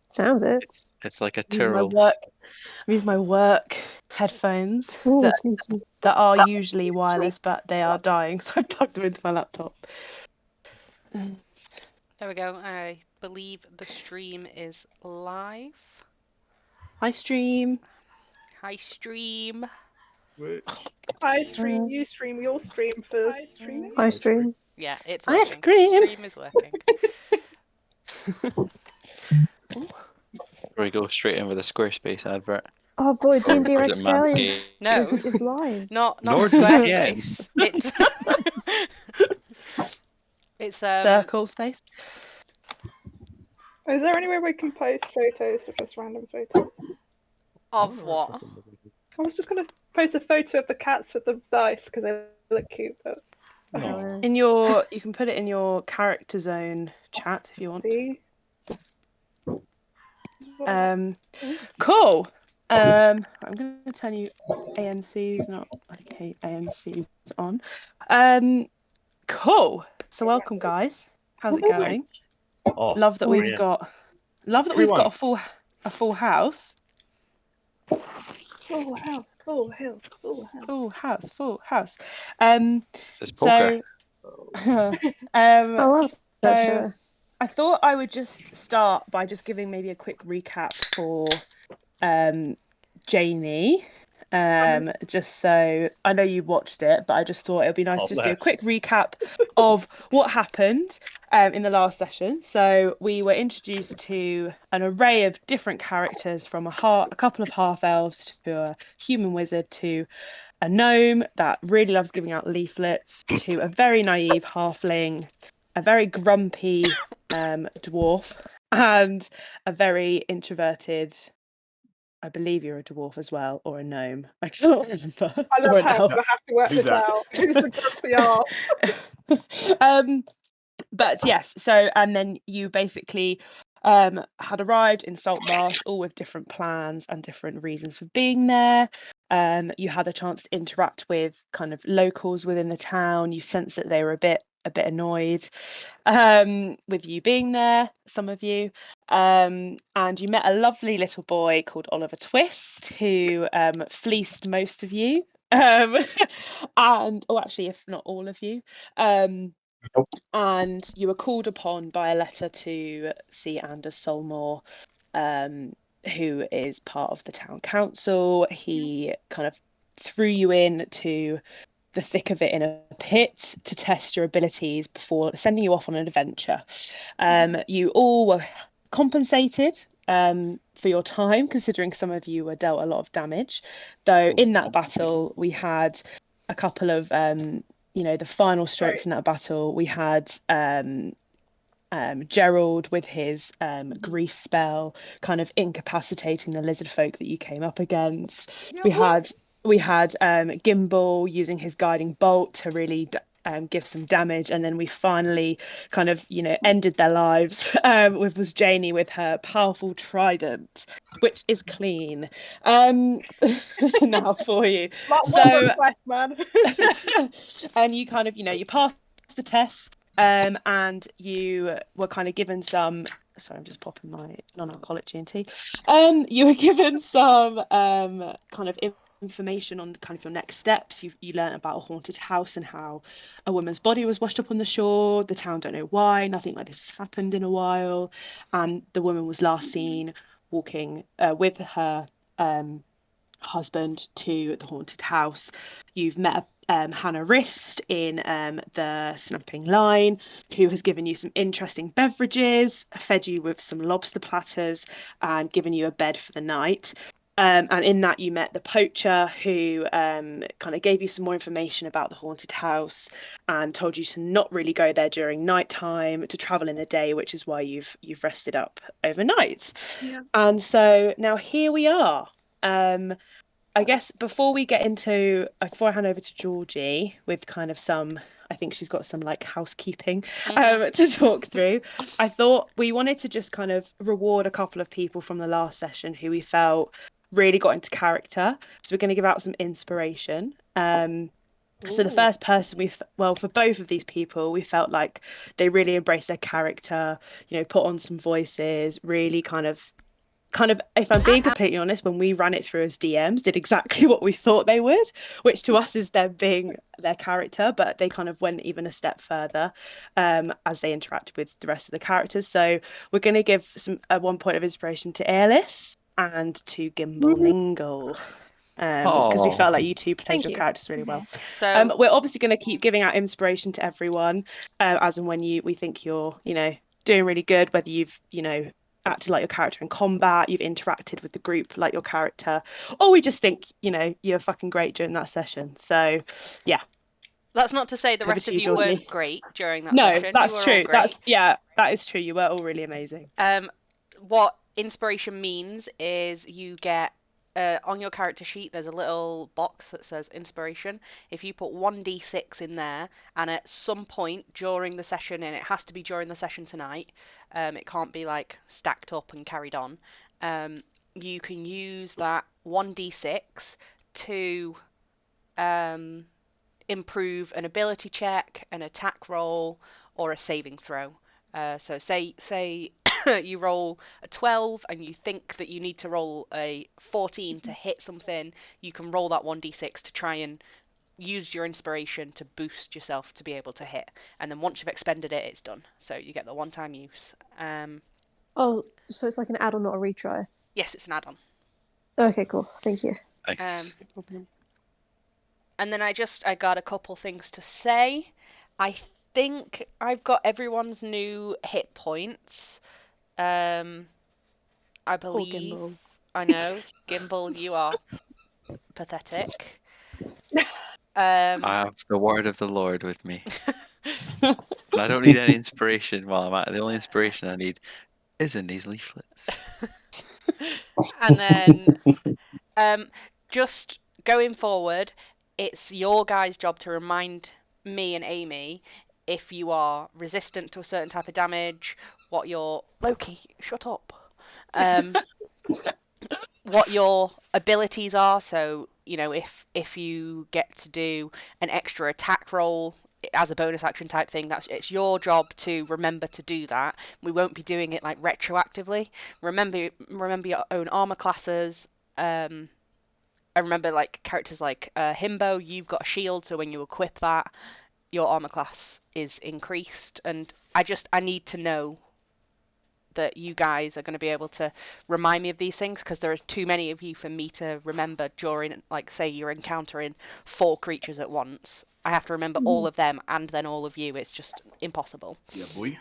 Sounds it. It's like a I'm using my Tyrrell. work. I'm using my work headphones Oh, that sneaky. are usually wireless, but they are dying, so I plugged them into my laptop. There we go. I believe the stream is live. Hi, stream. Hi, stream. I stream, you stream, your stream for streaming. Hi, stream. Yeah, it's Hi, working. stream. Stream is working. Where we go straight in with a Squarespace advert. Oh boy, D&D Or is it Ragscallions No, is live. not Lord Squarespace. It's it's Circle space. Is there any way we can post photos of just random photos? of what? I was just gonna post a photo of the cats with the dice because they look cute, but Aw. You can put it in your character zone chat if you want. see. Cool. I'm going to turn you ANCs, not okay, ANCs on. Cool. So welcome, guys. How's it going? Oh, Love that we've got a full house. Full house, full house, full house. Full house, full house. This is poker. I love that show. I thought I would just start by just giving maybe a quick recap for Janie. Just so I know you watched it, but I just thought it would be nice to just do a quick recap of what happened in the last session. So we were introduced to an array of different characters, from a couple of half elves to a human wizard to a gnome that really loves giving out leaflets to a very naive halfling, a very grumpy dwarf, and a very introverted, I believe you're a dwarf as well, or a gnome. I can't remember. I love how I have to work this out. Who's the grumpy But yes, so and then you basically had arrived in Saltmarsh, all with different plans and different reasons for being there. You had a chance to interact with kind of locals within the town. You sensed that they were a bit annoyed with you being there, some of you, and you met a lovely little boy called Oliver Twist who fleeced most of you, and actually if not all of you, and you were called upon by a letter to see Anders Solmore, who is part of the town council. He kind of threw you in to the thick of it in a pit to test your abilities before sending you off on an adventure. You all were compensated for your time, considering some of you were dealt a lot of damage. Though in that battle, we had a couple of, the final strokes in that battle. We had Gerald with his grease spell kind of incapacitating the lizard folk that you came up against. We had Gimbal using his guiding bolt to really give some damage, and then we finally kind of ended their lives with Janie with her powerful trident, which is clean now for you. Man. And you kind of you passed the test, and you were kind of given some. Sorry, I'm just popping my non-alcoholic G&T. You were given some kind of information on kind of your next steps. You learned about a haunted house and how a woman's body was washed up on the shore. The town don't know why. Nothing like this has happened in a while. And the woman was last seen walking with her husband to the haunted house. You've met Hannah Rist in the Snapping Line, who has given you some interesting beverages, fed you with some lobster platters, and given you a bed for the night. And in that you met the poacher, who kind of gave you some more information about the haunted house and told you to not really go there during nighttime, to travel in the day, which is why you've rested up overnight. Yeah. And so now here we are. I guess before I hand over to Georgie with kind of I think she's got some like housekeeping to talk through. I thought we wanted to just kind of reward a couple of people from the last session who we felt really got into character. So we're going to give out some inspiration. So the first person for both of these people, we felt like they really embraced their character, put on some voices, really kind of, if I'm being completely honest, when we ran it through as DMs, did exactly what we thought they would, which to us is them being their character, but they kind of went even a step further as they interacted with the rest of the characters. So we're going to give one point of inspiration to Airless and to Gimbal Ningle. Because we felt like you two played your characters really well. So we're obviously going to keep giving out inspiration to everyone, as and when we think you're, doing really good, whether you've, acted like your character in combat, you've interacted with the group like your character, or we just think, you're fucking great during that session. So, yeah. That's not to say the rest of you weren't great during that session. No, that's true. That is true. You were all really amazing. What inspiration means is you get on your character sheet, there's a little box that says inspiration. If you put 1d6 in there, and at some point during the session, and it has to be during the session tonight, it can't be like stacked up and carried on, you can use that 1d6 to improve an ability check, an attack roll, or a saving throw. So say you roll a 12 and you think that you need to roll a 14 to hit something, you can roll that 1d6 to try and use your inspiration to boost yourself to be able to hit. And then once you've expended it, it's done. So you get the one-time use. So it's like an add-on, not a retry? Yes, it's an add-on. Okay, cool. Thank you. And then I got a couple things to say. I think I've got everyone's new hit points. I believe. Gimbal. I know, Gimbal, you are pathetic. I have the word of the Lord with me. And I don't need any inspiration while I'm at it. The only inspiration I need is in these leaflets. And then, just going forward, it's your guys' job to remind me and Amy if you are resistant to a certain type of damage, what your Loki, shut up. What your abilities are. So, if you get to do an extra attack roll as a bonus action type thing, it's your job to remember to do that. We won't be doing it like retroactively. Remember your own armor classes. I remember like characters like Himbo, you've got a shield, so when you equip that, your armor class is increased. And I need to know that you guys are going to be able to remind me of these things, because there is too many of you for me to remember during, like, say you're encountering 4 creatures at once. I have to remember all of them and then all of you. It's just impossible. Yeah, boy.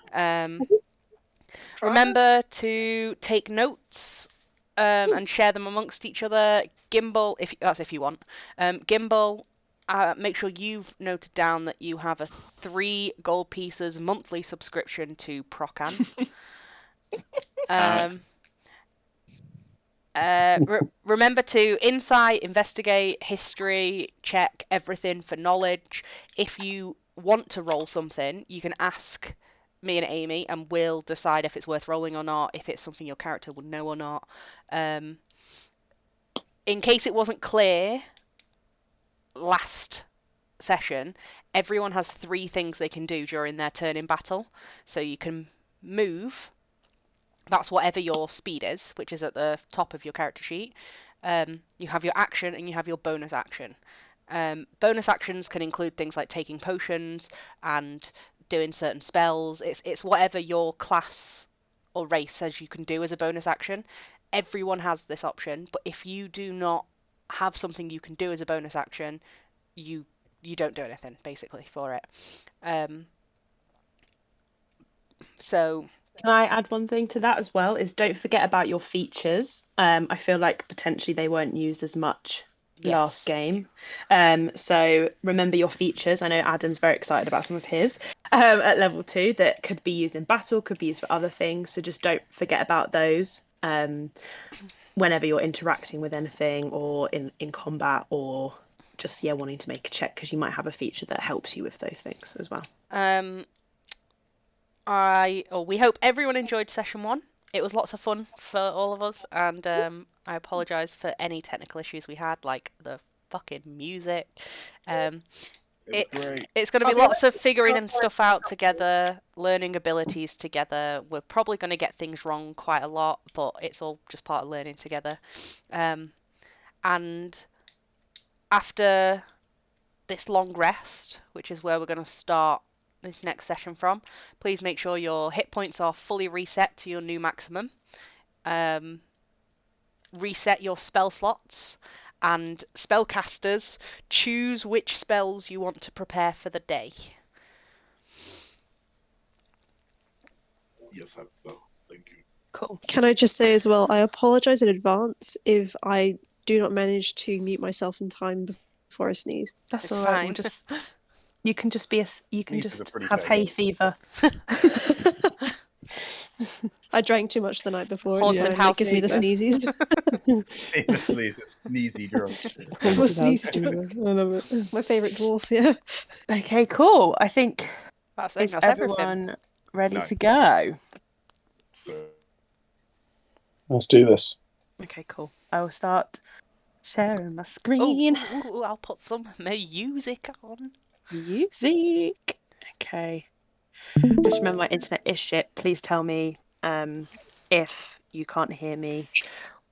Remember to take notes and share them amongst each other. Gimbal, if you want. Gimbal, make sure you've noted down that you have a 3 gold pieces monthly subscription to Procan. Remember to insight, investigate, history, check everything for knowledge. If you want to roll something, you can ask me and Amy, and we'll decide if it's worth rolling or not, if it's something your character would know or not. In case it wasn't clear last session, everyone has 3 things they can do during their turn in battle. So you can move. That's whatever your speed is, which is at the top of your character sheet. You have your action and you have your bonus action. Bonus actions can include things like taking potions and doing certain spells. It's whatever your class or race says you can do as a bonus action. Everyone has this option, but if you do not have something you can do as a bonus action, you don't do anything, basically, for it. So... Can I add one thing to that as well? Is don't forget about your features. I feel like potentially they weren't used as much last game. So remember your features. I know Adam's very excited about some of his at level 2 that could be used in battle, could be used for other things. So just don't forget about those whenever you're interacting with anything, or in combat, or just wanting to make a check, because you might have a feature that helps you with those things as well. We hope everyone enjoyed session 1. It was lots of fun for all of us, and I apologise for any technical issues we had, like the fucking music. It was great. It's going to be lots of figuring stuff out together, learning abilities together. We're probably going to get things wrong quite a lot, but it's all just part of learning together. And after this long rest, which is where we're going to start this next session from, please make sure your hit points are fully reset to your new maximum. Reset your spell slots, and spellcasters, choose which spells you want to prepare for the day. Yes, I will. Thank you. Cool. Can I just say as well, I apologize in advance if I do not manage to mute myself in time before I sneeze. That's It's all right. fine. You can just be Sneezes are pretty have hay fake. fever. I drank too much the night before. It's Haunted fine. house It gives me the fever. sneezies. Famously, it's a sneezy drunk. I'm a sneeze drunk. I love it. It's my favourite dwarf, yeah. Okay, cool. I think That's is everything. everyone ready Nice. to go? So, Let's do this. Okay, cool. I will start sharing my Oh, screen. I'll put some music on. Music. Okay. Just remember my internet is shit. Please tell me if you can't hear me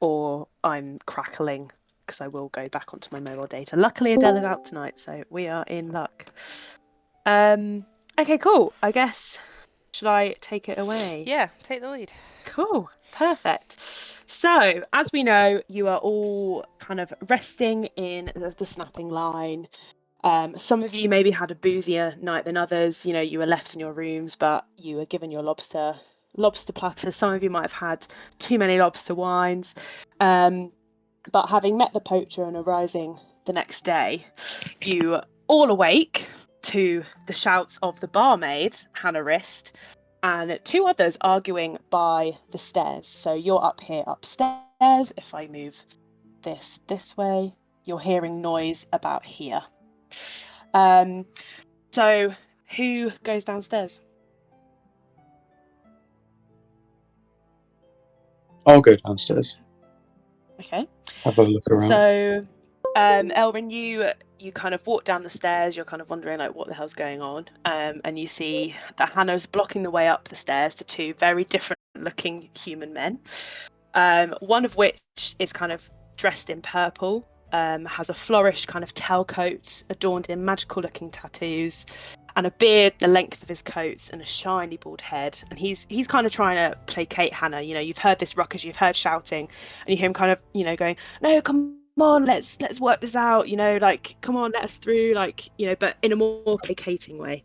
or I'm crackling, because I will go back onto my mobile data. Luckily Adele is out tonight, so we are in luck. Okay, cool. I guess should I take it away? Yeah, take the lead. Cool. Perfect. So, as we know, you are all kind of resting in the snapping line. Some of you maybe had a boozier night than others. You know, you were left in your rooms, but you were given your lobster platter. Some of you might have had too many lobster wines. But having met the poacher and arriving the next day, you all awake to the shouts of the barmaid, Hannah Wrist, and two others arguing by the stairs. So you're up here upstairs. If I move this way, you're hearing noise about here. So who goes downstairs? I'll go downstairs. Okay. Have a look around. So, Elrin, you kind of walk down the stairs. You're kind of wondering like what the hell's going on, and you see that Hannah's blocking the way up the stairs to two very different-looking human men. One of which is kind of dressed in purple, has a flourished kind of tailcoat adorned in magical-looking tattoos, and a beard the length of his coat, and a shiny bald head. And he's kind of trying to placate Hannah. You know, you've heard this ruckus, you've heard shouting, and you hear him kind of, you know, going, "No, come on, let's work this out. You know, like, come on, let us through." Like, you know, but in a more placating way.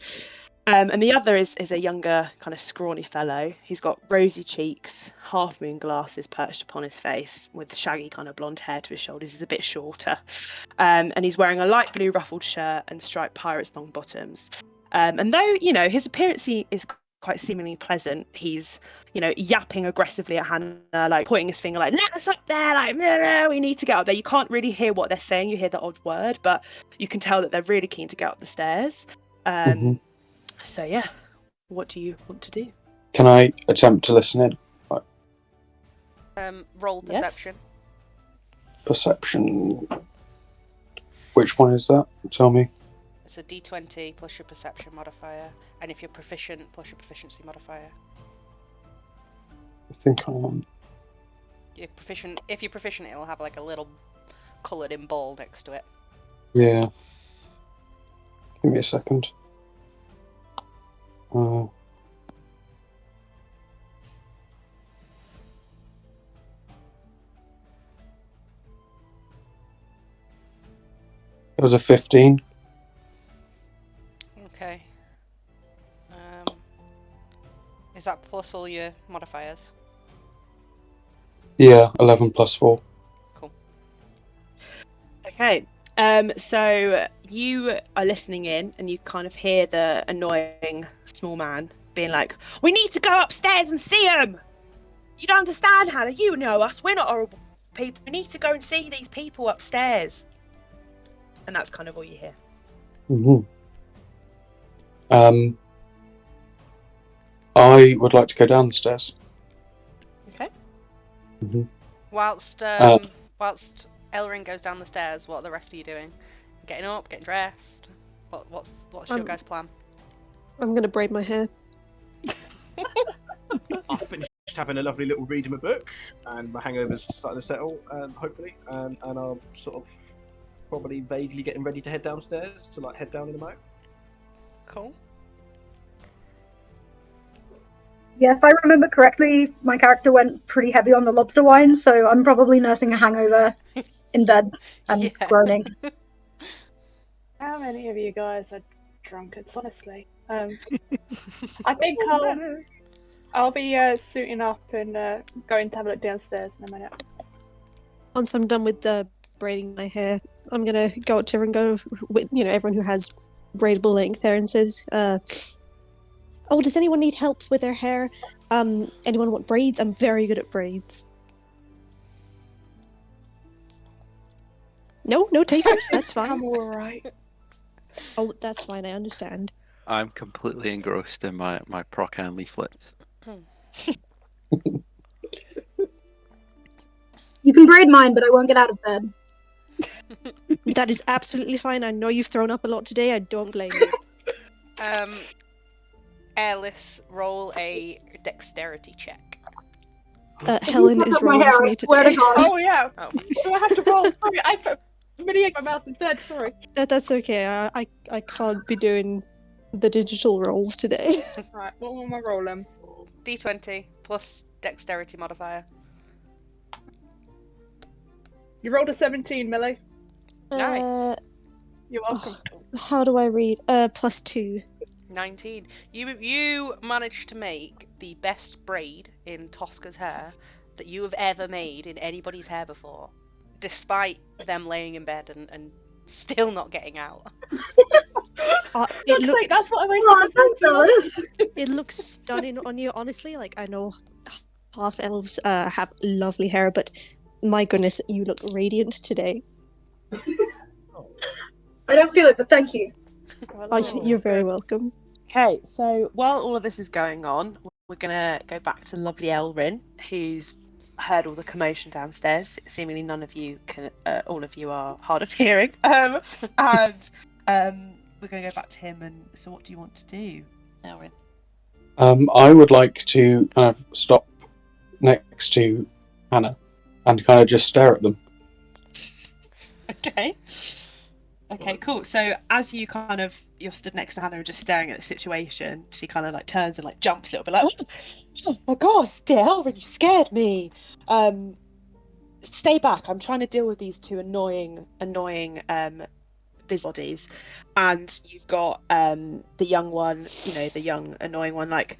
And the other is a younger, kind of scrawny fellow. He's got rosy cheeks, half moon glasses perched upon his face, with shaggy kind of blonde hair to his shoulders. He's a bit shorter, and he's wearing a light blue ruffled shirt and striped pirate's long bottoms. And though, you know, his appearance is quite seemingly pleasant, he's, you know, yapping aggressively at Hannah, like pointing his finger, like, "Let us up there, like, no, we need to get up there." You can't really hear what they're saying. You hear the odd word, but you can tell that they're really keen to get up the stairs. So yeah, what do you want to do? Can I attempt to listen in? Roll Yes. perception. Perception. Which one is that? Tell me. It's a d20 plus your perception modifier, and if you're proficient, plus your proficiency modifier. I think I am. If you're proficient, it'll have like a little coloured in ball next to it. Yeah. Give me a second. It was a 15. Okay. Is that plus all your modifiers? Yeah, 11 plus 4. Cool. Okay. So you are listening in, and you kind of hear the annoying small man being like, "We need to go upstairs and see him. You don't understand, Hannah. You know us. We're not horrible people. We need to go and see these people upstairs." And that's kind of all you hear. I would like to go downstairs. Okay. Whilst Elrin goes down the stairs, what are the rest of you doing? Getting up, getting dressed? What's your guys' plan? I'm gonna braid my hair. I've finished having a lovely little read of my book, and my hangover's starting to settle, hopefully, and I'll sort of probably vaguely getting ready to head downstairs to like head down in a moment. Cool. Yeah, if I remember correctly, my character went pretty heavy on the lobster wine, so I'm probably nursing a hangover in bed and Yeah. groaning. How many of you guys are drunkards, honestly? I think I'll be suiting up and going to have a look downstairs in a minute. Once I'm done with the braiding my hair, I'm gonna go up to everyone, go with everyone who has braidable length hair, and says, "Oh, does anyone need help with their hair? Anyone want braids? I'm very good at braids." No takers. That's fine. I'm alright. Oh, that's fine. I understand. I'm completely engrossed in my Procan leaflet. You can braid mine, but I won't get out of bed. That is absolutely fine. I know you've thrown up a lot today. I don't blame you. Airless, roll a dexterity check. Helen Fuck is up my rolling hair, for I me swear today. to God. Oh yeah. Oh. Do I have to roll? Sorry, I put mini in my mouth instead. Sorry. That's okay. I can't be doing the digital rolls today. Right, what am I rolling? D20 plus dexterity modifier. You rolled a 17, Millie. Nice. You're welcome. How do I read? +2. 19. You managed to make the best braid in Tosca's hair that you have ever made in anybody's hair before, despite them laying in bed and still not getting out. It looks Like, that's what I Oh, meant. thanks, fellas. it looks stunning on you. Honestly, like I know half elves have lovely hair, but my goodness, you look radiant today. I don't feel it, but thank you. You're very welcome. Okay, so while all of this is going on, we're gonna go back to lovely Elrin, who's heard all the commotion downstairs. Seemingly none of you can, all of you are hard of hearing. And we're gonna go back to him. And so, what do you want to do, Elrin? I would like to kind of stop next to Hannah and kind of just stare at them. Okay. Okay, cool. So as you're stood next to Hannah and just staring at the situation, she kind of like turns and like jumps a little bit, like, oh my God, dear Elrin, you scared me. Stay back. I'm trying to deal with these two annoying busybodies, and you've got the young one, the young annoying one, like,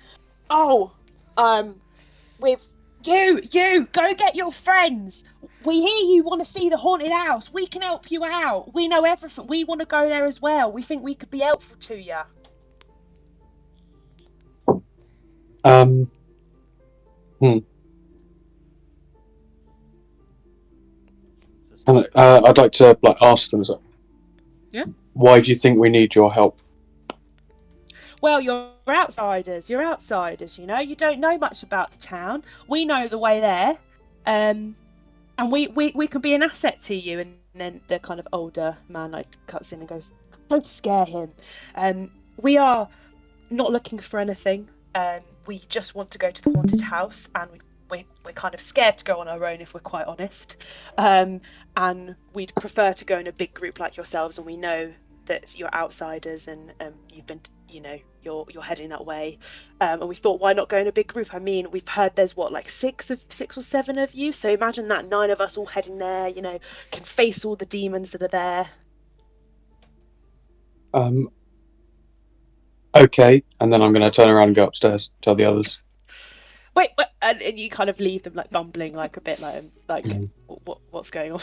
with you go get your friends. We hear you want to see the haunted house. We can help you out. We know everything. We want to go there as well. We think we could be helpful to you. And I'd like to ask them, Yeah? Why do you think we need your help? Well, you're outsiders. You're outsiders, You don't know much about the town. We know the way there. And we can be an asset to you. And then the kind of older man cuts in and goes, don't scare him. We are not looking for anything. We just want to go to the haunted house, and we're kind of scared to go on our own, if we're quite honest. And we'd prefer to go in a big group like yourselves, and we know that you're outsiders, and you've been, you're heading that way. And we thought, why not go in a big group? I mean, we've heard there's six or seven of you. So imagine that, 9 of us all heading there. Can face all the demons that are there. Okay, and then I'm going to turn around and go upstairs, tell the others. Wait, and you kind of leave them bumbling a bit what's going on?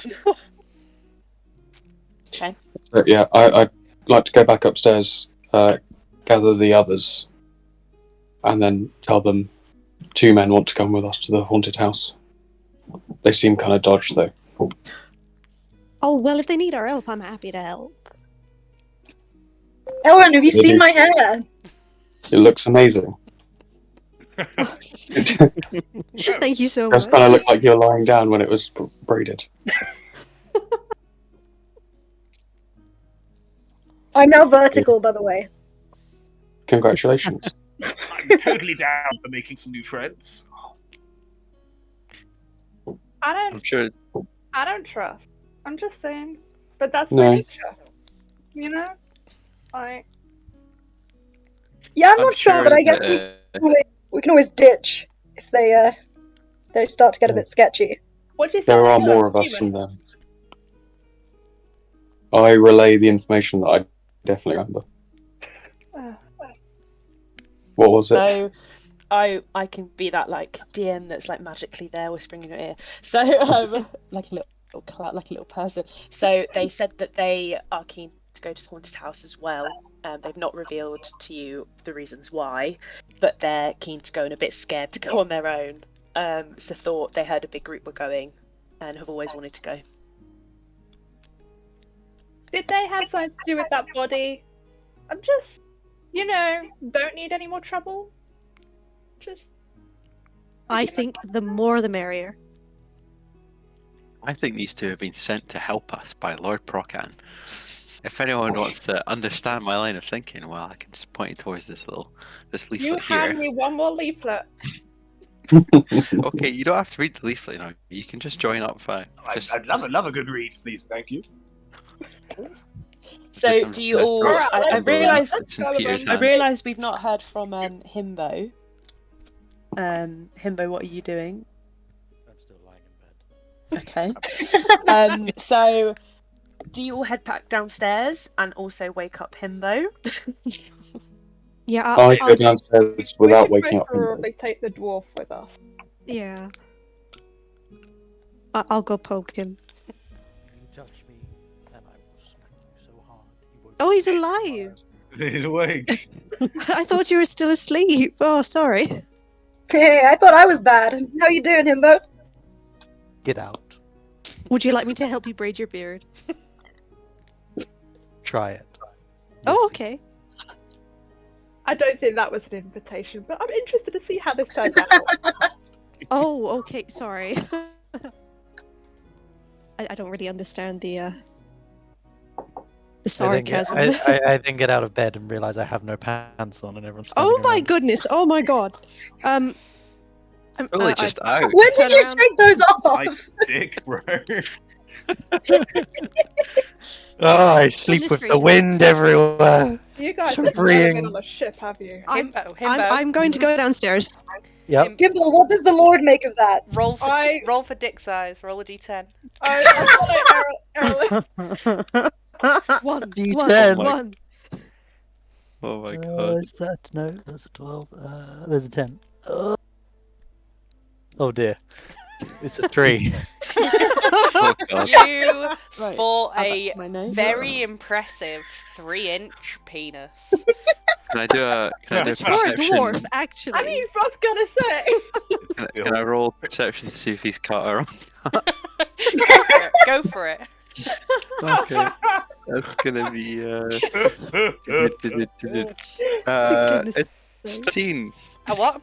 Okay. But yeah, I'd like to go back upstairs, gather the others, and then tell them 2 men want to come with us to the haunted house. They seem kind of dodged, though. Oh, well, if they need our help, I'm happy to help. Elrin, have you seen my hair? It looks amazing. Thank you so It much. does kind of look like you're lying down when it was braided. I'm now vertical, by the way. Congratulations. I'm totally down for making some new friends. I'm sure. I don't trust. I'm just saying. But that's No. my nature. You know? Yeah, I'm not sure, but I guess we can always ditch if they start to get a bit sketchy. What do you say? There are more of us than them. I relay the information that I definitely remember. What was it? So I can be that like DM that's like magically there whispering in your ear. So like a little person. So they said that they are keen to go to the haunted house as well. They've not revealed to you the reasons why, but they're keen to go and a bit scared to go on their own. So thought they heard a big group were going and have always wanted to go. Did they have something to do with that body? I'm just, don't need any more trouble. Just. I think the more the merrier. I think these two have been sent to help us by Lord Procan. If anyone wants to understand my line of thinking, well, I can just point you towards this leaflet You here. hand me one more leaflet. Okay, you don't have to read the leaflet, you can just join up fine. I'd love a good read, please. Thank you. So do you all? I realised we've not heard from Himbo. Himbo, what are you doing? I'm still lying in Okay. bed. So do you all head back downstairs and also wake up Himbo? Yeah, I go downstairs without waking up. Probably take the dwarf with us. Yeah. I'll go poke him. You touch me, and I will smack you so hard you won't. Oh, he's alive! He's awake. I thought you were still asleep. Oh, sorry. Hey, I thought I was bad. How you doing, Himbo? Get out. Would you like me to help you braid your beard? Try it. Oh, okay. I don't think that was an invitation, but I'm interested to see how this turns out. Oh, okay. Sorry. I don't really understand the sarcasm. I then get out of bed and realise I have no pants on, and everyone's. Oh my around. goodness! Oh my god! Really just out. When did you take those off? My dick, bro. Oh, I sleep with the wind everywhere. You guys So have never freeing. been on a ship, have you? Himbo. I'm going to go downstairs. Yep. Gimble, what does the Lord make of that? Roll for dick size. Roll a d10. One. D10. One. Oh my god. Is that no? That's a 12. There's a 10. Oh dear. It's a 3. Oh god. You sport Right, a very impressive 3-inch penis. Can I do a It's for a perception? dwarf, actually. I knew what I was gonna say. Can I roll perception to see if he's cut or Go for it. Okay. That's gonna be Goodness it's sake. 13. A what?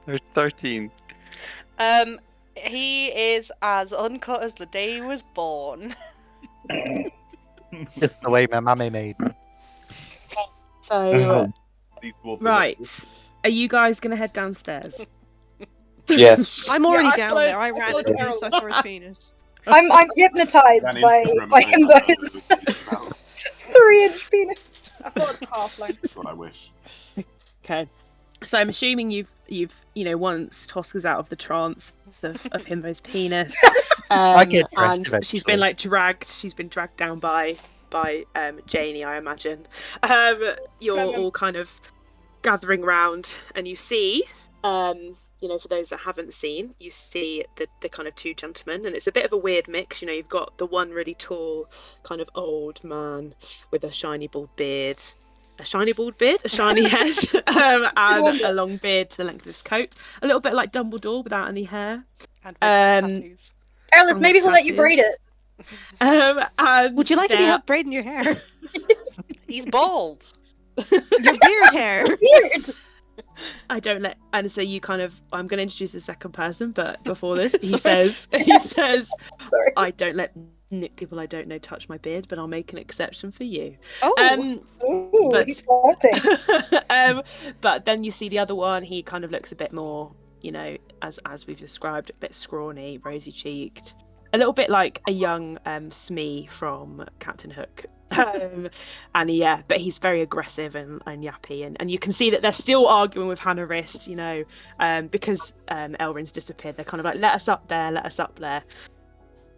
There's 13. He is as uncut as the day he was born. Just the way my mummy made me. So These dwarves are right, lovely. are you guys gonna head downstairs? Yes. I'm already I down followed- there. I I ran followed as Errol. I saw his penis. I'm hypnotized Ran by into him by and Himbo's mouth. 3-inch penis. I thought halfling. That's what I wish. Okay. So I'm assuming you've once Tosca's out of the trance of Himbo's penis. I get dressed and eventually. she's been dragged. She's been dragged down by Janie, I imagine. You're all kind of gathering round, and you see, for those that haven't seen, you see the kind of two gentlemen, and it's a bit of a weird mix. You've got the one really tall, kind of old man with a shiny bald beard. A shiny head, and a long beard to the length of his coat. A little bit like Dumbledore without any hair. And with tattoos. Alice, maybe he'll let you braid it. And Would you like any there- help braiding your hair? He's bald. Your beard hair. Weird. I don't let, and so you kind of. I'm going to introduce the second person, but before this, he Sorry. says, Sorry. I don't let people I don't know touch my beard, but I'll make an exception for you. Oh, Ooh, but- he's flirting. But then you see the other one. He kind of looks a bit more, as we've described, a bit scrawny, rosy cheeked, a little bit like a young Smee from Captain Hook. But he's very aggressive and yappy, and you can see that they're still arguing with Hannah Wrist, because Elrin's disappeared. They're kind of like, let us up there.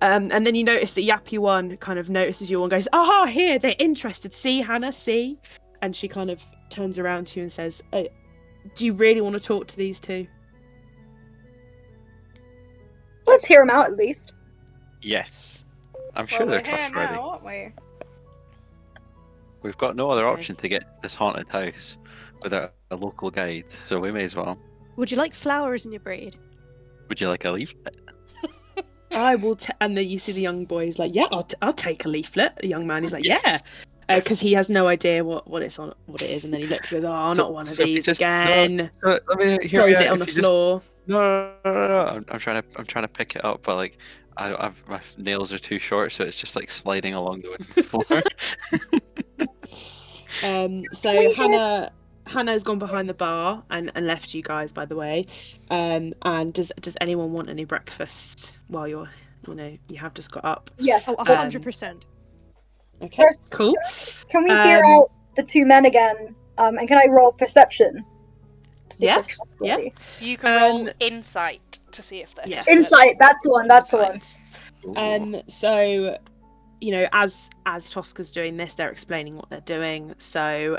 And then you notice the yappy one kind of notices you and goes, "Ah, here, they're interested. See, Hannah, see?" And she kind of turns around to you and says, "Do you really want to talk to these two?" Let's hear him out at least. Yes. I'm sure they're we're here trustworthy. now, aren't we? We've got no other Okay. option to get this haunted house without a local guide, so we may as well. would you like flowers in your braid? Would you like a leaflet? I will, and then you see the young boy is like, "Yeah, I'll take a leaflet." The young man is like, "Yeah," because he has no idea what it is, and then he looks and goes, "Oh, not one of so if you these just- again." Let me hear Throws me it out. on the If you just- floor. No. I'm trying to pick it up, but like, my nails are too short, so it's just like sliding along the wooden floor. So Hannah's gone behind the bar and left you guys, by the way. And does anyone want any breakfast while you have just got up? Yes. Oh, 100%. Okay, First, cool. Can we hear Um, out the two men again? And can I roll perception? To see if Yeah, they're trustworthy? You can roll Um, insight to see if they're yeah. trustworthy. Insight. That's the one. That's the one. So, as Tosca's doing this, they're explaining what they're doing. So,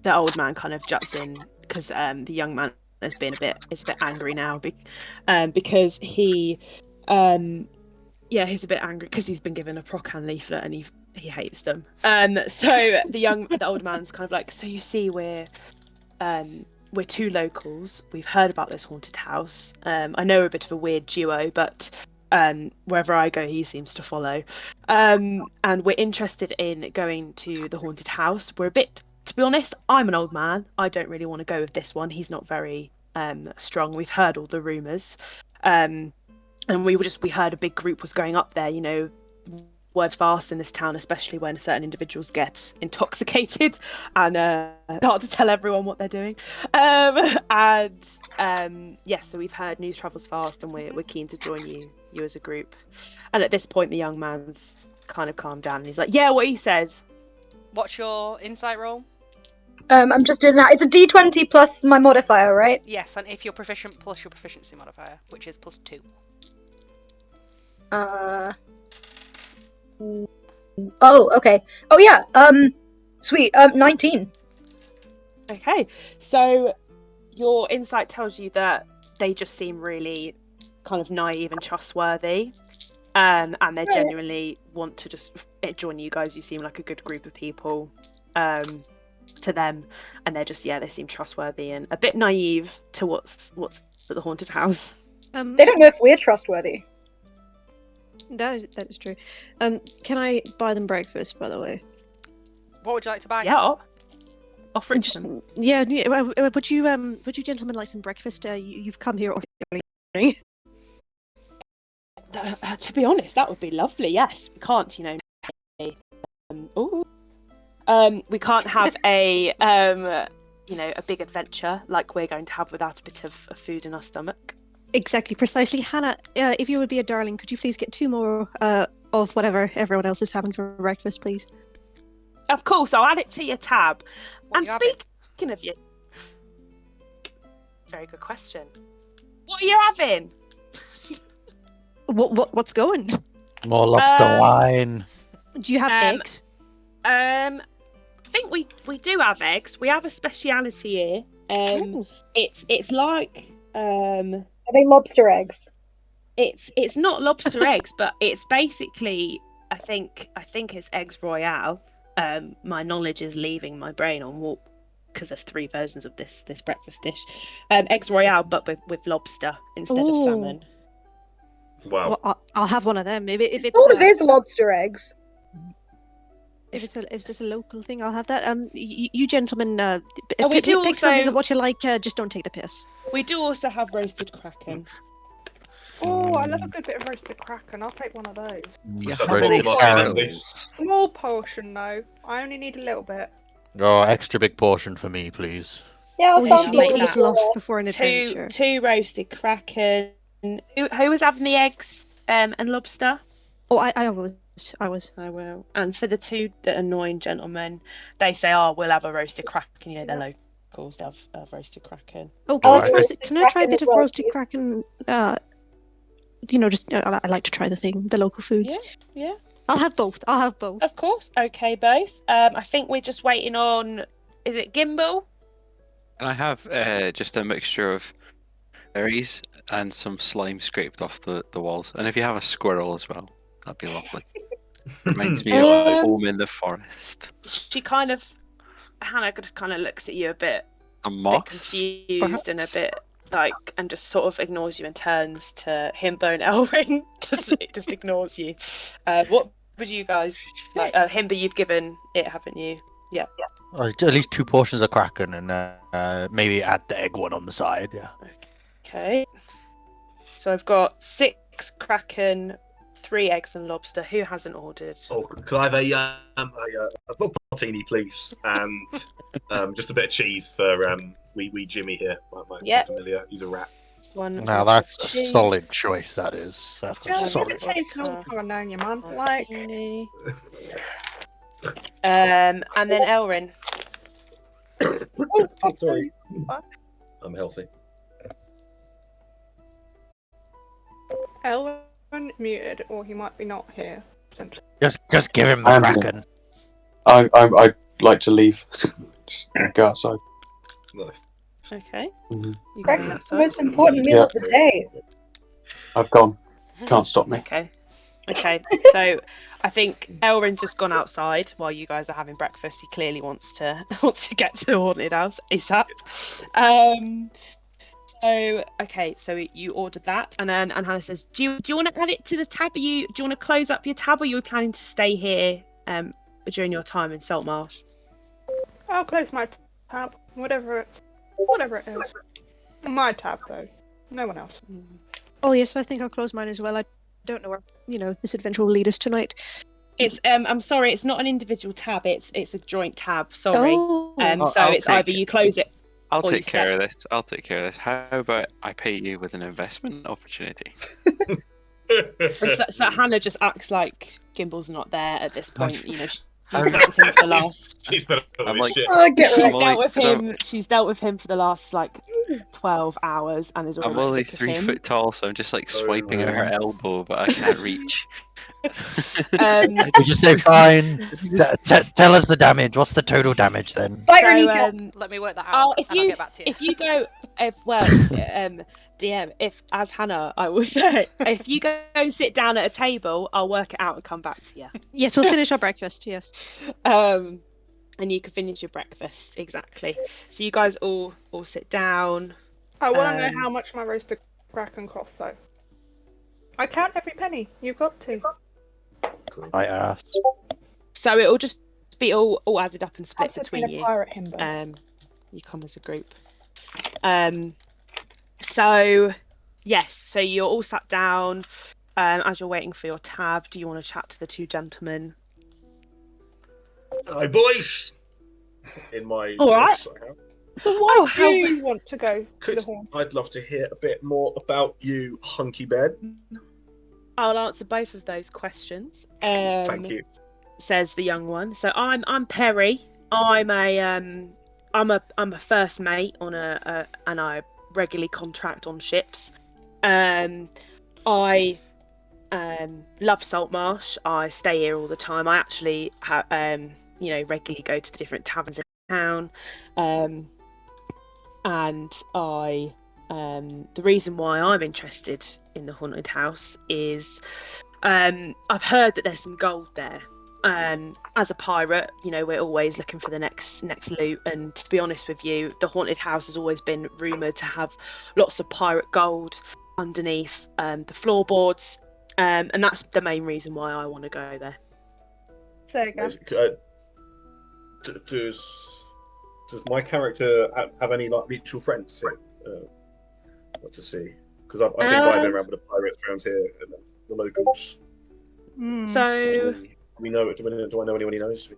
the old man kind of juts in because the young man is a bit angry now, because he's a bit angry because he's been given a Procan leaflet and he hates them. So the old man's kind of like, so you see, we're two locals. We've heard about this haunted house. I know we're a bit of a weird duo, but wherever I go, he seems to follow. And we're interested in going to the haunted house. We're a bit, to be honest, I'm an old man. I don't really want to go with this one. He's not very strong. We've heard all the rumours. And we heard a big group was going up there, words fast in this town, especially when certain individuals get intoxicated and start to tell everyone what they're doing. So we've heard news travels fast, and we're keen to join you as a group. And at this point, the young man's kind of calmed down, and he's like, "Yeah, what he says." What's your insight roll? I'm just doing that. It's a D20 plus my modifier, right? Yes, and if you're proficient, plus your proficiency modifier, which is +2. Oh, okay. Oh yeah. Sweet. 19. Okay, so your insight tells you that they just seem really kind of naive and trustworthy, and they genuinely want to just join you guys. You seem like a good group of people to them, and they're just they seem trustworthy and a bit naive to what's at the haunted house. They don't know if we're trustworthy. That is true. Can I buy them breakfast, by the way? What would you like to buy? Yeah, offer it to them. Yeah. Would you gentlemen like some breakfast? You've come here. To be honest, that would be lovely. Yes, we can't, we can't have a big adventure like we're going to have without a bit of food in our stomach. Exactly, precisely. Hannah, if you would be a darling, could you please get 2 more of whatever everyone else is having for breakfast, please? Of course, I'll add it to your tab. What And are you having? speaking of you, very good question. What are you having? What's going? More lobster wine. Do you have eggs? I think we do have eggs. We have a speciality here. Ooh. It's like Are they lobster eggs? it's not lobster eggs, but it's basically I think it's eggs royale. My knowledge is leaving my brain on what, because there's 3 versions of this breakfast dish. Eggs royale, but with lobster instead Ooh. of salmon. Wow. Well, I'll have one of them. If it's Sort of is lobster eggs. if it's a local thing, I'll have that. You gentlemen, we do pick something also- of what you like. Just don't take the piss. We do also have roasted kraken. Oh, I love a good bit of roasted kraken. I'll take one of those. Yeah, So how roasted many marshmallow, squirrels? Small portion though. I only need a little bit. Oh, extra big portion for me, please. Yeah, I'll Oh, yes, sample you need it to when eat you enough go before an Two adventure. roasted kraken. Who was having the eggs and lobster? Oh, I was. I will. And for the two annoying gentlemen, they say, "Oh, we'll have a roasted kraken." You know, they're locals. They have roasted kraken. Oh, I'll can I have try? roasted Can I try a kraken bit as of well, roasted please. kraken? Just I like to try the local foods. Yeah, I'll have both. I'll have both. of course. Okay, both. I think we're just waiting on. Is it Gimbal? And I have just a mixture of berries and some slime scraped off the walls. And if you have a squirrel as well, that'd be lovely. Reminds me of home in the forest. She Hannah just kind of looks at you a bit Moss, confused and a perhaps? bit and just sort of ignores you and turns to Himbo and Elring. just ignores you. What would you guys like? Himbo, you've given it, haven't you? Yeah. At least 2 portions of kraken, and maybe add the egg one on the side. Yeah. Okay. So I've got 6 kraken, 3 eggs and lobster. Who hasn't ordered? Oh, could I have a vodka martini, please, and just a bit of cheese for wee Jimmy here, my familiar. He's a rat. One. Now that's a solid choice. That's a solid. It's a long time known you, man. Like, and then Elrin. Oh, sorry. I'm healthy. Elwin muted, or he might be not here. Just give him the And- kraken. I'd like to leave. Just go outside. Nice. Okay. Mhm. You Kraken's going the outside? most important meal Yeah. of the day. I've gone. Can't stop me. Okay. So I think Elrin's just gone outside while you guys are having breakfast. He clearly wants to get to the haunted house ASAP. So you ordered that, and Hannah says, "Do you want to add it to the tab? Do you want to close up your tab, or are you planning to stay here during your time in Saltmarsh?" I'll close my tab. Whatever it is. My tab though. No one else. Oh yes, I think I'll close mine as well. I don't know where this adventure will lead us tonight. It's I'm sorry, it's not an individual tab. It's a joint tab. Sorry. Oh. So it's either you close it. I'll or you take care stay. of this. How about I pay you with an investment opportunity? So Hannah just acts like Gimbal's not there at this point. She's I'm- dealt with him for the last. She's fed up with I'm this like- shit. Oh, get She's right. dealt with so- him. She's dealt with him for the last 12 hours and is already I'm only sick of 3 him. foot tall, so I'm just like Oh, swiping at her elbow, but I can't reach. We just say fine. Tell us the damage. What's the total damage then? Bite your So, kneecaps. Let me work that out. Oh, and I'll get back to you. if you go, DM, if as Hannah, I will say, if you go sit down at a table, I'll work it out and come back to you. Yes, we'll finish our breakfast. Yes. And you can finish your breakfast exactly. So you guys all sit down. I want to know how much my roasted kraken costs though. I count every penny. You've got to. I asked. So it'll just be all added up and split That's just between been a you. pirate himbo. You come as a group. So yes, so you're all sat down. As you're waiting for your tab, do you want to chat to the 2 gentlemen? Hi, boys. In my All right. voice, I have. So why how- do you want to go to Could the horn? I'd love to hear a bit more about you, Hunky Bed. I'll answer both of those questions. Thank you. Says the young one. So I'm Perry. I'm a first mate on and I regularly contract on ships. I love Saltmarsh. I stay here all the time. I actually regularly go to the different taverns in town. And I the reason why I'm interested in the haunted house is I've heard that there's some gold there. As a pirate, we're always looking for the next loot, and to be honest with you, the haunted house has always been rumoured to have lots of pirate gold underneath the floorboards, and that's the main reason why I want to go there. There you go. Does my character have any mutual friends here? What to see? Because I've been vibing around with the pirates around here and the locals. So we know. Do I know anyone he knows?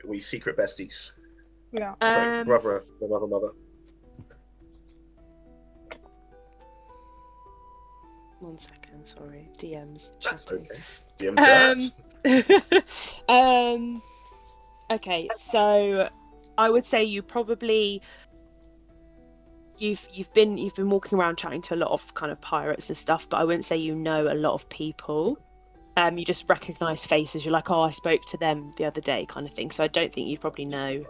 We secret besties. Yeah. Sorry, brother, mother. One second, sorry. DM's That's chatting. okay. DM chat. Okay, so I would say you probably you've been walking around chatting to a lot of kind of pirates and stuff, but I wouldn't say you know a lot of people. You just recognise faces. You're like, oh, I spoke to them the other day, kind of thing. So I don't think you probably know.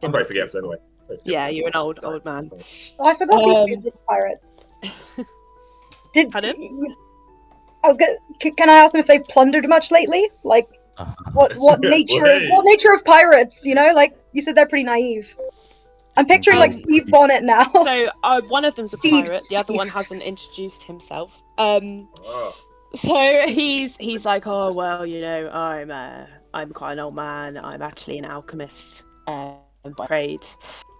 I'm very forgetful anyway. Yeah, you're an old man. Oh, I forgot these dudes were pirates. Pardon? Can I ask them if they've plundered much lately? Like, what nature of pirates? You know, like you said, they're pretty naive. I'm picturing like Steve Bonnet now. So one of them's a pirate. The other one hasn't introduced himself. So he's like, oh well, you know, I'm quite an old man. I'm actually an alchemist by trade.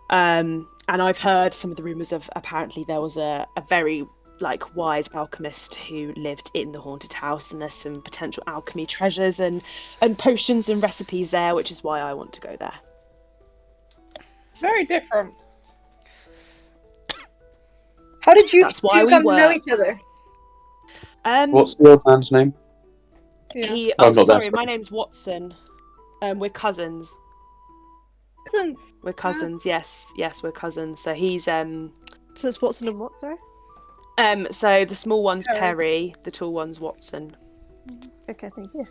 And I've heard some of the rumors of apparently there was a very like wise alchemist who lived in the haunted house, and there's some potential alchemy treasures and potions and recipes there, which is why I want to go there. It's very different. How did you That's why we come to know work. each other? What's the old man's name? Yeah. I'm not Sorry, there. my name's Watson. We're cousins. Cousins. We're cousins. Yes, we're cousins. So he's So it's Watson and what, sorry? So the small one's Perry. Perry, the tall one's Watson. Okay, thank you.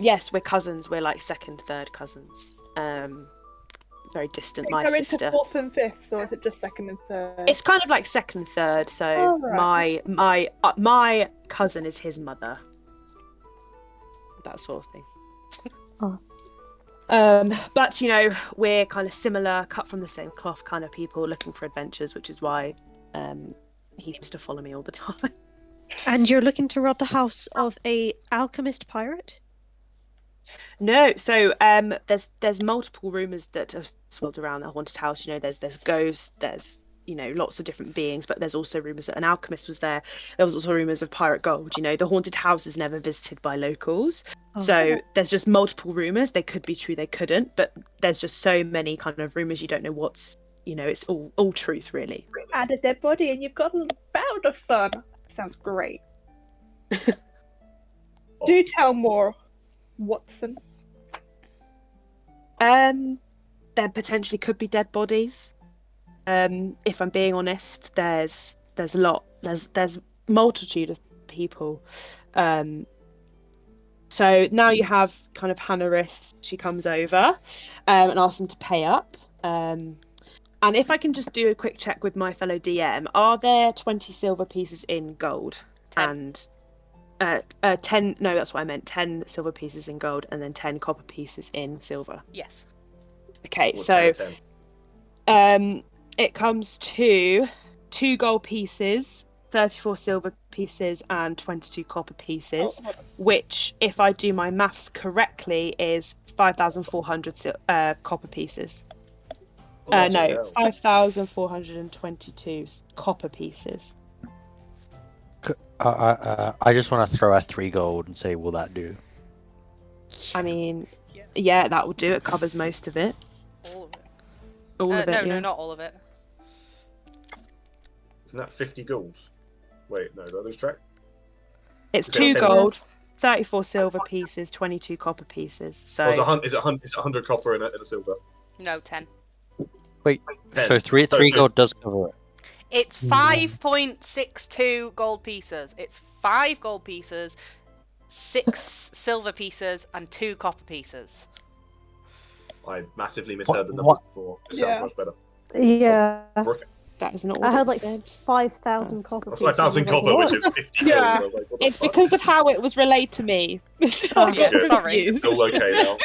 Yes, we're cousins. We're like second, third cousins. Very distant. My Go sister. into fourth and fifth, or is it just second and third? It's kind of like second, third. So Oh, right. my cousin is his mother. That sort of thing. Oh. But you know, we're kind of similar, cut from the same cloth kind of people looking for adventures, which is why he seems to follow me all the time. And you're looking to rob the house of a alchemist pirate? No, so there's multiple rumors that have swirled around the haunted house. You know, there's ghosts, there's lots of different beings, but there's also rumors that an alchemist was there. There was also rumors of pirate gold. You know, the haunted house is never visited by locals, so there's just multiple rumors. They could be true, they couldn't, but there's just so many kind of rumors. You don't know what's it's all truth really. Add a dead body and you've got a bout of fun. Sounds great. Do tell more, Watson. There potentially could be dead bodies. If I'm being honest, there's multitude of people. So now you have kind of Hannah. She comes over and asks them to pay up. And if I can just do a quick check with my fellow DM, are there 20 silver pieces in gold? 10. And 10, no, that's what I meant, 10 silver pieces in gold and then 10 copper pieces in silver. Yes. Okay, Or so 10. it comes to 2 gold pieces, 34 silver pieces and 22 copper pieces, which, if I do my maths correctly, is 5,400 copper pieces. Bloody No, hell. 5,422 copper pieces. I just want to throw out 3 gold and say, will that do? I mean, yeah, that will do. It covers most of it. All of it. All of it, No, yeah. not all of it. Isn't that 50 gold? Wait, no, do I lose track? It's Is it 2 10? gold, 34 silver pieces, 22 copper pieces. So Is it 100 copper in a silver? No, 10. Wait, 10. so three So- gold does cover it. It's 5.62 gold pieces. It's 5 gold pieces, 6 silver pieces, and 2 copper pieces. I massively misheard the numbers What? before. It sounds Yeah. much better. Yeah. that is not I what had it like said. 5,000 copper pieces. 5,000 I was like, copper, what? which is 50 Yeah. gold. I was like, what the It's fuck? because of how it was relayed to me. So I Yeah, got sorry. confused. It's all okay now.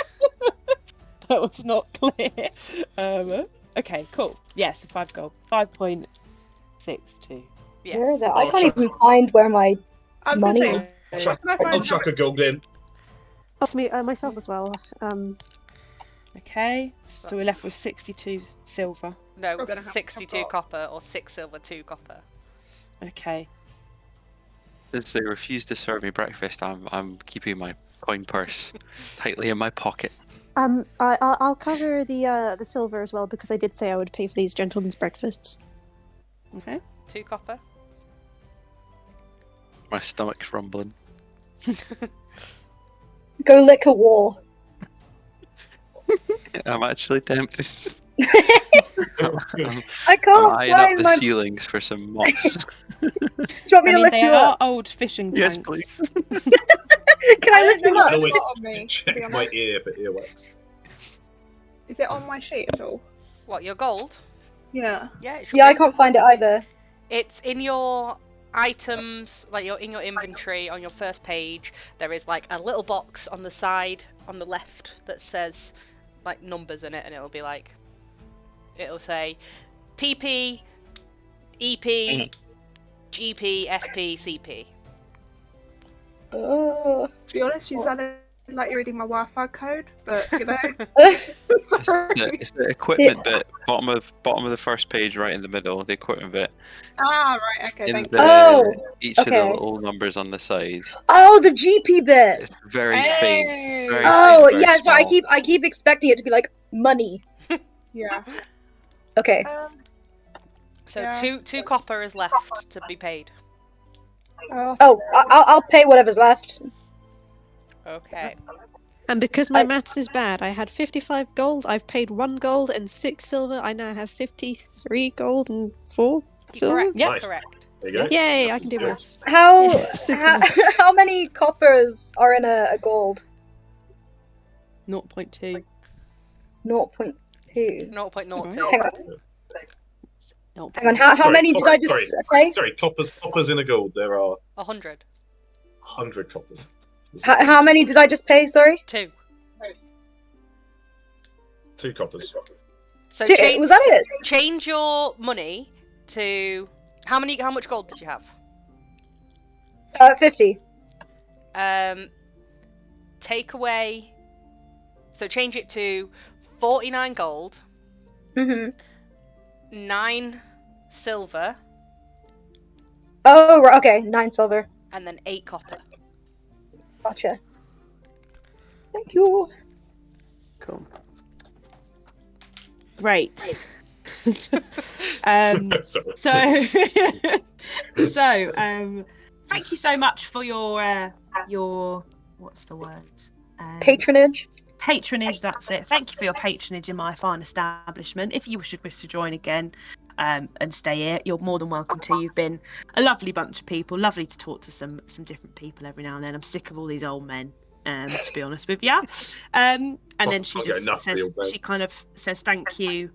That was not clear. Okay, cool. Yes, 5 gold. 5.62. Yes. Where is it? I Oh, can't chuck- even find where my I was money gonna is. say, can I find I'll chuck a gold in. That's me, myself as well. Okay, so we're left with 62 silver. No, We're gonna have 62 to- copper or 6 silver, 2 copper. Okay. As they refuse to serve me breakfast, I'm keeping my coin purse tightly in my pocket. I'll cover the silver as well because I did say I would pay for these gentlemen's breakfasts. Okay. 2 copper. My stomach's rumbling. Go lick a wall. I'm actually tempted. I can't I'm eyeing up find the my. ceilings for some moss. Do you want me I to mean, lift they you are up? old fishing Yes, tanks. please. Can I lift don't you know up? I always It's not on me, to be check my honest. ear for earwax. Is it on my sheet at all? What, your gold? Yeah. Yeah, it should Yeah, I be. can't find it either. It's in your items, like in your inventory on your first page. There is like a little box on the side, on the left, that says like numbers in it, and it'll be like, it'll say PP, EP, GP, SP, CP. Oh. To be honest, you sounded like you're reading my Wi-Fi code, but you know. It's the equipment bit, bottom of the first page, right in the middle. The equipment bit. Ah, right. Okay. In Thank the, you. Oh, each of the okay. little numbers on the side. Oh, the GP bit. It's very faint. Hey! Very Oh, faint, very yeah. So small. I keep expecting it to be like money. Yeah. Okay. So Yeah. two copper is left to be paid. Oh, I'll pay whatever's left. Okay. And because my maths is bad, I had 55 gold, I've paid 1 gold and 6 silver. I now have 53 gold and 4 silver. Correct. Yeah. Nice. Correct. There you go. Yay, I That's can do good. maths. How Yeah, super maths. how many coppers are in a gold? 0.2. 0.2. 0.02. Hang on. 0.2. Hang on. How Sorry, many did I just say? Sorry, coppers in a gold. There are 100. 100 coppers. How many did I just pay? Sorry. 2. 2 coppers. So Two, change, was that it? change your money to how much gold did you have? 50. Take away. So change it to 49 gold, Mhm. 9 silver, Oh, right, okay. 9 silver. and then 8 copper. Gotcha. Thank you. Cool. Great. Sorry. So thank you so much for your what's the word? Patronage. Patronage, that's it. Thank you for your patronage in my fine establishment. If you wish to join again and stay here, you're more than welcome to. You've been a lovely bunch of people. Lovely to talk to some different people every now and then. I'm sick of all these old men, to be honest with you. And then she just says, she kind of says thank you,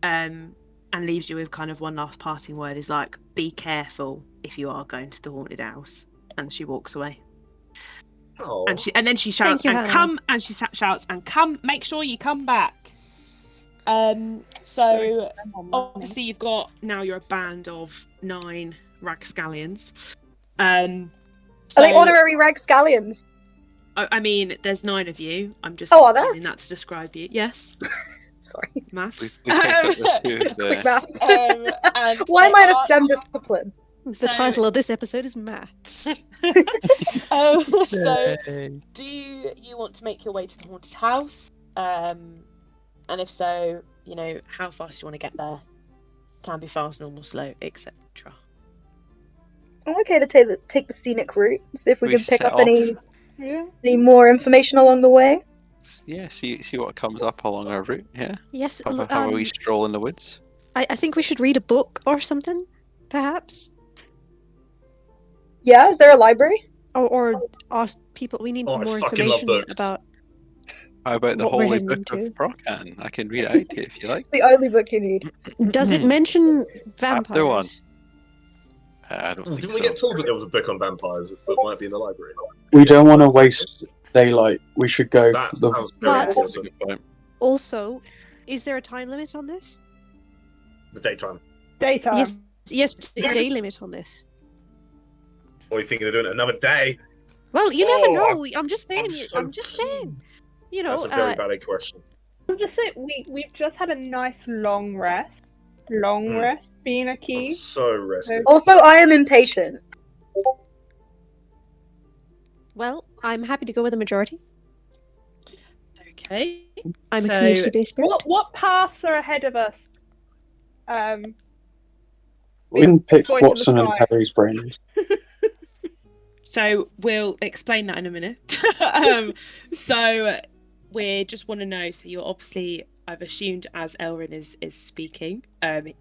and leaves you with kind of one last parting word. Is like, be careful if you are going to the haunted house. And she walks away. Oh. And then she shouts, Thank you, and Hannah. come, and she shouts, and come, make sure you come back. So obviously you've got, now you're a band of 9 Ragscallions. Are they honorary Ragscallions? I mean, there's 9 of you. I'm just Oh, are there? using that to describe you. Yes. Sorry. Maths. We picked up the 2 of Quick the. maths. And Why am I in a they STEM discipline? The So- title of this episode is Maths. So, do you want to make your way to the haunted house? And if so, you know, how fast do you want to get there? Can be fast, normal, slow, etc. I'm okay to take the scenic route. See if we We can pick set up any Yeah. more information along the way. Yeah, see what comes up along our route. Yeah, Yes, have a wee stroll in the woods. I think we should read a book or something, perhaps. Yeah, is there a library? Or ask people. We need Oh, I more fucking love information books. about. How about the What we're Holy heading Book of into. Brocan? I can read it out to you if you like. It's the only book you need. Does it mention Chapter 1. vampires? I don't think Didn't so. we get told that there was a book on vampires that might be in the library? We don't want to waste daylight. We should go. That The, sounds very But- That's a important. good point. Also, is there a time limit on this? The daytime. Daytime. Yes, a day limit on this. Or are you thinking of doing it another day? Well, you never Oh, know. I'm just saying. I'm so I'm just saying. You know, That's a very valid question. I'm just saying, we've just had a nice long rest. long rest being a I'm key. so rested. Also, I am impatient. Well, I'm happy to go with the majority. Okay. I'm a So- community-based spirit. What paths are ahead of us? We can pick Voice of the Watson and sky. Harry's brains. So we'll explain that in a minute. So we just want to know. So you're obviously, I've assumed, as Elrin is speaking,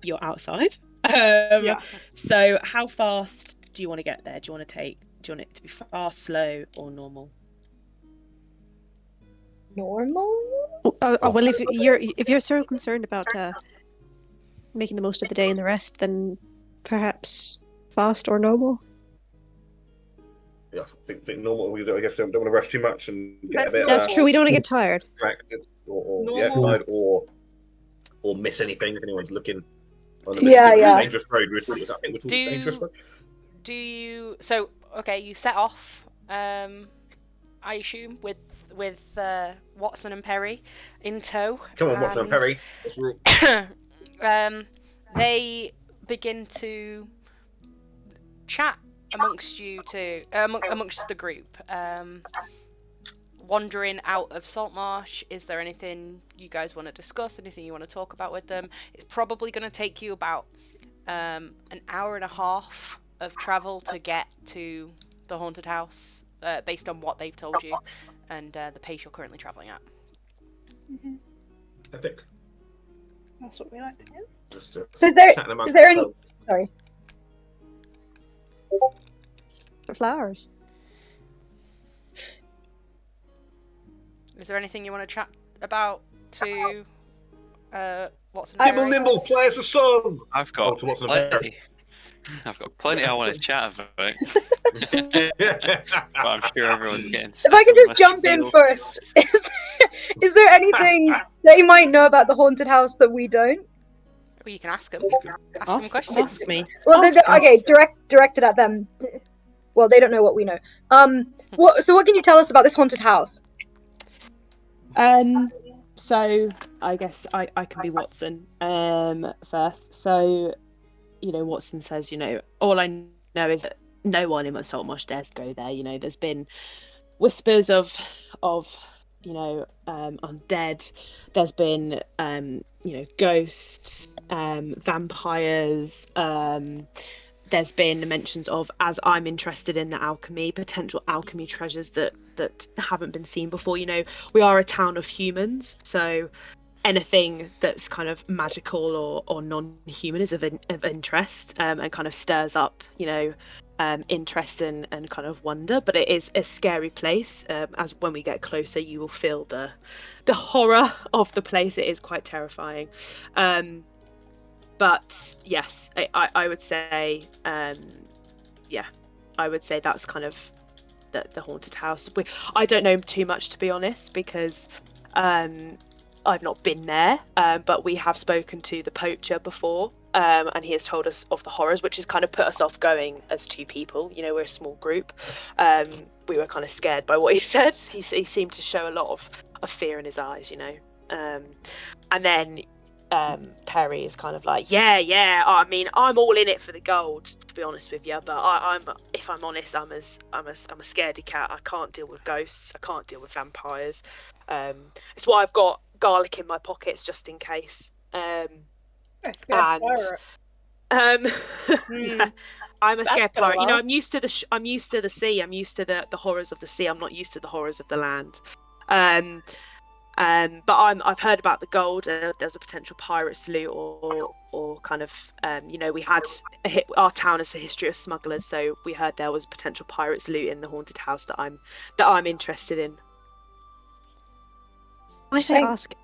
you're outside. Yeah. So how fast do you want to get there? Do you want it to be fast, slow, or normal? Normal? Well, if you're so concerned about making the most of the day and the rest, then perhaps fast or normal. Yeah, I think normal. I guess don't want to rush too much and get a bit. That's true. We don't want to get tired. Distracted or Normal. tired or miss anything if anyone's looking on the Yeah. dangerous road. I think we're talking dangerous road. Do you? So okay, you set off. I assume with Watson and Perry in tow. Come on, Watson and Perry. Let's roll. They begin to chat amongst you two, amongst the group. Wandering out of Saltmarsh, is there anything you guys want to discuss? Anything you want to talk about with them? It's probably going to take you about an hour and a half of travel to get to the haunted house, based on what they've told you and the pace you're currently traveling at. I think. That's what we like to do. Just, So is there any? Sorry. Flowers. Is there anything you want to chat about to Watson? Nimble, nimble, play us a song. I've got to Watson and Perry. I've got plenty I want to chat about. But I'm sure everyone's getting. If I could just jump in first, is there anything they might know about the haunted house that we don't? Well, you can ask them. Ask them questions. Ask me. Well, okay, directed at them. Well, they don't know what we know. What can you tell us about this haunted house? So I guess I can be Watson first. So, Watson says, all I know is that no one in Saltmarsh dares go there. There's been whispers of undead. There's been ghosts, vampires. There's been mentions of, as I'm interested in the alchemy, potential alchemy treasures that haven't been seen before. We are a town of humans, so anything that's kind of magical or non-human is of interest, and kind of stirs up, interest and kind of wonder. But it is a scary place. As when we get closer, you will feel the horror of the place. It is quite terrifying. But yes, I would say, I would say that's kind of the haunted house. I don't know too much, to be honest, because I've not been there, but we have spoken to the poacher before, and he has told us of the horrors, which has kind of put us off going as two people. We're a small group. We were kind of scared by what he said. He seemed to show a lot of fear in his eyes, and then Perry is kind of like, yeah. I mean, I'm all in it for the gold, to be honest with you. But if I'm honest, I'm a scaredy cat. I can't deal with ghosts. I can't deal with vampires. It's why I've got garlic in my pockets just in case. Yeah, I'm a scared pirate. I'm used to the sea. I'm used to the horrors of the sea. I'm not used to the horrors of the land. But I've heard about the gold. There's a potential pirates loot, or kind of we had our town has a history of smugglers, so we heard there was potential pirates loot in the haunted house that I'm interested in. Might I ask?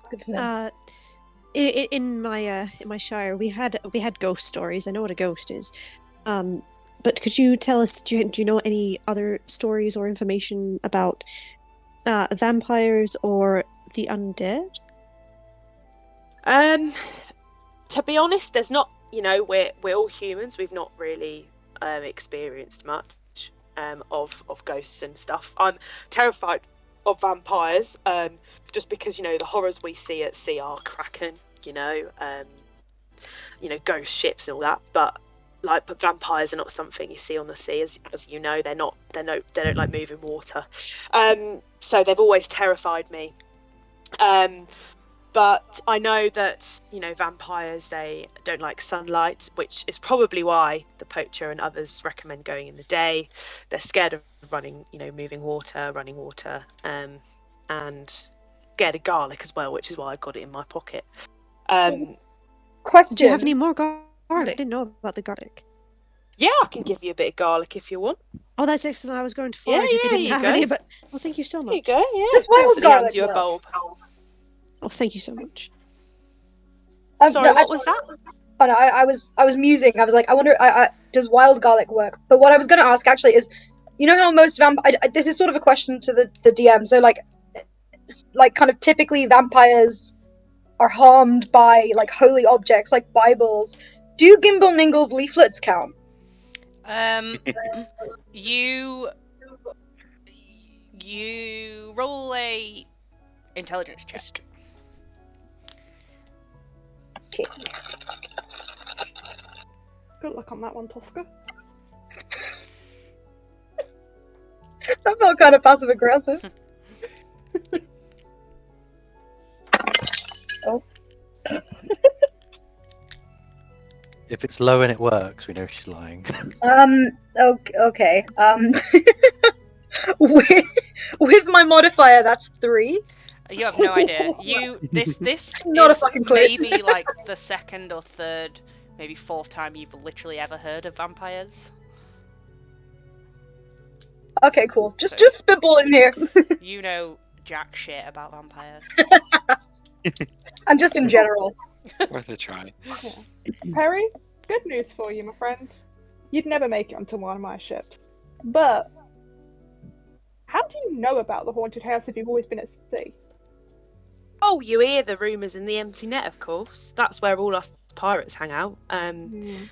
In my shire, we had ghost stories. I know what a ghost is, but could you tell us? Do you know any other stories or information about vampires or the undead? To be honest, there's not. We're all humans. We've not really experienced much of ghosts and stuff. I'm terrified of vampires, just because the horrors we see at sea are kraken. ghost ships and all that, but vampires are not something you see on the sea, as you know. They don't like moving water, so they've always terrified me. But I know that vampires, they don't like sunlight, which is probably why the poacher and others recommend going in the day. They're scared of running running water, and scared of garlic as well, which is why I've got it in my pocket. Question. Do you have any more garlic? I didn't know about the garlic. Yeah, I can give you a bit of garlic if you want. Oh, that's excellent. I was going to forage if you didn't have any, but thank you so much. There you go. Yeah. Just wild garlic. You a bulb. Oh, thank you so much. Sorry, what was that? Oh no, I was musing. I was like, I wonder, does wild garlic work? But what I was going to ask actually is, how most this is sort of a question to the DM. So like kind of typically vampires are harmed by like holy objects like Bibles. Do Gimble Ningle's leaflets count? You roll a intelligence check. Okay. Good luck on that one, Tosca. That felt kind of passive aggressive. Oh. If it's low and it works, we know she's lying. Okay. With my modifier, that's 3. You have no idea. This Not a is fucking clue. maybe like the second or third, maybe fourth time you've literally ever heard of vampires. Okay, cool. Just spitballing here. You know jack shit about vampires. And just in general. Worth a try. Yeah. Perry, good news for you, my friend. You'd never make it onto one of my ships. But how do you know about the haunted house if you've always been at sea? Oh, you hear the rumours in the empty net, of course. That's where all us pirates hang out. And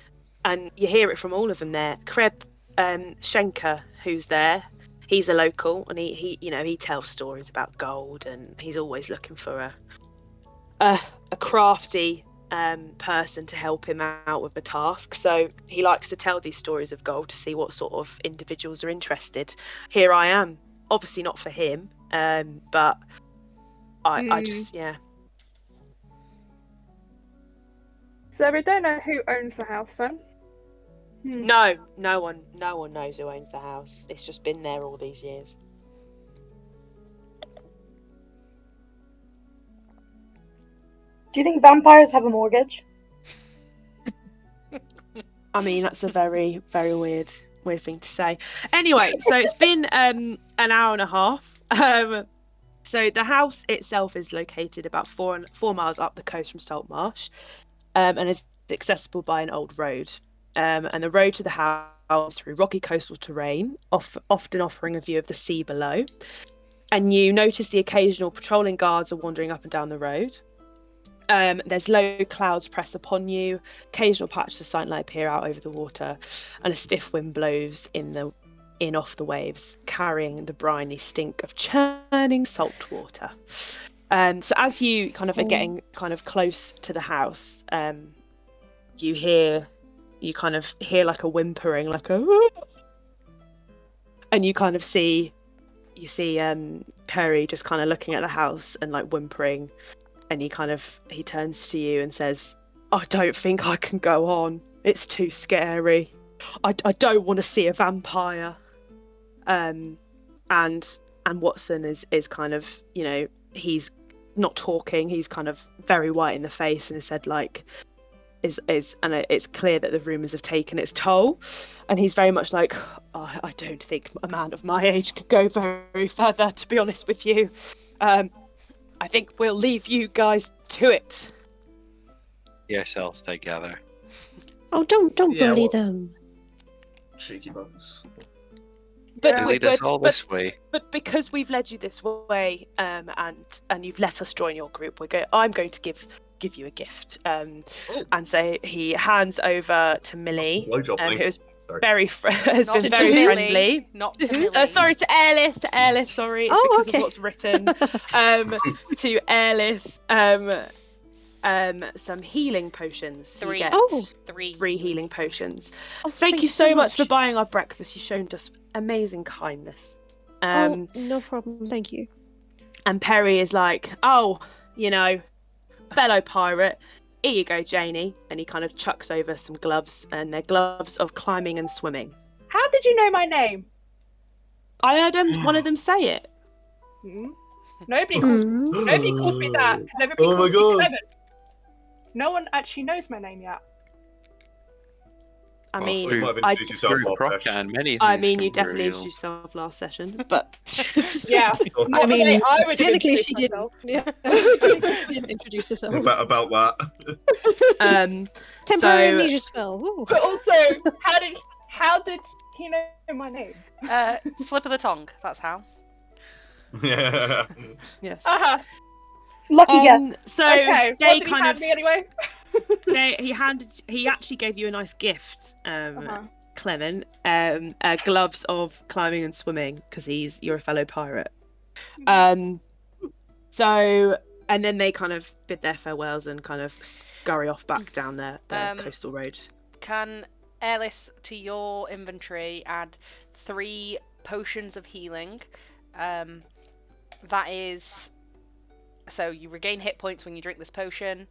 you hear it from all of them there. Kreb Schenker, who's there, he's a local, and he tells stories about gold, and he's always looking for a crafty person to help him out with the task. So he likes to tell these stories of gold to see what sort of individuals are interested. Here I am, obviously not for him, but I just So we don't know who owns the house then? No one knows who owns the house. It's just been there all these years. Do you think vampires have a mortgage? I mean, that's a very, very weird thing to say. Anyway, so it's been an hour and a half. So the house itself is located about 4 miles up the coast from Saltmarsh, and is accessible by an old road. And the road to the house through rocky coastal terrain, often offering a view of the sea below. And you notice the occasional patrolling guards are wandering up and down the road. There's low clouds press upon you, occasional patches of sunlight appear out over the water, and a stiff wind blows in off the waves, carrying the briny stink of churning salt water. So as you kind of are getting kind of close to the house, you kind of hear like a whimpering, like a, and you kind of see Perry just kind of looking at the house and like whimpering, and he turns to you and says, "I don't think I can go on. It's too scary. I don't want to see a vampire." And Watson is kind of, he's not talking. He's kind of very white in the face, and has said like, and it's clear that the rumours have taken its toll, and he's very much like, I don't think a man of my age could go very further, to be honest with you. I think we'll leave you guys to it. Yourselves together. Oh, don't bully them. Cheeky bugs. But Lead us all this way. But because we've led you this way, and you've let us join your group, I'm going to give you a gift. And so he hands over to Millie, who's been very friendly. Not to Millie. Sorry, to Airless. Sorry, it's because of what's written. To Airless, some healing potions. So you Three. get Oh. three healing potions. Oh, Thank you so much for buying our breakfast. You've shown us amazing kindness. Oh, no problem. Thank you. And Perry is like, oh, you know, fellow pirate, here you go, Janie. And he kind of chucks over some gloves, and they're gloves of climbing and swimming. How did you know my name? I heard one of them say it. Nobody calls me that. Everybody Oh my calls me God. Clement. No one actually knows my name yet. I You mean, might have introduced yourself Through last Croc session. and many I things mean, can you be definitely revealed. introduced yourself last session, but Yeah. I mean, I would technically introduce she myself. didn't. Yeah, technically she didn't introduce herself. About that. Temporary so- amnesia spell. Ooh. But also, how did he know my name? Slip of the tongue. That's how. Yeah. yes. Lucky guess. So Okay, they what did he kind hand of me anyway? he actually gave you a nice gift, Clement, gloves of climbing and swimming because you're a fellow pirate. So and then they kind of bid their farewells and kind of scurry off back down the coastal road. Can Ellis to your inventory add 3 potions of healing? That is, so you regain hit points when you drink this potion.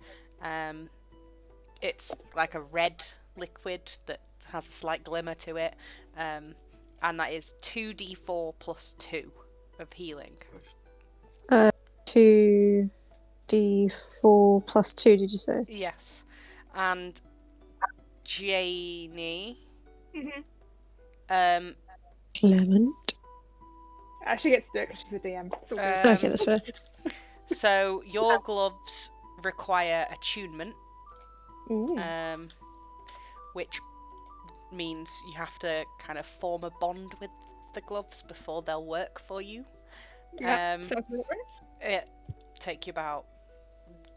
It's like a red liquid that has a slight glimmer to it, and that is 2d4 plus 2 of healing. 2d4 plus 2, did you say? Yes. And Janie. Clement. She gets to do it because she's a DM. It's all good. Okay, that's fair. So your gloves require attunement, which means you have to kind of form a bond with the gloves before they'll work for you. Yeah, sounds about right. It take you about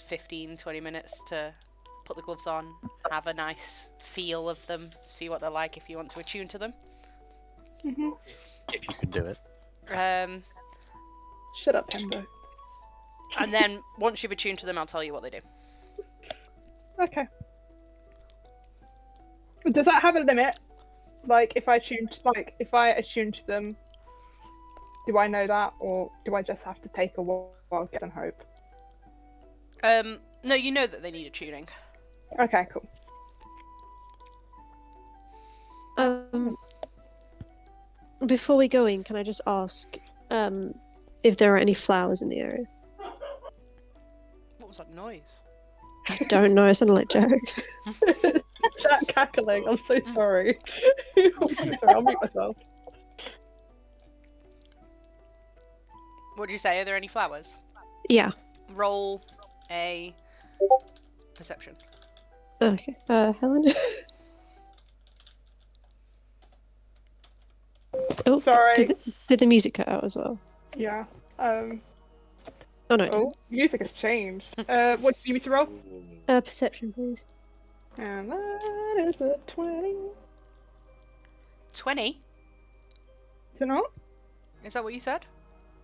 15-20 minutes to put the gloves on, have a nice feel of them, see what they're like if you want to attune to them. If you can do it. Shut up, Pembo. And then once you've attuned to them, I'll tell you what they do. Okay. Does that have a limit? Like, if I attune to them, do I know that, or do I just have to take a wild guess and hope? No, you know that they need attuning. Okay, cool. Before we go in, can I just ask if there are any flowers in the area? What was that noise? I don't know. It sounded like Jack. That cackling. I'm so sorry. I'm so sorry. I'll mute myself. What did you say? Are there any flowers? Yeah. Roll a perception. Okay. Helen. Oh, Sorry. Did the music cut out as well? Yeah. Oh no. It Oh, music has changed. What do you need me to roll? didn't. Perception, please. And that is a 20. 20? Is it not? Is that what you said?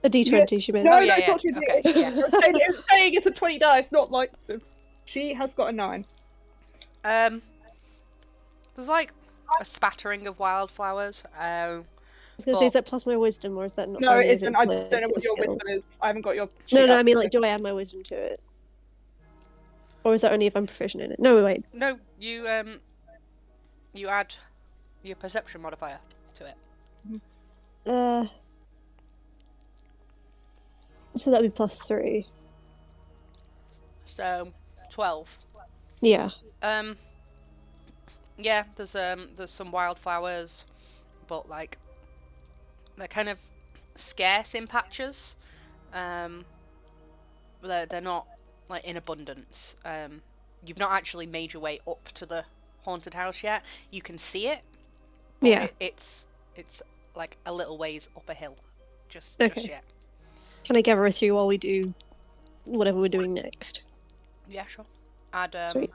A D20, she meant. No, yeah, it's not 20. okay, It's saying it's a 20 dice, not like she has got a 9. There's like a spattering of wildflowers. I was gonna say, is that plus my wisdom, or is that not? No, only it if isn't. it's, I like, don't know what your skills? wisdom is. I haven't got your. No, sheet I up. mean, like, do I add my wisdom to it, or is that only if I'm proficient in it? No, wait. No, you add your perception modifier to it. So that'd be +3. So 12. Yeah. Yeah, there's some wildflowers, but like they're kind of scarce in patches. They're not like in abundance. You've not actually made your way up to the haunted house yet. You can see it. Yeah. It's like a little ways up a hill. Just yet. Can I gather with you while we do whatever we're doing next? Yeah, sure. Add Sweet.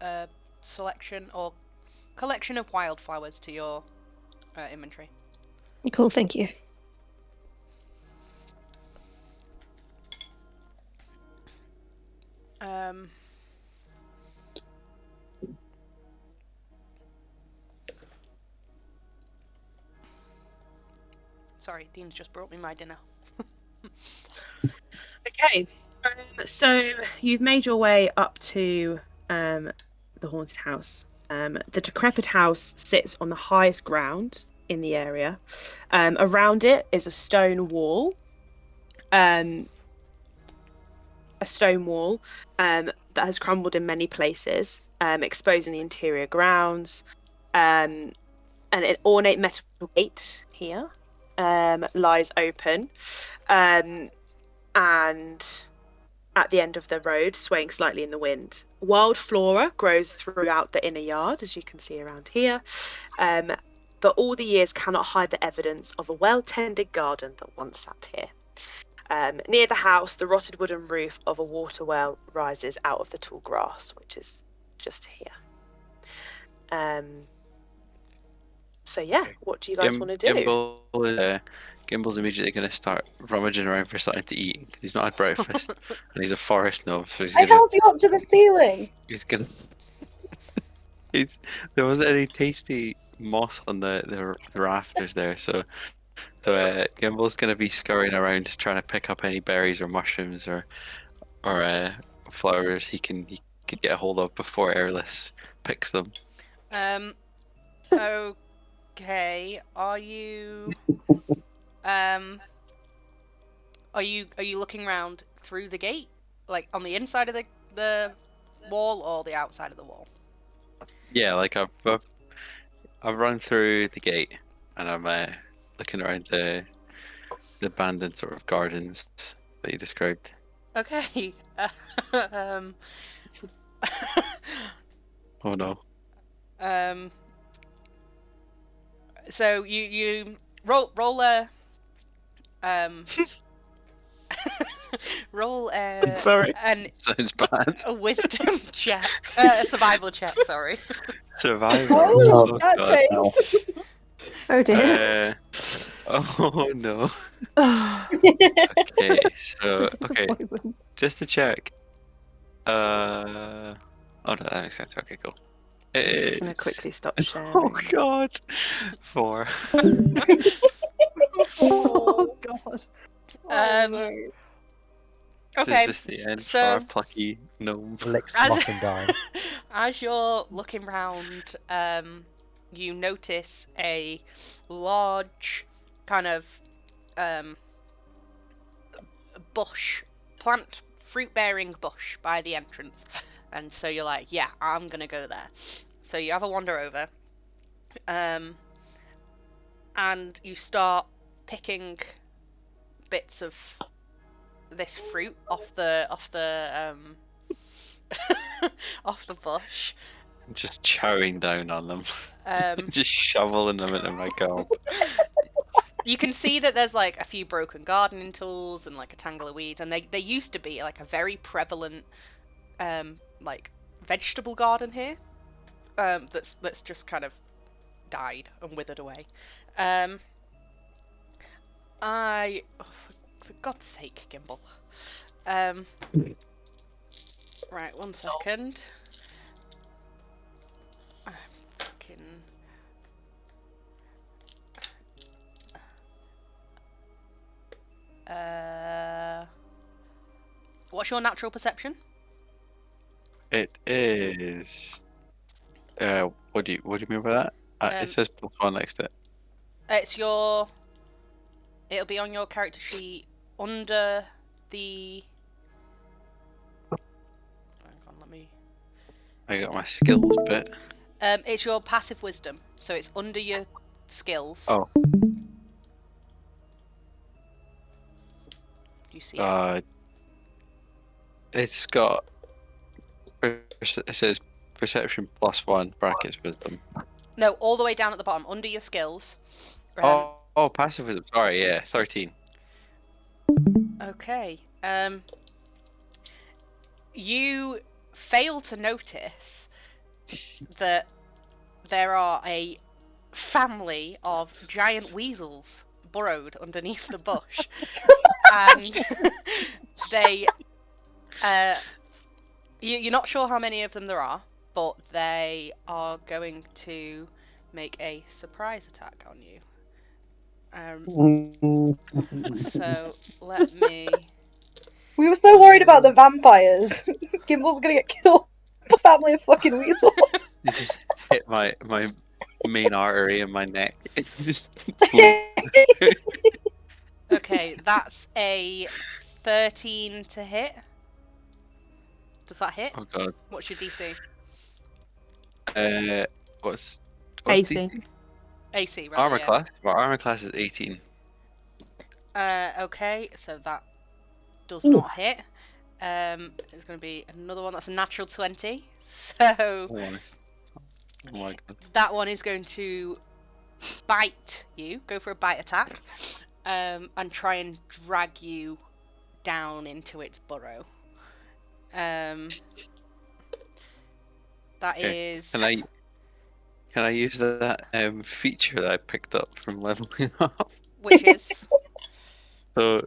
a selection or collection of wildflowers to your inventory. Cool, thank you. Sorry, Dean's just brought me my dinner. Okay, so you've made your way up to the haunted house. The decrepit house sits on the highest ground in the area. Around it is a stone wall. A stone wall that has crumbled in many places, exposing the interior grounds. And an ornate metal gate here lies open. And at the end of the road, swaying slightly in the wind. Wild flora grows throughout the inner yard, as you can see around here, but all the years cannot hide the evidence of a well-tended garden that once sat here. Near the house, the rotted wooden roof of a water well rises out of the tall grass, which is just here. So yeah, what do you guys want to do? Gimble's immediately going to start rummaging around for something to eat because he's not had breakfast and he's a forest gnome, so he's I gonna. held you up to the ceiling. He's gonna. There wasn't any tasty moss on the rafters there, so Gimble's gonna be scurrying around trying to pick up any berries or mushrooms or flowers he can get a hold of before Airless picks them. Okay. Are you looking around through the gate, like on the inside of the wall or the outside of the wall? Yeah, like I've run through the gate and I'm looking around the abandoned sort of gardens that you described. Okay. Oh no. So you roll a roll a Sorry. Sounds bad. a wisdom check, a survival check. Sorry. Survival. Oh, that God. changed. Oh dear. Oh no. Oh, Okay, so It's a okay, poison. just to check. Oh no, that makes sense. Okay, cool. I'm just gonna It's... quickly stop Oh sharing. god. 4. Oh god. Oh, Okay. Is this the end so- for our plucky gnome? Licks the As- muffin dime. As you're looking round, you notice a large kind of bush, fruit-bearing bush by the entrance, and so you're like, yeah, I'm gonna go there. So you have a wander over, and you start picking bits of this fruit off the off the bush. Just chowing down on them. Um, Just shoveling them into my gob. You can see that there's like a few broken gardening tools and like a tangle of weeds, and they used to be like a very prevalent like vegetable garden here. That's just kind of died and withered away. For God's sake, Gimble. Right, 1 second. Fucking. What's your natural perception? It is. What do you mean by that? It says +1 next to it. It'll be on your character sheet under the. Hang on, let me. I got my skills bit. It's your passive wisdom, so it's under your skills. Oh. Do you see it? It's got. It says perception +1 brackets wisdom. No, all the way down at the bottom, under your skills. Oh, passive wisdom. Sorry, yeah, 13. Okay. You fail to notice that there are a family of giant weasels burrowed underneath the bush, and they. You're not sure how many of them there are, but they are going to make a surprise attack on you. So let me. We were so worried about the vampires. Gimble's gonna get killed by a family of fucking weasels. You just hit my main artery in my neck. It just Okay, that's a 13 to hit. Does that hit? Oh god. What's your DC? What's AC. DC? AC, rather. Armor Yeah. class? Well, armor class is 18. Okay, so that does not hit. It's going to be another one that's a natural 20. So Oh my god. that one is going to bite you, go for a bite attack, and try and drag you down into its burrow. That Okay. is. Can I use that feature that I picked up from leveling up? Which is. So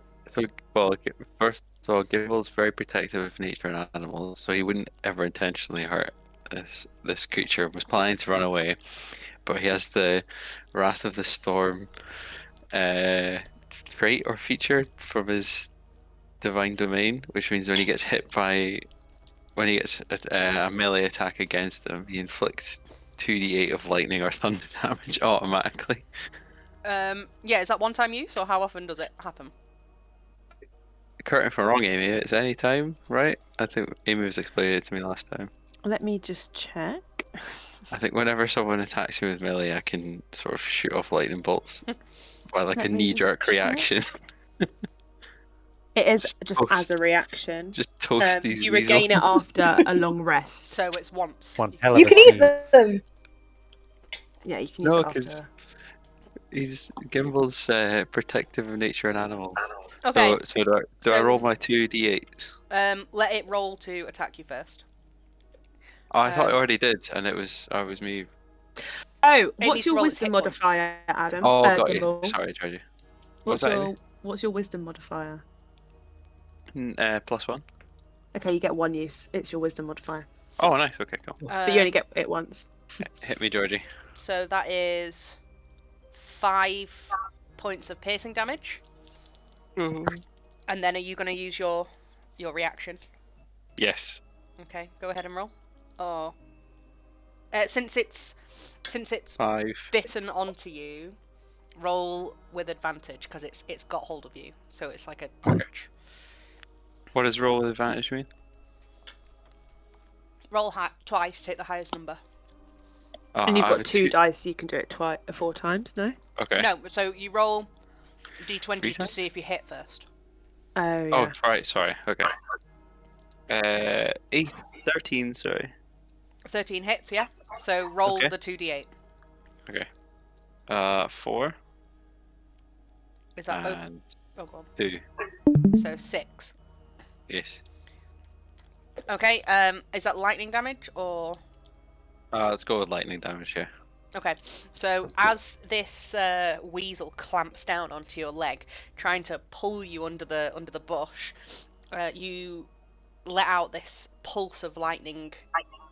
well, okay, first of all, Gimble's very protective of nature and animals, so he wouldn't ever intentionally hurt this creature. Was planning to run away, but he has the Wrath of the Storm trait or feature from his divine domain, which means when he gets a melee attack against him, he inflicts 2d8 of lightning or thunder damage automatically. Yeah, is that one time use or how often does it happen? Correct me if I'm wrong, Amy. It's any time, right? I think Amy was explaining it to me last time. Let me just check. I think whenever someone attacks me with melee, I can sort of shoot off lightning bolts by like Let a me knee-jerk just check. reaction. It is Just just as toast. a reaction. Just toast these You weasels. regain it after a long rest. So it's once. One hell of You a can eat feat. them. Yeah, you can use No, it 'cause after. He's Gimble's protective of nature and animals. Okay. So do I roll my 2d8s? Let it roll to attack you first. Oh, I thought I Um, already did, and I was me. Oh, It what's needs to your roll its wisdom hit points. modifier, Adam? Oh, got you. Gimbal? Sorry, Georgie. What's was that, your What's your wisdom modifier? +1. Okay, you get one use. It's your wisdom modifier, Oh, nice. Okay, cool. but you only get it once. Hit me, Georgie. So that is 5 points of piercing damage. And then are you going to use your reaction? Yes. Okay, go ahead and roll. Oh. Since it's 5. bitten onto you, roll with advantage because it's got hold of you. So it's like a touch. What does roll with advantage mean? Roll twice, take the highest number. And you've I have got a two dice, so you can do it 4 times. No. Okay. No, so you roll d20 Three to times? see if you hit first. Oh yeah. Oh, right. Sorry. Okay. 13. Sorry. 13 hits, yeah. So roll Okay. the 2d8. Okay. 4 Is that both? and Oh, go on. 2. So 6. Yes. Okay. Is that lightning damage or? Let's go with lightning damage here. Okay. So as this weasel clamps down onto your leg, trying to pull you under the bush, you let out this pulse of lightning,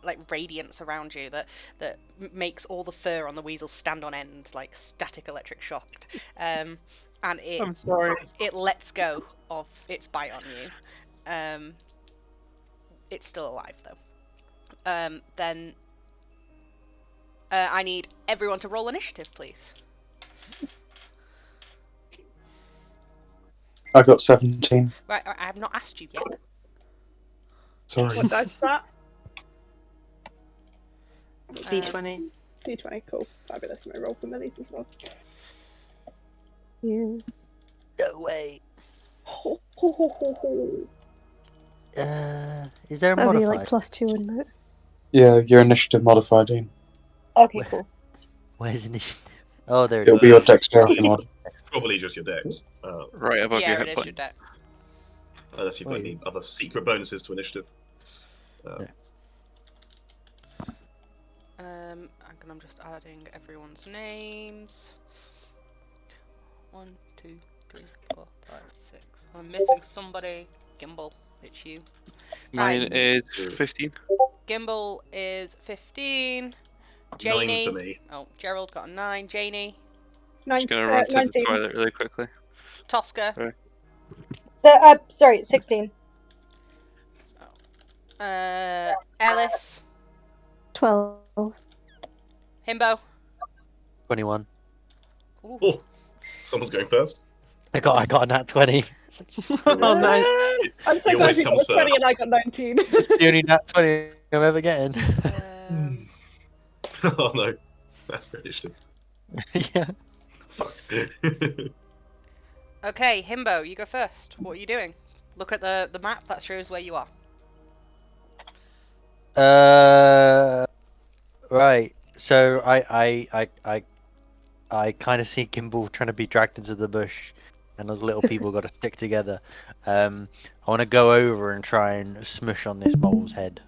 like radiance around you that makes all the fur on the weasel stand on end, like static electric shocked. And it I'm sorry. it lets go of its bite on you. It's still alive though. Then I need everyone to roll initiative, please. I got 17. Right, I have not asked you yet. Sorry. What dice is that? D20. D20, cool. Fabulous. And I roll for Millie's as well. Yes. No way. Ho, ho, ho, ho, ho. Is there a That'd be modifier? like +2, wouldn't it? Yeah, your initiative modifier, Dean. Okay, Where- cool. Where's initiative? Oh, there it It'll is. be your dexterity mod. Probably just your dex. Right above Yeah, your it hit is point. your deck. Unless you've got any other secret bonuses to initiative. Yeah. I'm just adding everyone's names. 1, 2, 3, 4, 5, 6. I'm missing somebody. Gimbal, it's you. Mine Right. is 15. Gimbal is 15. 9 Janie. for me. Oh, Gerald got a 9. Janie. Just gonna run to the 19. toilet really quickly. Tosca. So, sorry, 16. Ellis. 12. Himbo. 21. Ooh. Oh, someone's going first. I got a nat 20. Oh, nice. I'm so He glad always you got comes 20 first. and I got 19. It's the only nat 20 I'm ever getting. Oh no, that's initiative. Yeah. Fuck. Okay, Himbo, you go first. What are you doing? Look at the map that shows where you are. Right. So I kind of see Gimbal trying to be dragged into the bush, and those little people got to stick together. I want to go over and try and smush on this mole's head.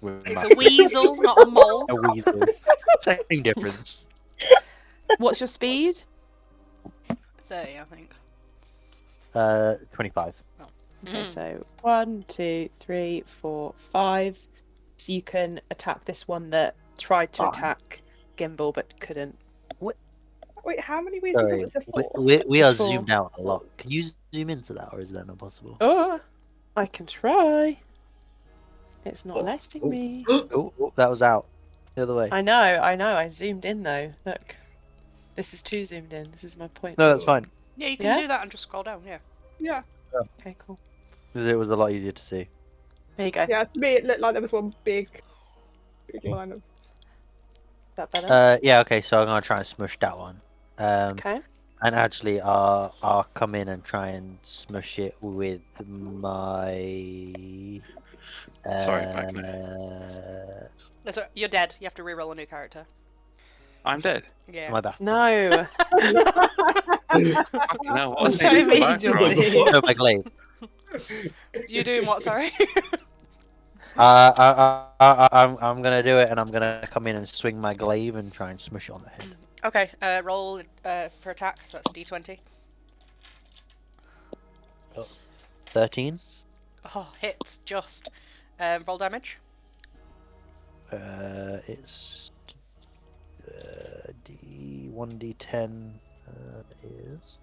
With It's my a weasel, not a mole. a weasel. Same difference. What's your speed? 30, I think. 25. Okay, so 1, 2, 3, 4, 5. So you can attack this one that tried to attack Gimbal but couldn't. Wait, how many weasels Sorry, was there? 4? we are Four. zoomed out a lot. Can you zoom into that, or is that not possible? Oh, I can try. It's not letting me. Oh, that was out. The other way. I know. I zoomed in though. Look, this is too zoomed in. This is my point. No, that's fine. Yeah, you can do that and just scroll down, yeah. Yeah. Okay, cool. It was a lot easier to see. There you go. Yeah, to me it looked like there was one big line of. Is that better? Yeah, okay, so I'm gonna try and smush that one. Okay. And actually, I'll come in and try and smush it with my. Sorry, Pac-Man. You're dead. You have to reroll a new character. I'm dead. Yeah. My bad. No. Fucking hell, what a So thing is the mean, background? Georgie. No, my glaive. You're doing what? Sorry. I'm gonna do it, and I'm gonna come in and swing my glaive and try and smush it on the head. Okay. Roll for attack. So that's a d20. 13. Oh, hits just. Roll damage. It's D1d10 is.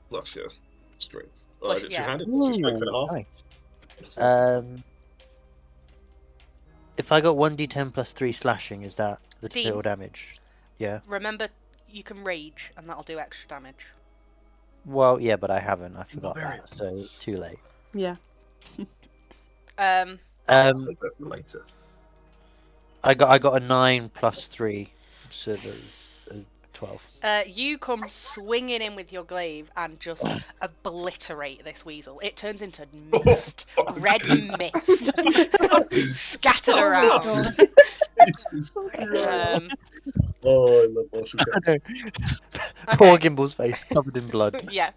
Plus your strength. Plus, Is it yeah. two-handed? What's your strength and a half? Nice. If I got 1d10 plus 3 slashing, is that the Dean. total damage? Yeah. Remember, you can rage, and that'll do extra damage. Well, yeah, but I haven't. I forgot that, so too late. Yeah. Later. I got a 9 plus 3, so there's 12. You come swinging in with your glaive and just obliterate this weasel. It turns into mist, red mist, scattered around. Oh, I love Marshall. Poor Gimbal's face covered in blood. Yeah.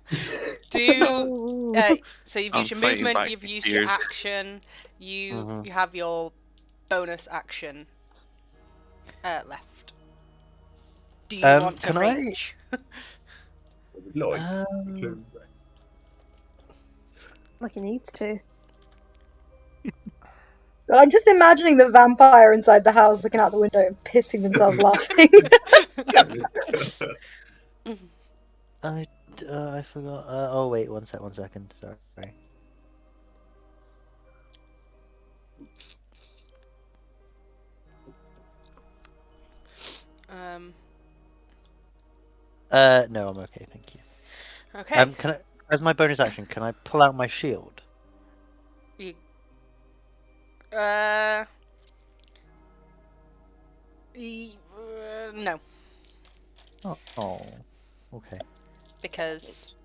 So you've I'm used your fighting movement, back you've used tears. your action, you have your bonus action left. Do you want to can rage? Like he needs to. But I'm just imagining the vampire inside the house looking out the window and pissing themselves laughing. I forgot. Oh wait, one second. Sorry. No, I'm okay, thank you. Okay. Can I, as my bonus action, can I pull out my shield? No. Oh, okay. Because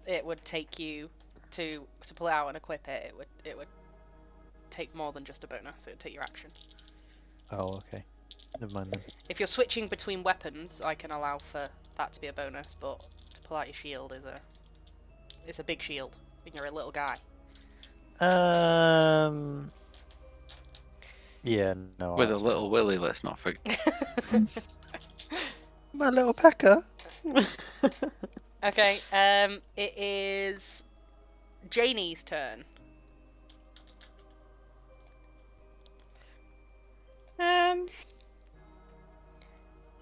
it would take you to pull it out and equip it. It would take more than just a bonus. It would take your action. Oh, okay. Never mind then. If you're switching between weapons, I can allow for that to be a bonus, but to pull out your shield it's a big shield, and you're a little guy. Yeah, no. With a little willy, let's not forget. My little pecker. Okay, it is Janie's turn.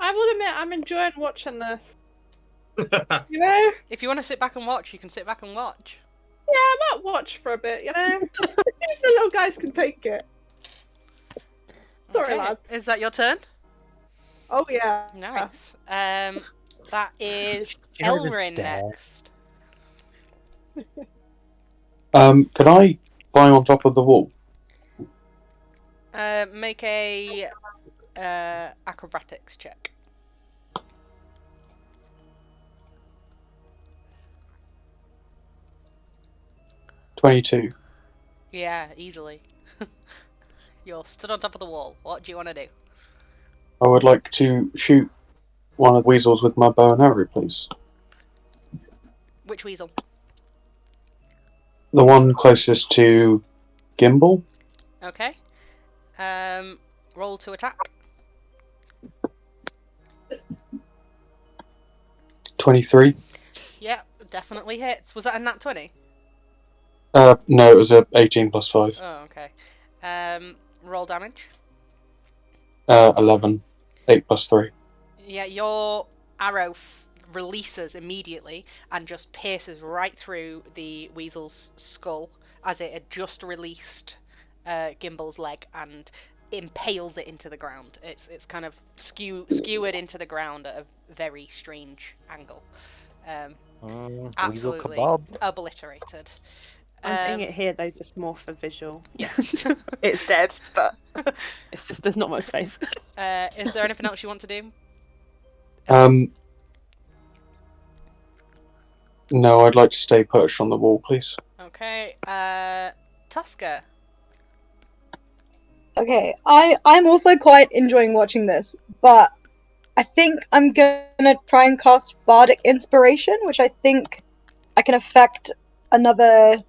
I will admit I'm enjoying watching this. You know? If you want to sit back and watch, you can sit back and watch. Yeah, I might watch for a bit, you know? If the little guys can take it. Sorry, Okay, lads. is that your turn? Oh, yeah. Nice. That is You're not even Elrin stare. next. Can I climb on top of the wall? Make a acrobatics check. $22. Yeah, easily. You're stood on top of the wall. What do you want to do? I would like to shoot one of the weasels with my bow and arrow, please. Which weasel? The one closest to Gimbal. Okay. Roll to attack. 23. Yeah, definitely hits. Was that a nat 20? No, it was a 18 plus 5. Oh, okay. Roll damage. 11. 8 plus 3. Yeah, your arrow releases immediately and just pierces right through the weasel's skull as it had just released Gimbal's leg and impales it into the ground. It's kind of skewered into the ground at a very strange angle. Weasel Absolutely kebab. obliterated. I'm saying it here, though, just more for visual. Yeah, it's dead, but it's just there's not much space. Is there anything else you want to do? No, I'd like to stay perched on the wall, please. Okay, Tusker. Okay, I'm also quite enjoying watching this, but I think I'm gonna try and cast Bardic Inspiration, which I think I can affect another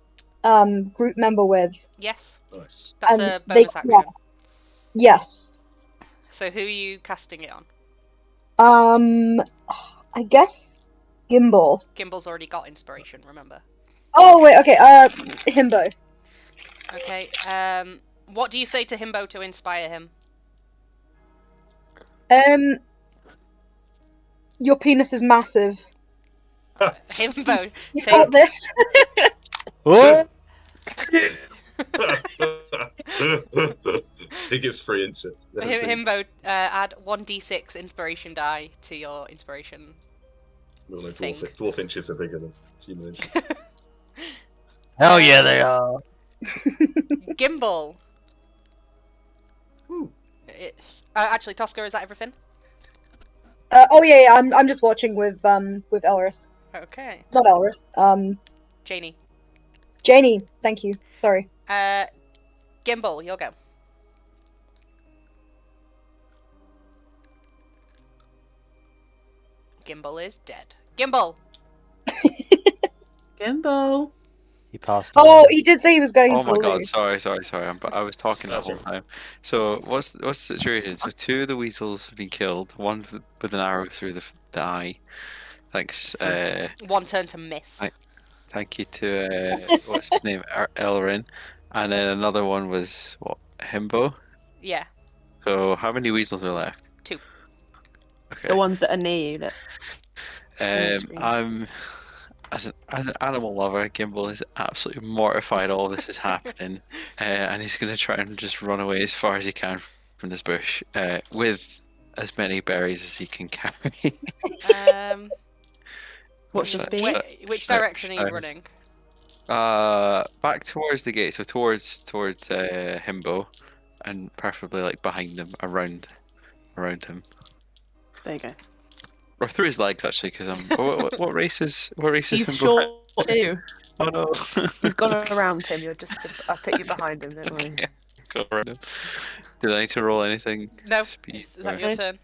group member with. Yes, Nice. that's And a bonus action. yeah. Yes. So who are you casting it on? I guess Gimbal. Gimbal's already got inspiration, remember? Oh wait, okay. Himbo. Okay. What do you say to Himbo to inspire him? Your penis is massive. Himbo. You got this. Oh! Biggest 3 inches. Himbo, add 1d6 inspiration die to your inspiration. Well, no, thing. dwarf inches are bigger than human inches. Hell yeah, they are. Gimbal. Ooh. Actually, Tosca, is that everything? Oh yeah, I'm just watching with Elris. Okay. Not Elris. Janie. Janie. Thank you. Sorry. Gimbal, you'll go. Gimbal is dead. Gimbal. Gimbal. He passed Oh, away. he did say he was going Oh to my leave. god, sorry. I was talking the That's whole all time. So what's the situation? So 2 of the weasels have been killed. One with an arrow through the eye. Thanks. One turn to miss. Thank you to what's his name, Elrin, and then another one was what, Himbo. Yeah. So how many weasels are left? 2. Okay. The ones that are near you. That screen. I'm as an animal lover, Gimbal is absolutely mortified all this is happening, and he's going to try and just run away as far as he can from this bush, with as many berries as he can carry. What's your speed? Which direction are you running? Back towards the gate, so towards Himbo, and preferably like behind him, around him, There you go. or through his legs actually, because I'm. What race is He's Himbo? short too. Oh no! You've gone around him. You're just. I put you behind him. Don't worry. Okay, go around him. Did I need to roll anything? No. Speed, Is that your turn?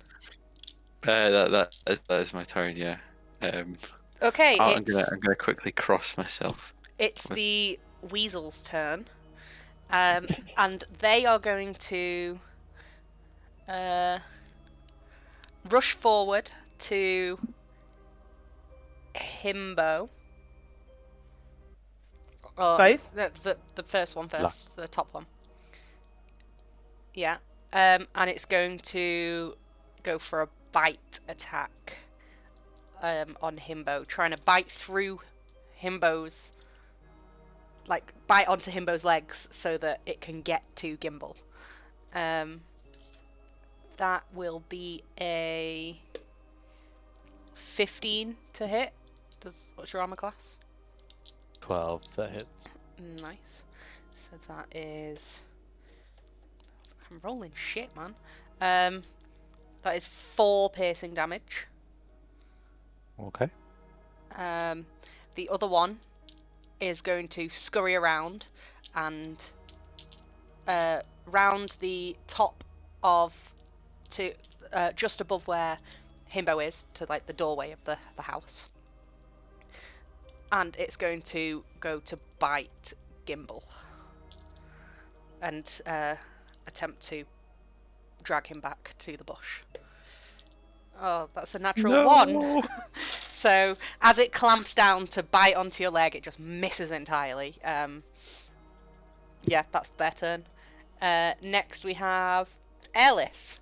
That is my turn. Yeah. Okay. I'm gonna quickly cross myself. It's the weasel's turn, and they are going to rush forward to Himbo. Both? The first one first, Luck. the top one. Yeah, and it's going to go for a bite attack on Himbo, trying to bite through Himbo's, like bite onto Himbo's legs so that it can get to Gimbal. That will be a 15 to hit. What's your armor class? 12, that hits. Nice. So that is. I'm rolling shit, man. That is 4 piercing damage. Okay. The other one is going to scurry around and round the top of just above where Himbo is, to like the doorway of the house. And it's going to go to bite Gimbal and attempt to drag him back to the bush. Oh, that's a natural 1. So as it clamps down to bite onto your leg, it just misses entirely. Yeah, that's their turn. Next we have Elif.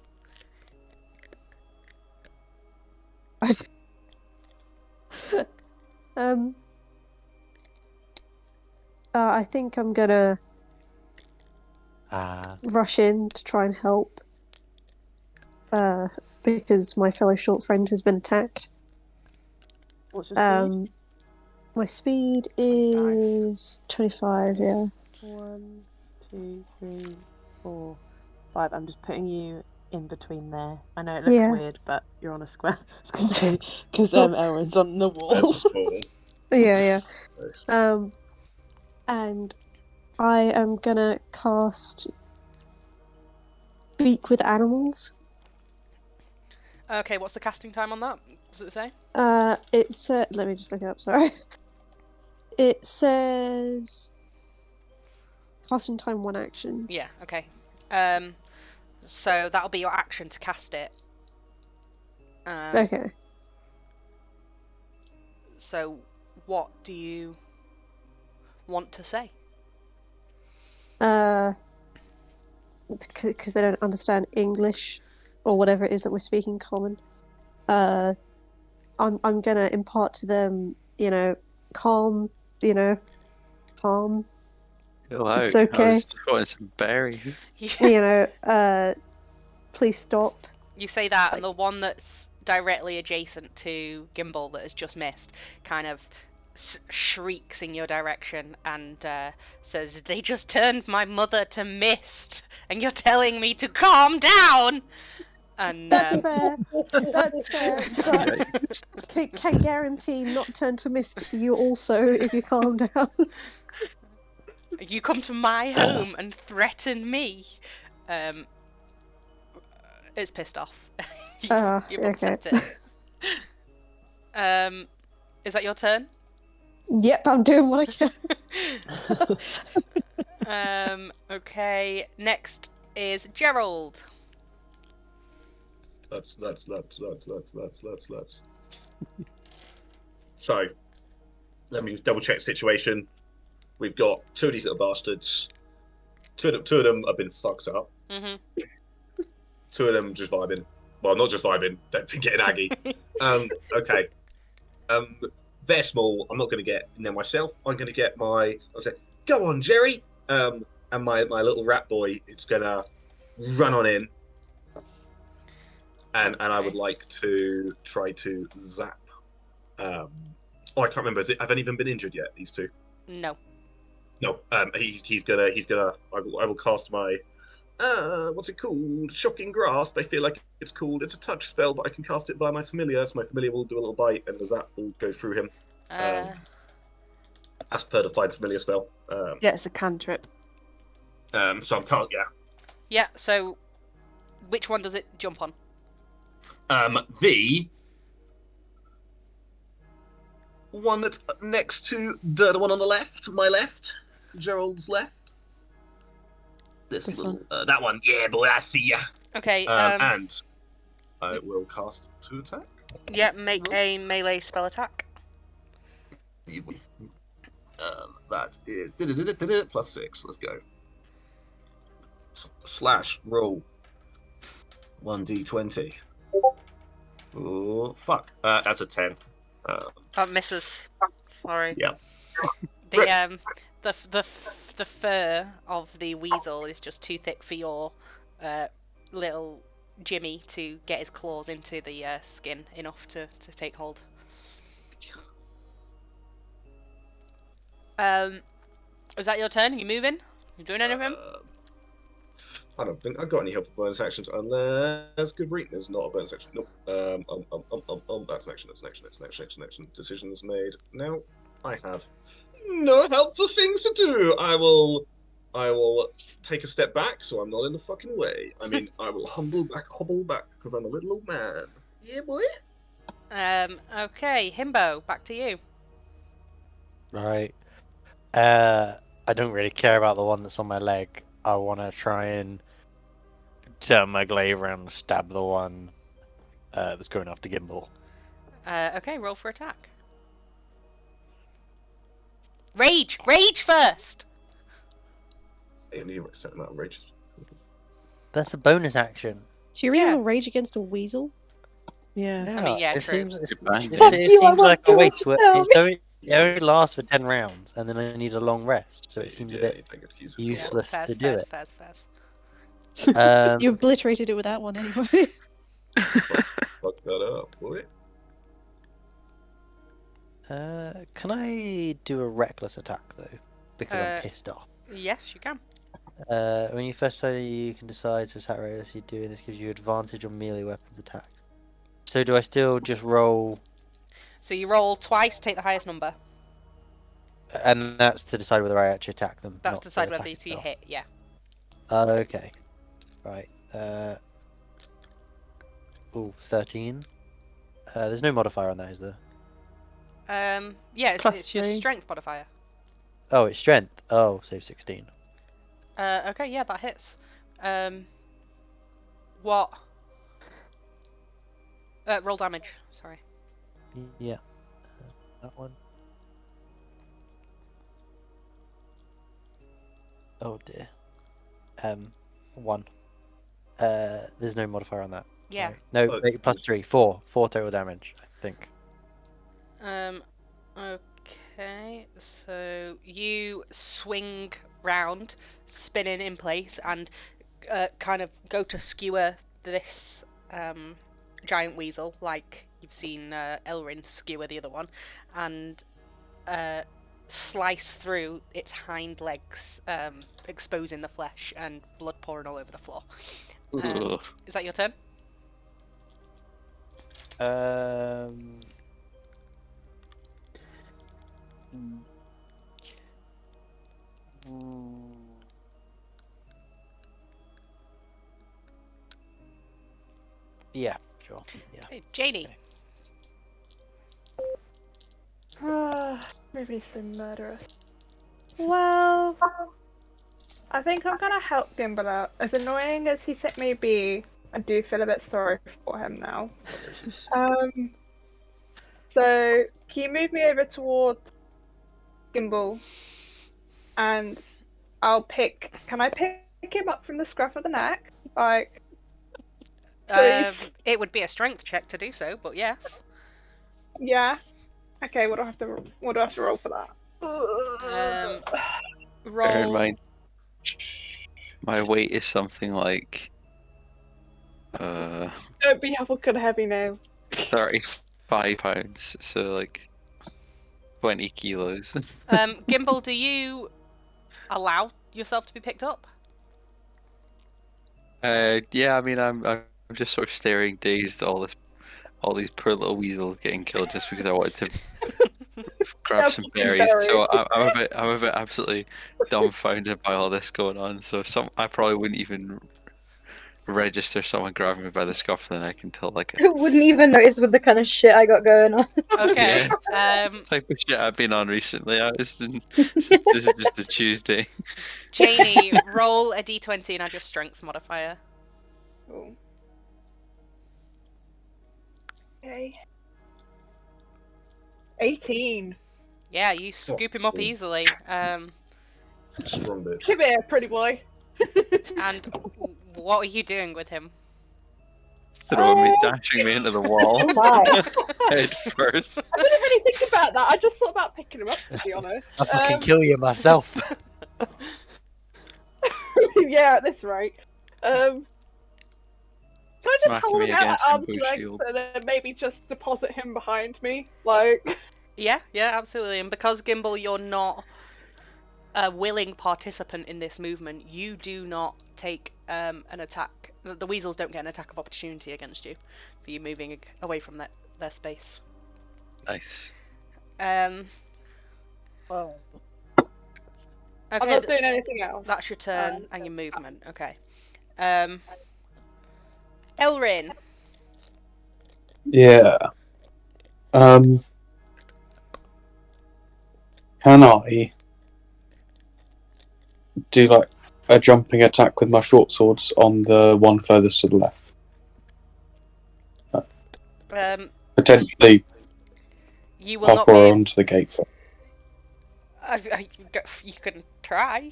I think I'm gonna rush in to try and help. Because my fellow short friend has been attacked. What's your speed? My speed is 25, yeah. 1, 2, 3, 4, 5. I'm just putting you in between there. I know it looks weird, but you're on a square. Because Elrin's on the wall. That's a small. Yeah. And I am gonna cast Speak with Animals. Okay, what's the casting time on that? Does it say? It's let me just look it up, sorry. It says casting time 1 action. Yeah, okay. So that'll be your action to cast it. Okay. So what do you want to say? Because they don't understand English or whatever it is that we're speaking common. I'm gonna impart to them, calm, calm. Hello. It's okay. I was just wanting some berries. Please stop. You say that, and the one that's directly adjacent to Gimbal that has just missed kind of shrieks in your direction and says, "They just turned my mother to mist, and you're telling me to calm down!" And That's fair. That's fair. But can guarantee not turn to mist you also if you calm down. You come to my home and threaten me. It's pissed off. You've upset it. Is that your turn? Yep, I'm doing what I can. Okay. Next is Gerald. Let's. So, let me just double check the situation. We've got 2 of these little bastards. Two of them have been fucked up. Mm-hmm. 2 of them just vibing. Well, not just vibing. Don't think getting aggy. Okay. They're small. I'm not going to get in there myself. I'm going to get I'll say, "Go on, Jerry." And my little rat boy is going to run on in. And I would like to try to zap. I can't remember. Have any of them been injured yet? These 2? No. No. He's gonna. I will cast my. What's it called? Shocking Grasp. I feel like it's a touch spell, but I can cast it via my familiar. So my familiar will do a little bite, and the zap will go through him. As per the find familiar spell. Yeah, it's a cantrip. So I can't. Yeah. Yeah. So, which one does it jump on? The one that's next to the one on the left, my left, Gerald's left. This little, that one. Yeah, boy, I see ya. Okay. And I will cast to attack. Yeah, make a melee spell attack. That is +6. Let's go. Slash roll 1d20. Oh fuck! That's a 10. Misses. Sorry. Yeah. The fur of the weasel is just too thick for your little Jimmy to get his claws into the skin enough to take hold. Is that your turn? Are you moving? You doing anything? I don't think I've got any helpful bonus actions unless Good Reading is not a bonus action. Nope. That's an action. That's an action. That's an action. That's an action. Decisions made. Now I have no helpful things to do. I will take a step back so I'm not in the fucking way. I mean, I will hobble back because I'm a little old man. Yeah, boy. Okay, Himbo, back to you. Right. I don't really care about the one that's on my leg. I want to try and turn my glaive around and stab the one that's going after Gimbal. Okay, roll for attack. Rage first. I knew a certain amount of rage. That's a bonus action. Do you really want to rage against a weasel? Yeah. I mean, yeah, it true. seems, Goodbye. Fuck it you, I seems want like to a waste. kill So it only lasts for 10 rounds, and then I need a long rest, so it seems a bit useless Fast, to do it. fast. You obliterated it with that one anyway. Fuck that up, boy. Can I do a reckless attack though? Because I'm pissed off. Yes, you can. When you first say you can decide to attack recklessly, doing this gives you advantage on melee weapons attacks. So do I still just roll? So you roll twice, take the highest number. And that's to decide whether I actually attack them. That's not to decide the whether attack you itself. hit. Yeah. Okay. Right. 13. There's no modifier on that, is there? Yeah, Plus it's your 3. strength modifier. Oh, it's strength. Oh, so 16. Okay, yeah, that hits. What? Roll damage. Sorry. Yeah. That one. Oh dear. 1. There's no modifier on that. Yeah. Right. No, wait, plus 3. 4 total damage, I think. Okay, so you swing round, spinning in place, and kind of go to skewer this giant weasel, like you've seen Elrin skewer the other one, and slice through its hind legs, exposing the flesh and blood pouring all over the floor. Is that your turn? Yeah, sure. Yeah. Okay, Janie. Maybe some murderous. Well, I think I'm gonna help Gimbal out. As annoying as he may be, I do feel a bit sorry for him now. So can you move me over towards Gimbal, and I'll pick. Can I pick him up from the scruff of the neck? Like, please. It would be a strength check to do so, but yes. Yeah. Okay. What do I have to roll for that? Roll. Bear in mind, my weight is something like Don't be fucking heavy now. 35 pounds, so like 20 kilos. Gimbal, do you allow yourself to be picked up? Yeah, I mean, I'm just sort of staring dazed at all these poor little weasels getting killed just because I wanted to grab some berries. So I'm a bit absolutely dumbfounded by all this going on. So I probably wouldn't even register someone grabbing me by the scruff of the neck until like I wouldn't even notice with the kind of shit I got going on. Okay. type of shit I've been on recently. This is just a Tuesday. Janie, roll a d20 and add your strength modifier. Cool. Okay. 18. Yeah, you scoop him up easily. Strong bitch. Come here, pretty boy. And what are you doing with him? dashing me into the wall. Oh my. Head first. I didn't really think about that. I just thought about picking him up, to be honest. I fucking kill you myself. Yeah, at this rate. Can I just Smack hold me him out at against arm's Kimbo's length shield. and then maybe just deposit him behind me? Like, Yeah, absolutely. And because Gimbal, you're not a willing participant in this movement, you do not take an attack. The weasels don't get an attack of opportunity against you for you moving away from their space. Nice. Okay, I'm not doing anything else. that's your turn and your movement. Okay. Elrin. Yeah. Can I do like a jumping attack with my short swords on the one furthest to the left? Potentially You will not parkour be. onto the gate. You can try.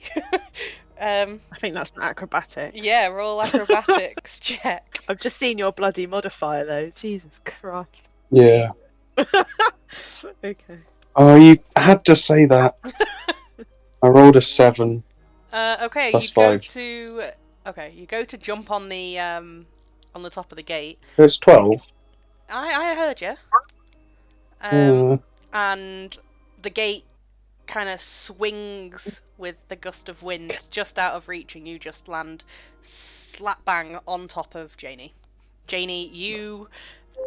I think that's an acrobatic. Yeah, roll acrobatics check. I've just seen your bloody modifier though. Jesus Christ. Yeah. Okay. Oh, you had to say that. I rolled a 7. Okay, Plus you go 5. to. Okay, you go to jump on the top of the gate. It's 12. I heard you. Uh, And the gate kind of swings with the gust of wind just out of reach, and you just land slap bang on top of Janie. Janie, you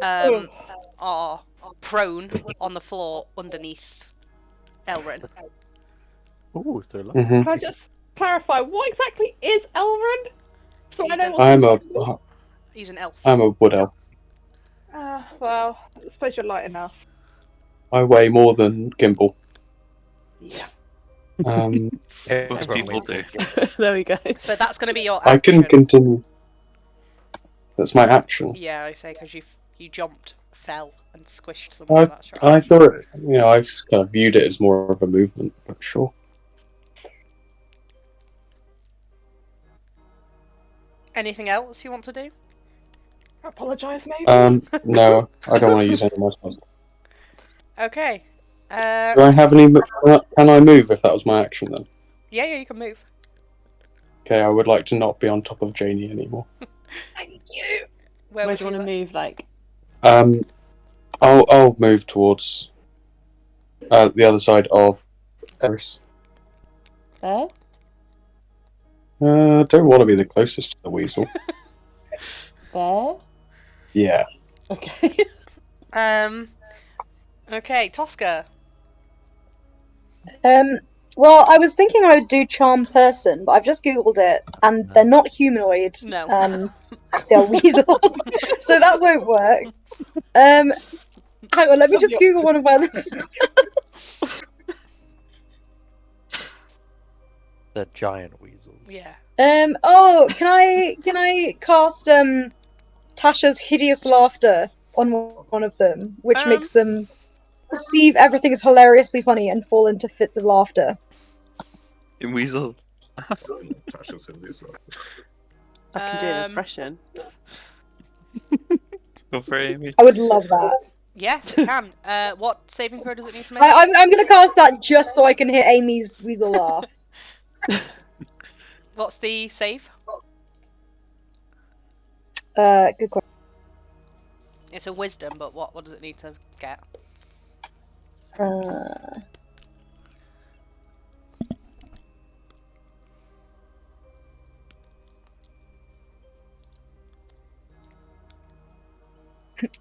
are prone on the floor underneath Elrin. Ooh, is there a lot? mhm. Can I just clarify, what exactly is Elrin? So I know what I'm a He's an elf. I'm a wood elf. well, I suppose you're light enough. I weigh more than Gimbal. Yeah. Most people do. There we go. So that's going to be your action. I can continue. That's my action. Yeah, I say, because you jumped, fell, and squished someone. That's right. I thought, I kind of viewed it as more of a movement, but sure. Anything else you want to do? Apologise, maybe? No, I don't want to use any more spells. Okay. Do I have any? Can I move if that was my action then? Yeah, you can move. Okay, I would like to not be on top of Janie anymore. Thank you. Where do you want to move? Like, I'll move towards the other side of Eris. there? Don't want to be the closest to the weasel. There? Yeah. Okay. Okay, Tosca. Well, I was thinking I would do charm person, but I've just googled it, and they're not humanoid. No. They're weasels, so that won't work. Hang on, let me just Google one of my lists. The giant weasels. Yeah. Oh, can I cast Tasha's hideous laughter on one of them, which makes them perceive everything as hilariously funny and fall into fits of laughter. In weasel. I can do an impression. Go for it, Amy. I would love that. Yes, it can. What saving throw does it need to make? I'm gonna cast that just so I can hear Amy's weasel laugh. What's the save? Good question. It's a wisdom, but what does it need to get?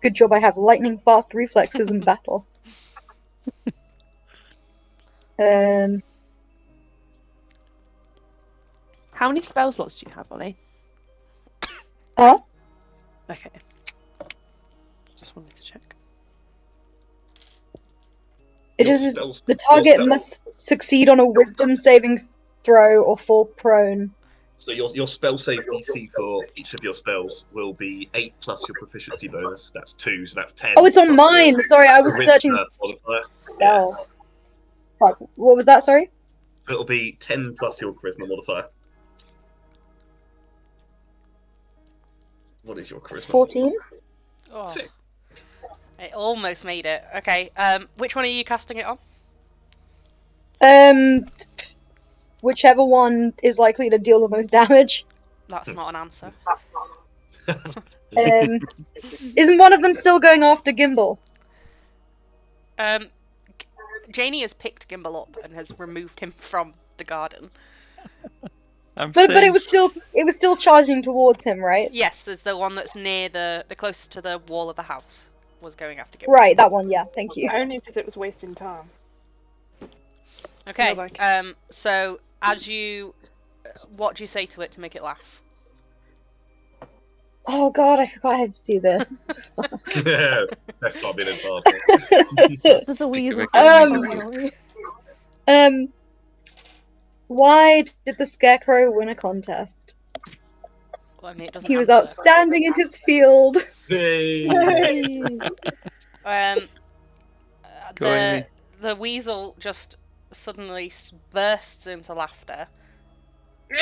Good job I have lightning fast reflexes in battle. How many spell slots do you have, Ollie? Huh? Okay. Just wanted to check. It is the target must succeed on a wisdom saving throw or fall prone. So your spell save DC for each of your spells will be 8 plus your proficiency bonus. That's 2, so that's 10. Oh, it's on mine. Sorry, I was searching modifier. spell. Right, what was that? Sorry. It'll be 10 plus your charisma modifier. What is your charisma? 14. Oh, Sick. it almost made it. Okay. Which one are you casting it on? Whichever one is likely to deal the most damage. That's not an answer. Isn't one of them still going after Gimbal? Janie has picked Gimbal up and has removed him from the garden. But it was still charging towards him, right? Yes, there's the one that's near the closest to the wall of the house was going after Gimbal. Right, that one. Yeah, thank you. Only because it was wasting time. Okay. You're like- So as you, what do you say to it to make it laugh? Oh god, I forgot I had to do this. Best time in advance. Does a weasel Um, Why did the Scarecrow win a contest? Well, I mean, it doesn't He was answer. outstanding in his field. Hey. Go Amy. The weasel just suddenly bursts into laughter. So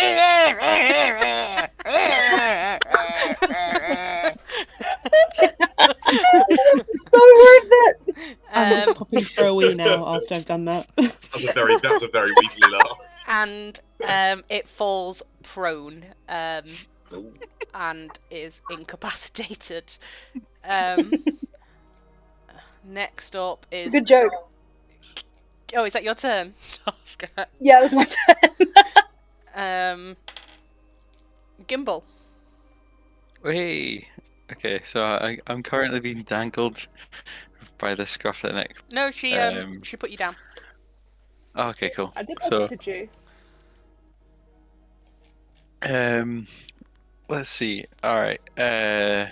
worth it. I'm popping for a wee now after I've done that. That was a very Weasley laugh. And it falls prone Ooh. and is incapacitated. Next up is... Good joke. Oh, is that your turn, Oscar? Yeah, it was my turn. Gimbal. Hey. Okay, so I'm currently being dangled by the scruff of the neck. No, she put you down. Oh, okay, cool. I did So, message you. let's see. All right. I'm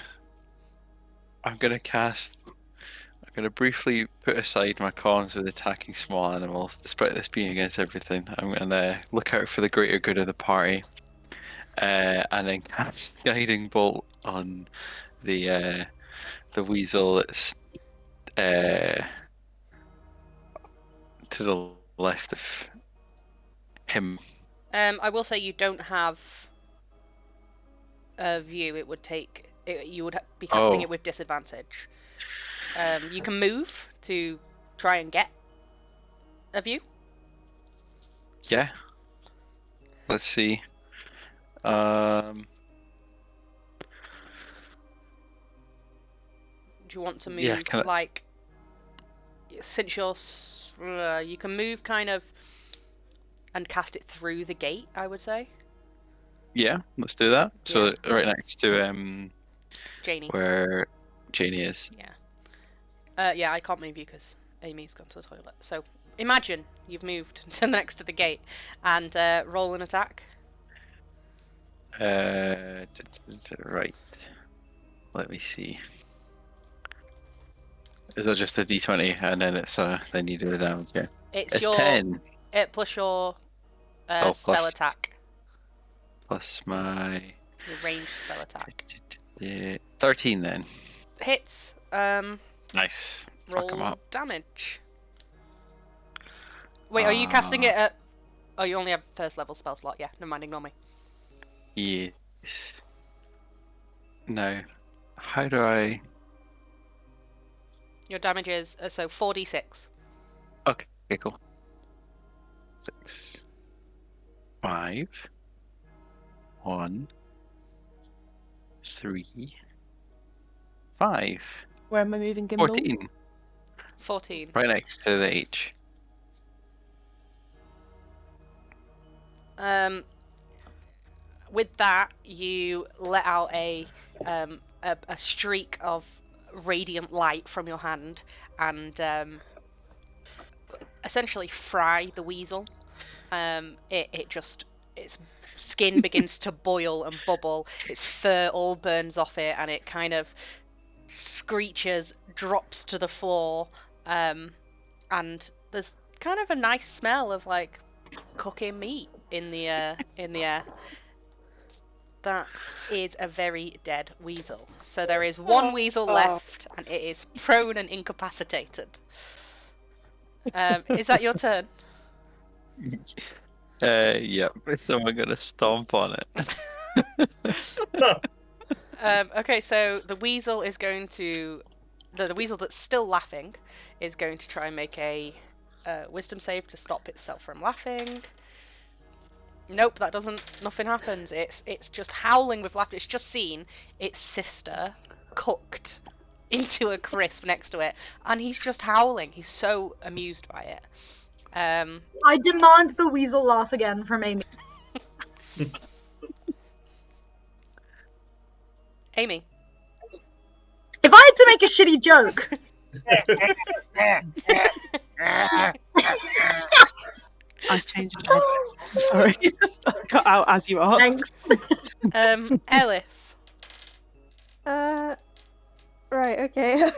gonna briefly put aside my cons with attacking small animals, despite this being against everything. I'm gonna look out for the greater good of the party, and then cast Guiding Bolt on the weasel that's to the left of him. I will say you don't have a view. It would take. You would be casting it with disadvantage. You can move to try and get a view. Yeah. Let's see. Do you want to move Yeah, like since you're you can move kind of and cast it through the gate, I would say. Yeah, let's do that. So right next to Janie. where Janie is. Yeah, I can't move you because Amy's gone to the toilet. So imagine you've moved to next to the gate and roll an attack. Right. Let me see. Is that just a d20 and then it's then you do it down? Yeah. It's your 10 plus your plus spell attack. plus my Your ranged spell attack. 13 then. Hits. Nice. Roll Fuck 'em up. damage. Wait, are you casting it at? Oh, you only have first level spell slot. Yeah, never mind. Ignore me. Yes. No. How do I? Your damage is so 4d6. Okay, cool. 6, 5, 1, 3, 5. Where am I moving Gimbal? 14. 14. Right next to the H. With that, you let out a streak of radiant light from your hand and essentially fry the weasel. Its skin begins to boil and bubble. Its fur all burns off it, and it kind of screeches, drops to the floor, and there's kind of a nice smell of like cooking meat in the air. That is a very dead weasel. So there is one weasel left, and it is prone and incapacitated. Is that your turn? Yep. So I'm gonna stomp on it. Okay, so the weasel is going to the weasel that's still laughing is going to try and make a wisdom save to stop itself from laughing. Nope, that doesn't. Nothing happens. It's just howling with laughter. It's just seen its sister cooked into a crisp next to it, and he's just howling. He's so amused by it. I demand the weasel laugh again from Amy. Amy. If I had to make a shitty joke. I was changing my head. Sorry. Cut out as you asked. Thanks. Ellis. Right, okay.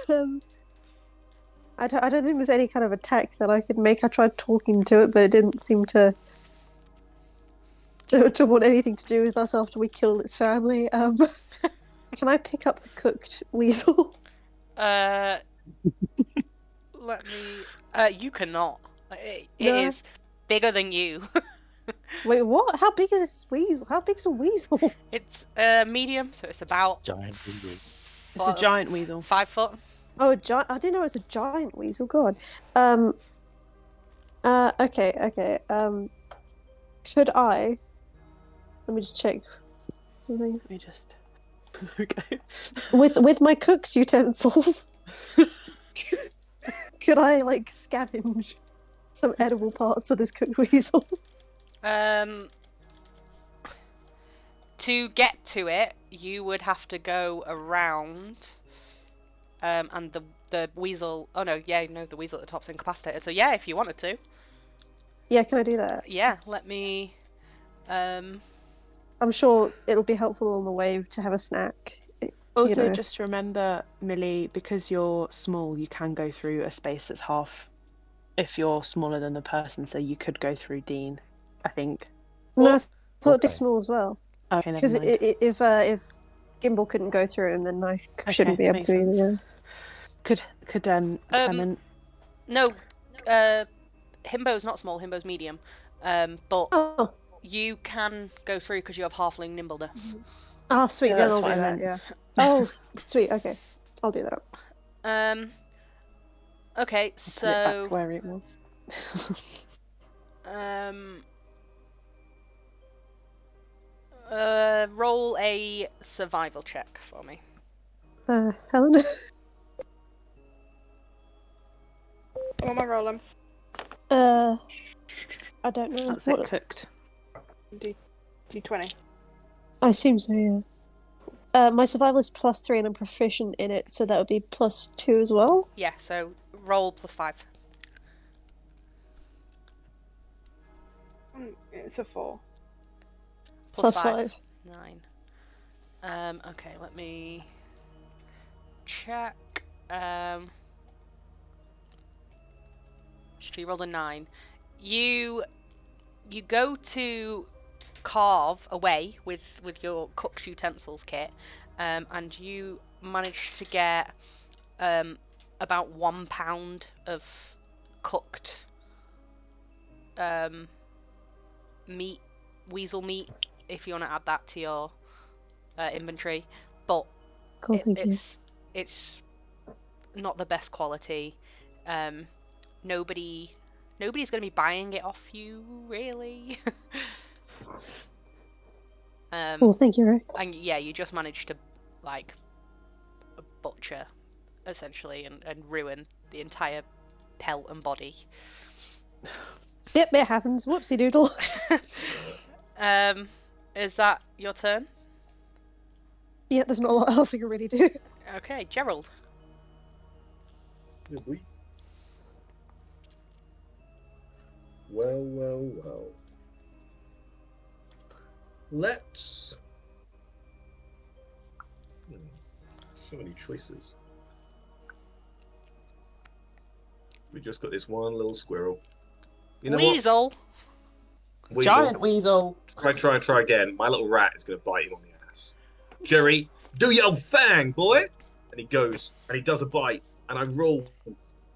I don't think there's any kind of attack that I could make. I tried talking to it, but it didn't seem to want anything to do with us after we killed its family. Can I pick up the cooked weasel? Let me. You cannot. It No. is bigger than you. Wait, what? How big is this weasel? How big's a weasel? It's medium, so it's about Giant weasels. It's a giant weasel. 5 foot. Oh, a giant! I didn't know it was a giant weasel. God. Okay. Could I? Let me just check something. Let me just. Okay. With my cook's utensils, could I like scavenge some edible parts of this cooked weasel? To get to it, you would have to go around, and the weasel. Oh no, the weasel at the top's incapacitated. So yeah, if you wanted to. Yeah, can I do that? Yeah, let me. I'm sure it'll be helpful on the way to have a snack. Also, you know. just remember, Millie, because you're small, you can go through a space that's half. If you're smaller than the person, so you could go through Dean, I think. No, I thought Okay. this small as well. Okay, never Because mind. if Gimbal couldn't go through him, then I shouldn't be able makes to either. sense. Yeah. Could Clement. No, Himbo's not small. Himbo's medium. But Oh, you can go through because you have halfling nimbleness. oh, sweet. Yeah, then that's I'll do what I that. meant. Yeah. Oh, sweet. Okay, I'll do that. Okay, Put it so back where it was. roll a survival check for me. Helen. What am I rolling? I don't know. That's What? it cooked. D20. I assume so. Yeah. My survival is +3, and I'm proficient in it, so that would be +2 as well. Yeah, so roll +5. It's a 4. +5. 9. Okay, let me check. She rolled a 9. You go to carve away with your cook's utensils kit, and you manage to get about 1 pound of cooked meat, weasel meat, if you want to add that to your inventory. But Cool, thank you. it's not the best quality. Nobody's going to be buying it off you, really. Cool, thank you, Ray. And yeah, you just managed to like butcher essentially and ruin the entire pelt and body. Yep, it happens. Whoopsie doodle. Is that your turn? Yeah, there's not a lot else I can really do. Okay, Gerald. Yeah, boy. Well. Let's. So many choices. We just got this one little squirrel. You know Weasel. what? Weasel. Giant weasel. Try again. My little rat is going to bite him on the ass. Jerry, do your old thing, boy! And he goes, and he does a bite, and I roll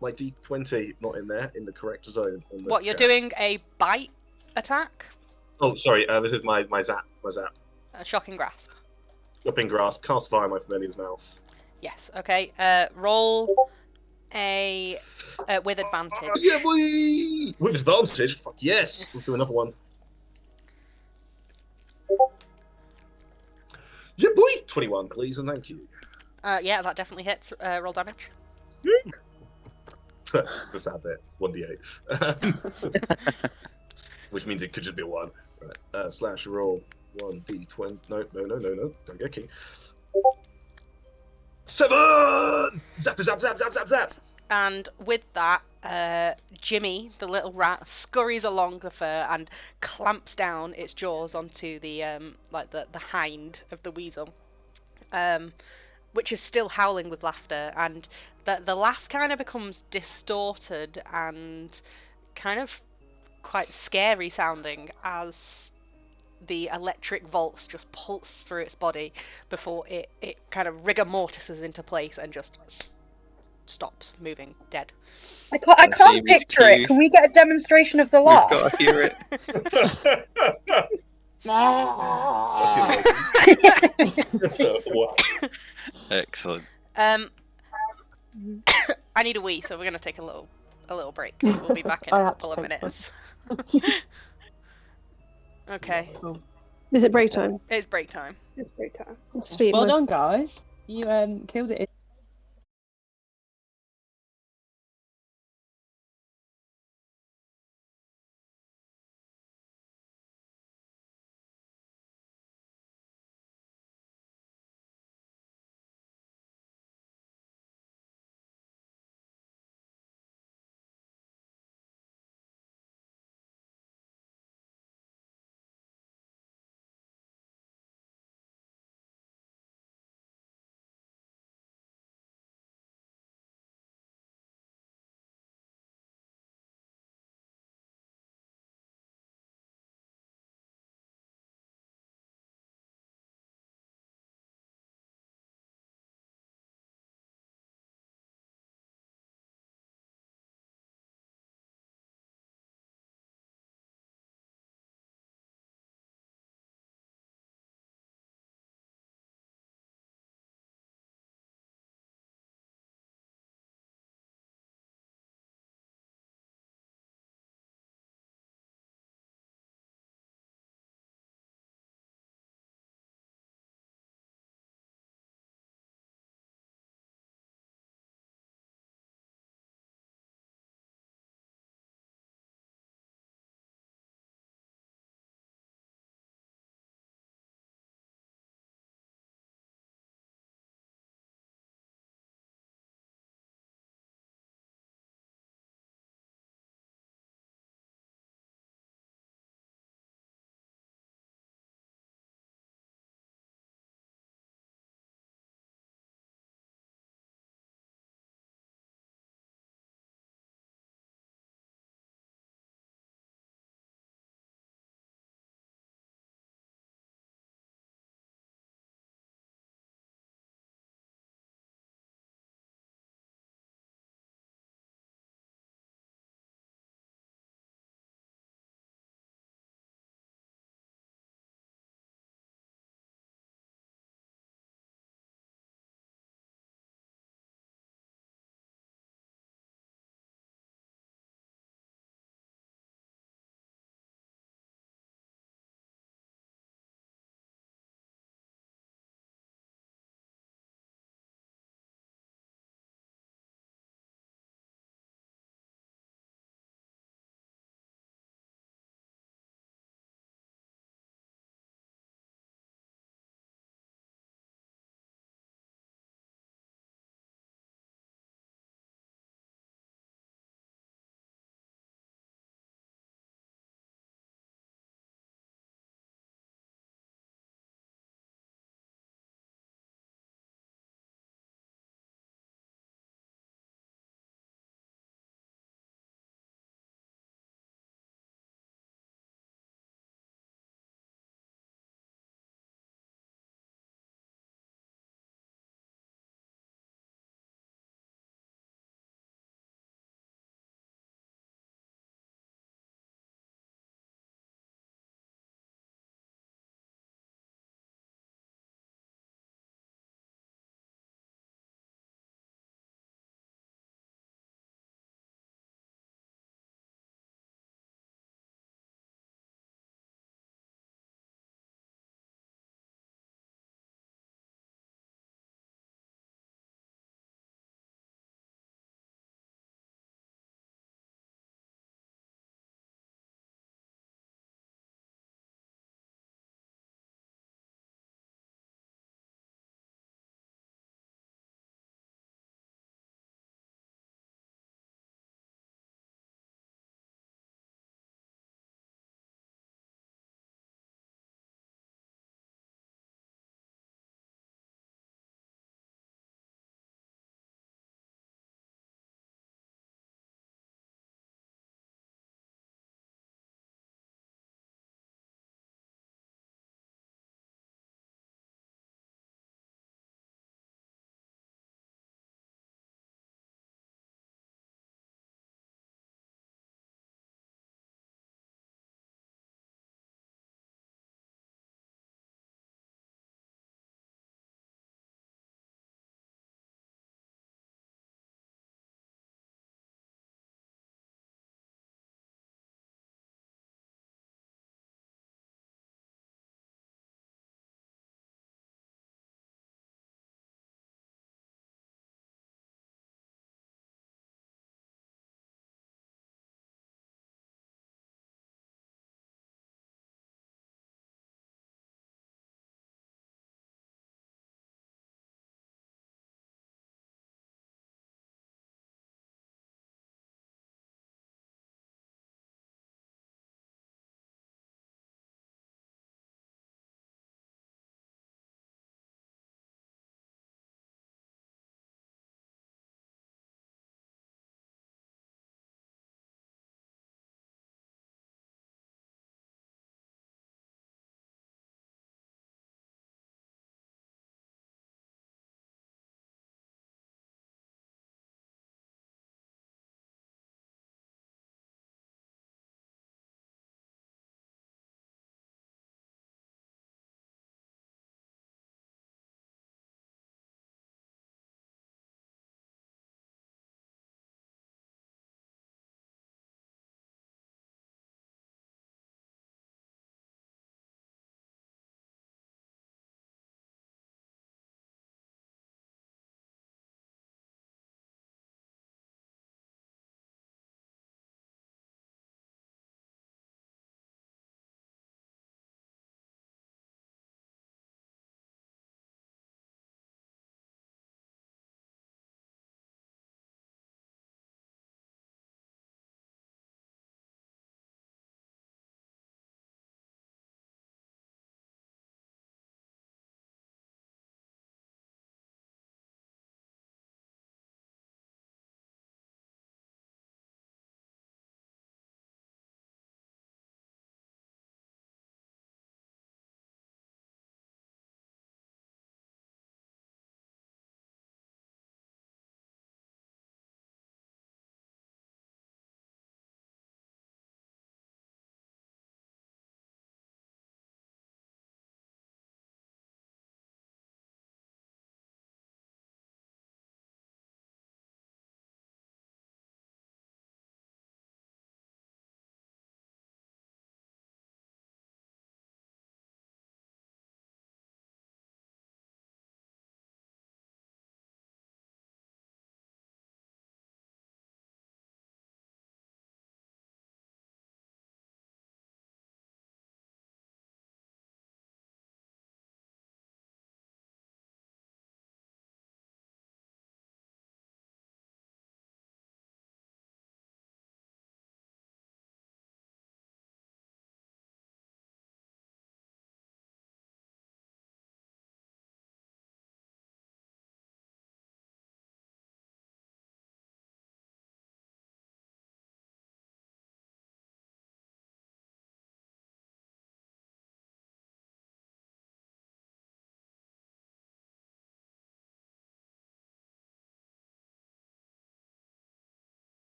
my D20, not in there, in the correct zone. On the What, you're chat. doing a bite attack? Oh, sorry, this is my zap. A shocking grasp. Dropping grasp, cast fire in my familiar's mouth. Yes. Okay. Roll a with advantage. Yeah, boy! With advantage? Fuck yes! Let's do another one. Yeah, boy! 21, please, and thank you. Yeah, that definitely hits. Roll damage. That's the sad bit. 1d8. Which means it could just be a 1. Right. Slash roll 1d20. No. Don't get king. 7! Zap, zap, zap, zap, zap, zap! And with that, Jimmy, the little rat, scurries along the fur and clamps down its jaws onto the the hind of the weasel, which is still howling with laughter. And the laugh kind of becomes distorted and kind of quite scary sounding as the electric volts just pulse through its body before it kind of rigor mortises into place and just stops moving dead. I can't Jamie's picture it. cue. Can we get a demonstration of the We've laugh? got to hear it. Wow. Excellent. I need a wee, so we're gonna take a little break. We'll be back in a couple of minutes. Okay, Is it break time? it's break time. It's break time. Sweet. Well done, guys. You killed it.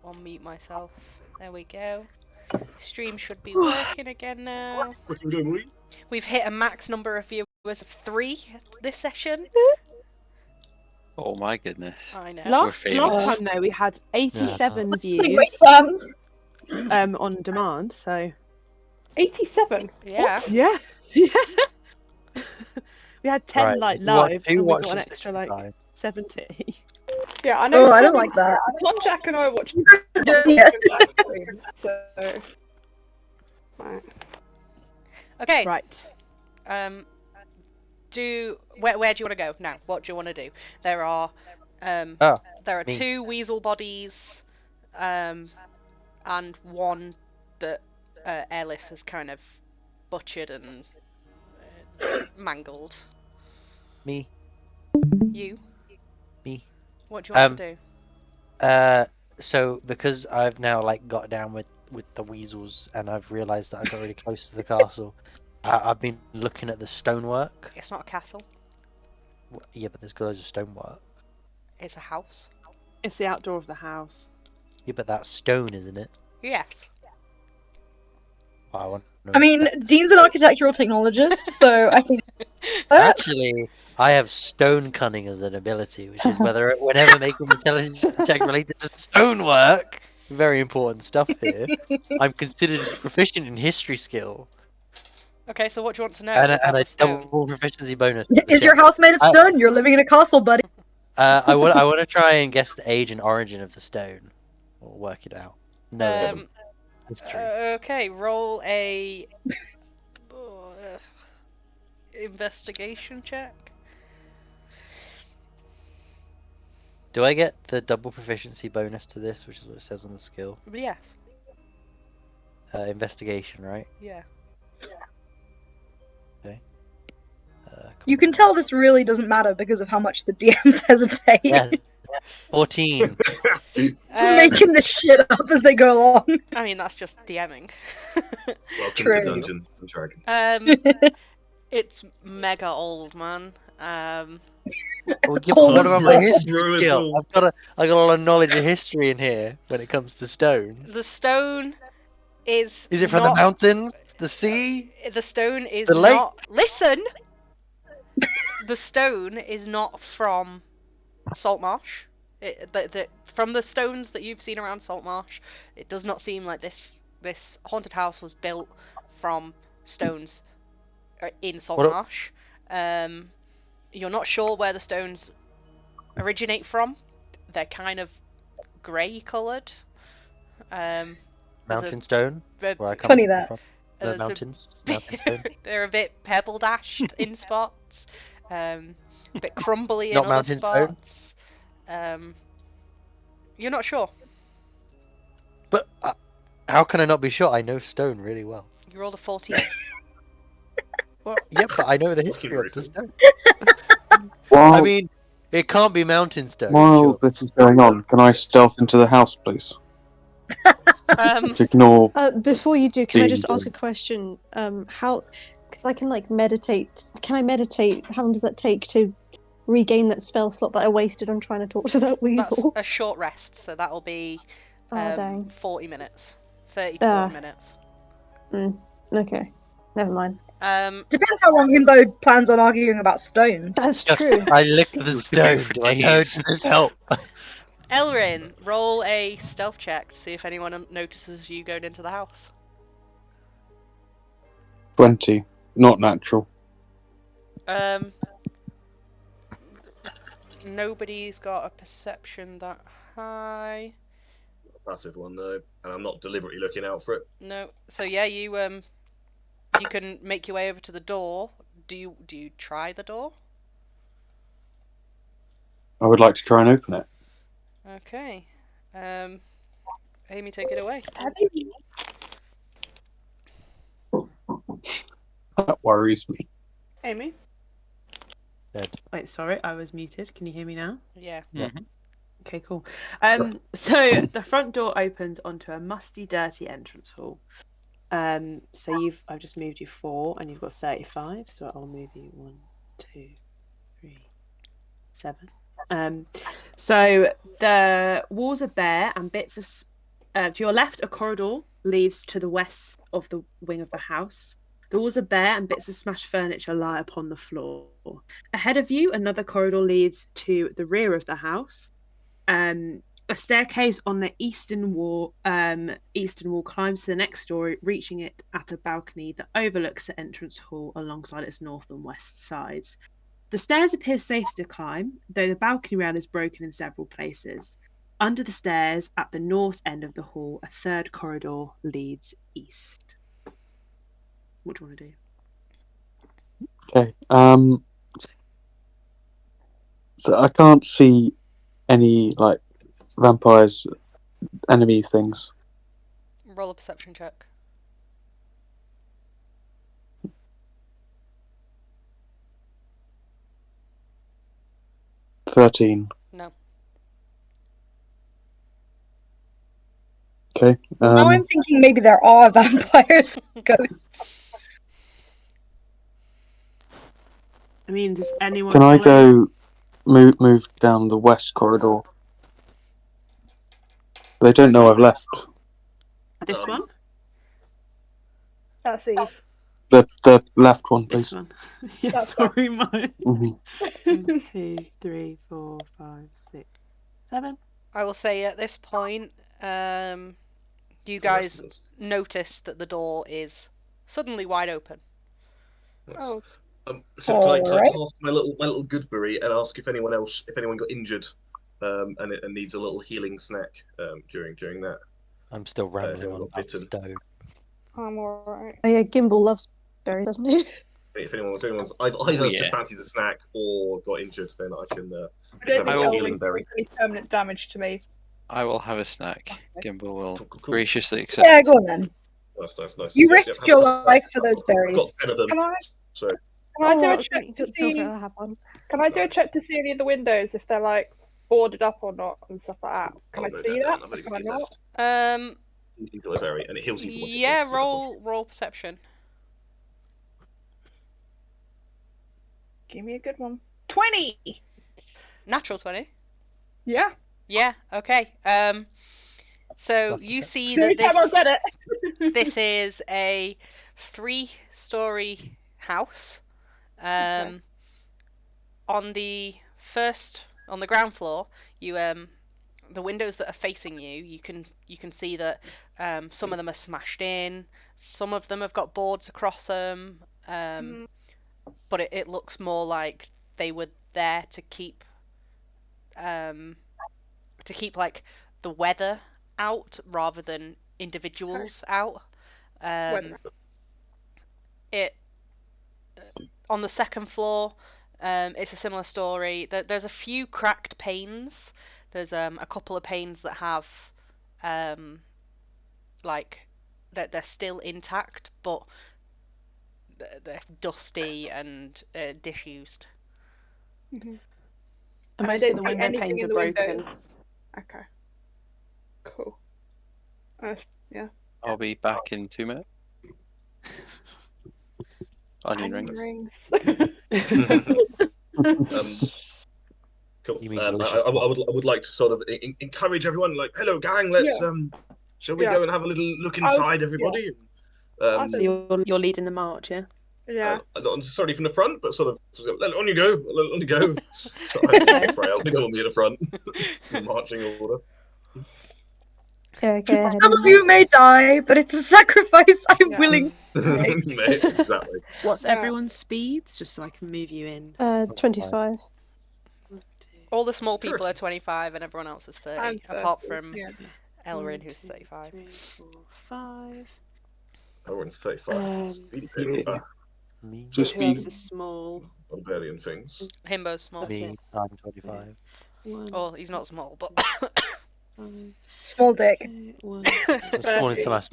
unmute myself. There we go. Stream should be working again now. Looking good, boy. We've hit a max number of viewers of 3 this session. Oh my goodness. I know. We're Last famous. time though, we had 87 Wait, views plans. on demand. So 87. Yeah. yeah, yeah. We had 10 Right, like if you want- live, if you and we watch got an this extra different like time. 70. Yeah, I know. Oh, I don't Tom- like that. Tom, Jack, and I are watching. Yeah. So, right. Okay. Right. Where do you want to go now? What do you want to do? There are me. 2 weasel bodies, and one that Airless has kind of butchered and mangled. Me. You? Me. What do you want to do? So because I've now like got down with the weasels and I've realised that I got really close to the castle, I've been looking at the stonework. It's not a castle. Yeah, but there's loads of stonework. It's a house. It's the outdoor of the house. Yeah, but that's stone, isn't it? Yes. I want. I mean, Dean's an architectural technologist, so I think Actually, I have stone cunning as an ability, which is whenever making intelligence check related to stonework, very important stuff here. I'm considered proficient in history skill, Okay, so what do you want to know and about a the stone? double proficiency bonus. to the is your check. house made of stone? You're living in a castle, buddy. I want to try and guess the age and origin of the stone, or work it out. No, history. Okay, roll a investigation check. Do I get the double proficiency bonus to this, which is what it says on the skill? Yes. Investigation, right? Yeah. Okay. You can tell this really doesn't matter because of how much the DMs hesitate Yeah. 14. to making this shit up as they go along. I mean, that's just DMing. Welcome True. to Dungeons and Dragons. It's mega old, man. Well, yeah, but what about my history Brew us skill? all. I got a lot of knowledge of history in here when it comes to stones. The stone is. Is it from not... the mountains, the sea? The stone is The lake? not. Listen. The stone is not from Saltmarsh. From the stones that you've seen around Saltmarsh, it does not seem like this haunted house was built from stones in Saltmarsh. You're not sure where the stones originate from. They're kind of grey coloured. Mountain stone? Where I come Funny that. from. The mountains. Mountain stone. They're a bit pebble dashed in spots. A bit crumbly in Not other mountain stone? spots. You're not sure. But how can I not be sure? I know stone really well. You rolled a 14. Well, yeah, but I know the history of brutal. the stone. While, I mean, it can't be mountain stone. while Sure. this is going on, can I stealth into the house, please? To ignore. Before you do, can I Dean, just ask a question? How? Because I can like meditate. Can I meditate? How long does that take to regain that spell slot that I wasted on trying to talk to that That's weasel? a short rest, so that'll be Oh dang. 40 minutes. 30 to 40 minutes. Okay, never mind. Depends how long Himbo plans on arguing about stones. That's true. I licked the stone. for Do I know? days. Does this help? Elrin, roll a stealth check to see if anyone notices you going into the house. 20. Not natural. Nobody's got a perception that high. Passive one though, and I'm not deliberately looking out for it. No. So yeah, you can make your way over to the door. Do you try the door? I would like to try and open it. Okay. Amy, take it away. That worries me. Amy? Dead. Wait, sorry, I was muted. Can you hear me now? Yeah. Okay, cool. So the front door opens onto a musty, dirty entrance hall. So I've just moved you 4, and you've got 35. So I'll move you 1, 2, 3, 7. So the walls are bare, and bits of To your left, a corridor leads to the west of the wing of the house. The walls are bare and bits of smashed furniture lie upon the floor. Ahead of you, another corridor leads to the rear of the house. A staircase on the eastern wall climbs to the next story, reaching it at a balcony that overlooks the entrance hall alongside its north and west sides. The stairs appear safe to climb, though the balcony rail is broken in several places. Under the stairs, at the north end of the hall, a third corridor leads east. What do you want to do? Okay. So I can't see any like vampires, enemy things. Roll a perception check. $13. No. Okay. Now I'm thinking maybe there are vampires, ghosts. I mean, does anyone? Can I go move down the west corridor? They don't know I've left. This one? That's east. The left one, please. This one. Yeah, That's sorry, mine. Mhm. 1, 2, 3, 4, 5, 6, 7. I will say at this point, you guys notice that the door is suddenly wide open. Oh. Can I Alright. cast my little Goodberry and ask if anyone got injured, and needs a little healing snack during that? I'm still rambling anyone on got about the bitten? stove. I'm alright. Oh yeah, Gimbal loves berries, doesn't he? If anyone's either yeah. just fancies a snack or got injured, then I can I don't have think a will- healing Elrin berry. caused any permanent damage to me. I will have a snack. Gimbal will Cool. graciously accept. Yeah, go on then. Nice. You Yep, risked have your that. life for those I've got berries. 10 of them. Can I So do a check go, to go for see? it, I'll have one. Can I do a Nice. check to see any of the windows if they're like boarded up or not and stuff like that? Can I no, see no, that? I've Or only can got I it not? left. Healing berry, and it heals you for 1 hit Yeah, point, so roll perception. Give me a good one. 20. Natural 20. Yeah. Yeah. Okay. So Plus you perception. see Every that time I get it. this is a 3-story house. Okay. On the ground floor, you the windows that are facing you, you can see that some of them are smashed in, some of them have got boards across them, but it looks more like they were there to keep like the weather out rather than individuals out. It on the second floor, it's a similar story. There's a few cracked panes. There's a couple of panes that have like they're still intact, but they're dusty and disused. And I most don't of the see window anything panes in are the broken. windows. Okay. Cool. Yeah. I'll be back in 2 minutes. Onion rings. Cool. You mean I delicious would like to sort of encourage everyone. Like, hello, gang. Let's shall we go and have a little look inside, everybody? So you're leading the march, yeah? Yeah. Not necessarily from the front, but sort of on you go, on you go. I'm frail. They don't want me in the front. In marching order. Yeah, okay. ahead Some of of me. you may die, but it's a sacrifice I'm willing to make. Exactly. What's everyone's speeds, just so I can move you in? 25. All the small people are 25 and everyone else is 30, I'm apart 30, from yeah. Elrin, who's 35. 3, 4, 5. Everyone's 35. Speedy bit. Just Who else is small? Barbarian things. Himbo's small. Me, I'm 25. Oh, he's not small, but 5, Small dick. 1, The smallest of us.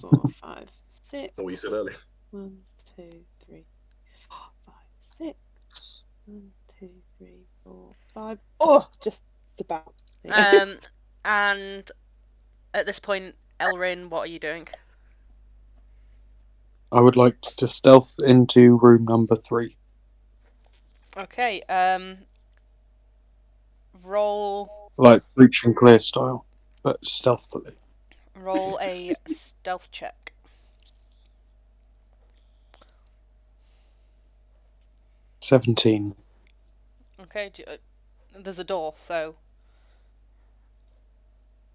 4, 5, 6. What you said earlier. 1, 2, 3, 4, 5, 6. 1, 2, 3, 4, 5. Oh, just about. and at this point, Elrin, what are you doing? I would like to stealth into room number 3. Okay, roll. Like breach and clear style, but stealthily. Roll a stealth check. $17. Okay, there's a door, so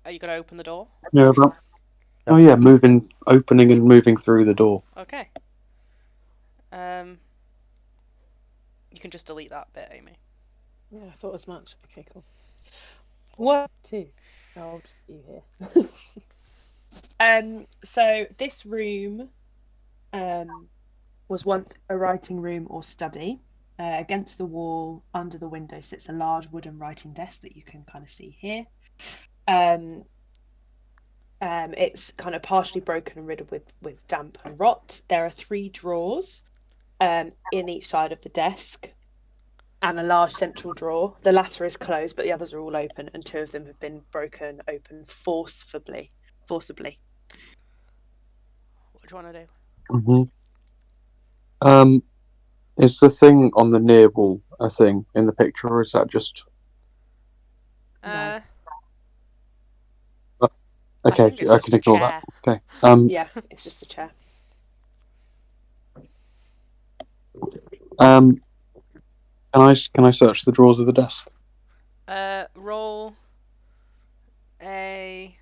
are you going to open the door? Yeah, but... Oh yeah, opening and moving through the door. Okay. You can just delete that bit, Amy. Yeah, I thought as much. Okay, cool. 1, 2. I'll just you here. So this room was once a writing room or study. Against the wall, under the window, sits a large wooden writing desk that you can kind of see here. It's kind of partially broken and riddled with damp and rot. There are 3 drawers in each side of the desk, and a large central drawer. The latter is closed, but the others are all open, and 2 of them have been broken open forcibly. What do you want to do? Is the thing on the near wall a thing in the picture, or is that just... No. Okay, I can ignore that. Okay. Yeah, it's just a chair. Can I search the drawers of the desk? Roll a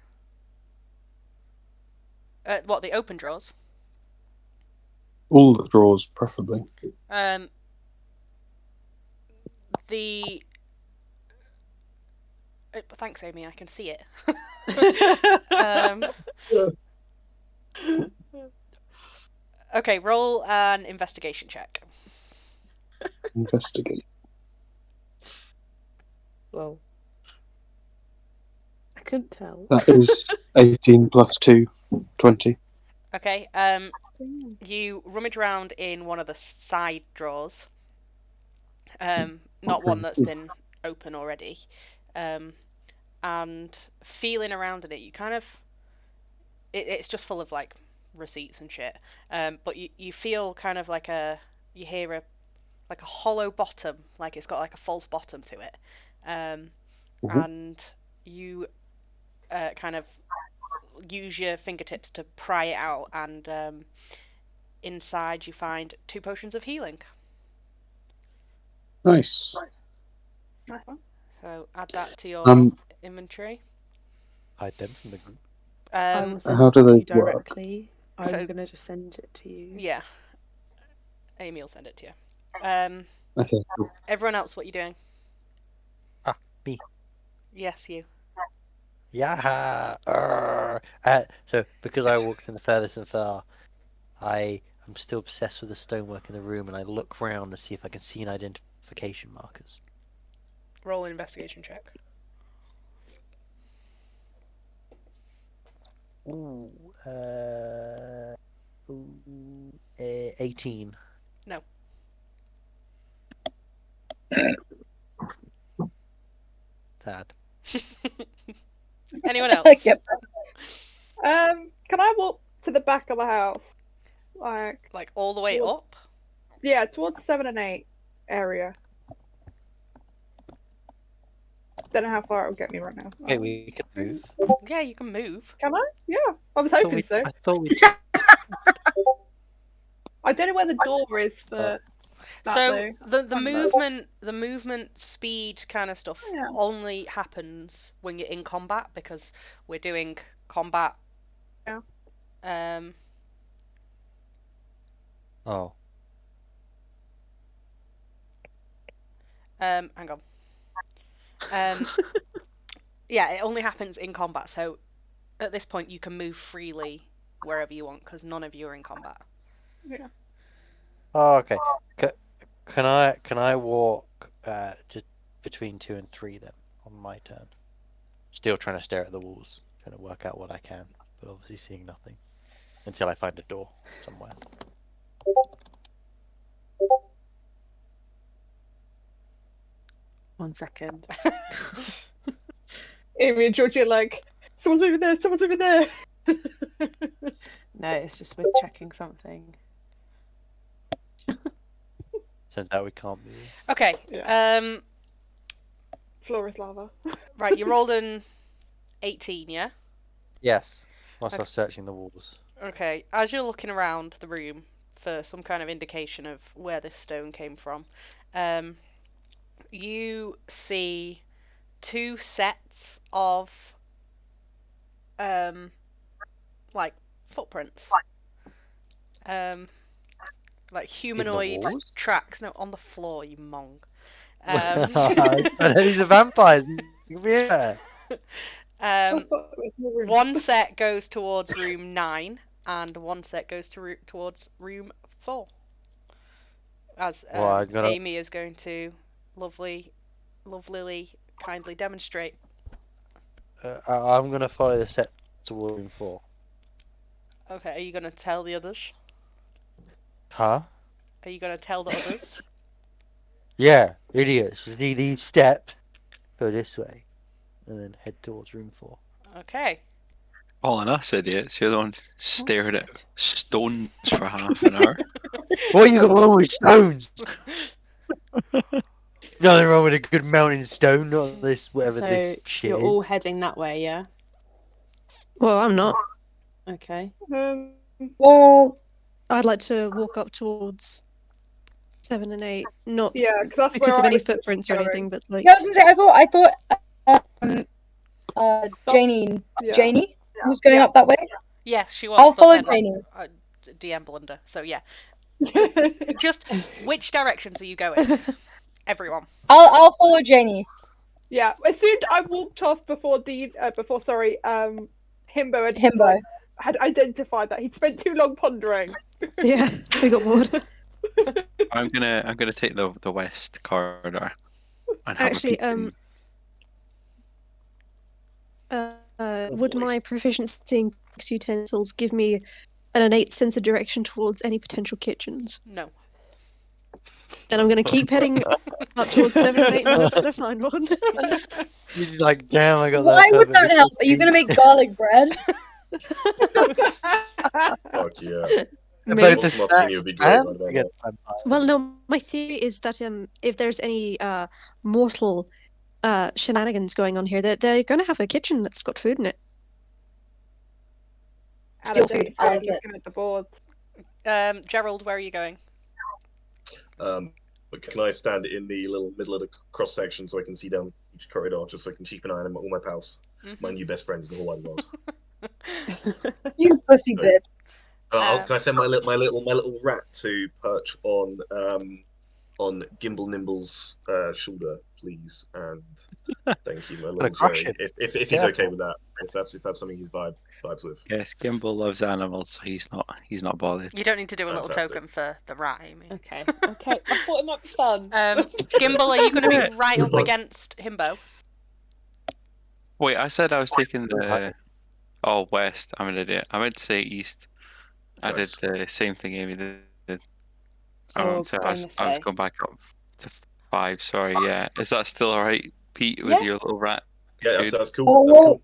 what, the open drawers? All the drawers, preferably. Thanks, Amy. I can see it. Okay, roll an investigation check. Investigate. Well, I couldn't tell. That is 18 plus 2, 20. Okay. You rummage around in one of the side drawers. Not one that's been open already. And feeling around in it, you kind of... It's just full of, like, receipts and shit. But you feel kind of like you hear a hollow bottom, like it's got like a false bottom to it. And you kind of use your fingertips to pry it out, and inside you find 2 potions of healing. Nice. So add that to your inventory. Hide them from the group. I will send How it do to they you directly. I'm going to just send it to you. Yeah. Amy will send it to you. Okay. Everyone else, what are you doing? Me. Yes, you. Yeah. So because I walked in the furthest and far, I am still obsessed with the stonework in the room, and I look round to see if I can see any identification markers. Roll an investigation check. Ooh, 18. No. Sad. Anyone else? Yep. Can I walk to the back of the house? Like all the way up? Yeah, towards 7 and 8 area. Don't know how far it will get me right now. Okay, we can move. Yeah, you can move. Can I? Yeah, I was hoping so. I thought we. I don't know where the door is for. So the movement speed kind of stuff only happens when you're in combat, because we're doing combat. Yeah. Oh. Hang on. Yeah, it only happens in combat. So at this point, you can move freely wherever you want, because none of you are in combat. Yeah. Oh, okay. Can I walk just between 2 and 3 then on my turn? Still trying to stare at the walls, trying to work out what I can, but obviously seeing nothing until I find a door somewhere. One second. Amy and Georgie are like, someone's moving there, someone's moving there. No, it's just we're checking something. Turns out we can't move. Okay. Yeah. Floor is lava. Right, you rolled an 18, yeah? Yes. whilst I was searching the walls. Okay, as you're looking around the room for some kind of indication of where this stone came from, you see 2 sets of like footprints. Like humanoid walls? tracks. No, on the floor, you mong. I know these are vampires. You can be there. One set goes towards room 9, and one set goes towards room 4. As Well, I'm gonna- Amy is going to lovely kindly demonstrate. I'm gonna follow the set toward room 4. Okay, are you going to tell the others? Huh? Are you going to tell the others? Yeah, idiots. You see these steps? Go this way, and then head towards room 4. Okay. Calling us idiots. You're the one staring at stones for half an hour. What you got wrong with stones? Nothing wrong with a good mountain stone, not this whatever So this shit you're is. all heading that way, yeah? Well, I'm not. Okay. Well, I'd like to walk up towards 7 and 8, not Yeah, because that's because where of I any was footprints or going. anything, but like. yeah, I was gonna say I thought Janie was going up that way. Yes, she was. I'll but follow then, Janie. DM blunder. So yeah. Just which directions are you going? Everyone. I'll follow Janie. Yeah, as soon as I walked off before Himbo had identified that he'd spent too long pondering. Yeah, we got bored. I'm gonna take the west corridor and have Actually, a peek would my proficiency in cook's utensils give me an innate sense of direction towards any potential kitchens? No. Then I'm going to keep heading up towards 7 and 8 in the hopes that I find one. He's like, damn, I got Why that would that perfectly help? Are you gonna make garlic bread? Fuck yeah. Maybe. Both the What's Martini would be great and right about against that. vampires. Well, no, my theory is that if there's any mortal shenanigans going on here, they're going to have a kitchen that's got food in it. Still food. I I'm like it. looking at the boards. Gerald, where are you going? But can I stand in the little middle of the cross section so I can see down each corridor, just so I can keep an eye on all my pals, my new best friends in the whole wide world? You pussy bitch. Can I send my little rat to perch on Gimble Nimble's shoulder, please? And thank you, my little crush Jerry. it. If he's okay with that, if that's something he's vibes with. Yes, Gimbal loves animals, so he's not bothered. You don't need to do a little Fantastic. token for the rat, Amy. Okay. Okay. I thought it might be fun. Gimbal, are you going to be right up Fun. against Himbo? Wait, I said I was taking the west. I'm an idiot. I meant to say east. I did Nice. the same thing Amy did. So So we're I was going this I was way. going back up to 5. Sorry, yeah. Is that still alright, Pete, with Yeah. your little rat? Yeah, dude? that's cool. Oh, That's well,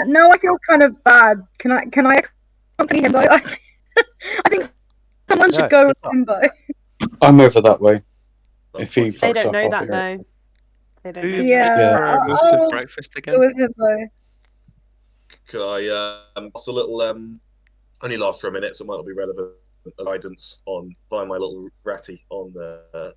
cool. now I feel kind of bad. Can I accompany Himbo? I think someone should No, go with it's not. Himbo. I'm over that way. Oh, If he fuck They you. fucks don't up, know I'll that figure it. though. They don't know. Yeah, Yeah. Most of I'll breakfast go again. with Himbo. Could I just a little only last for a minute, so it might not be relevant. Guidance on by my little ratty on the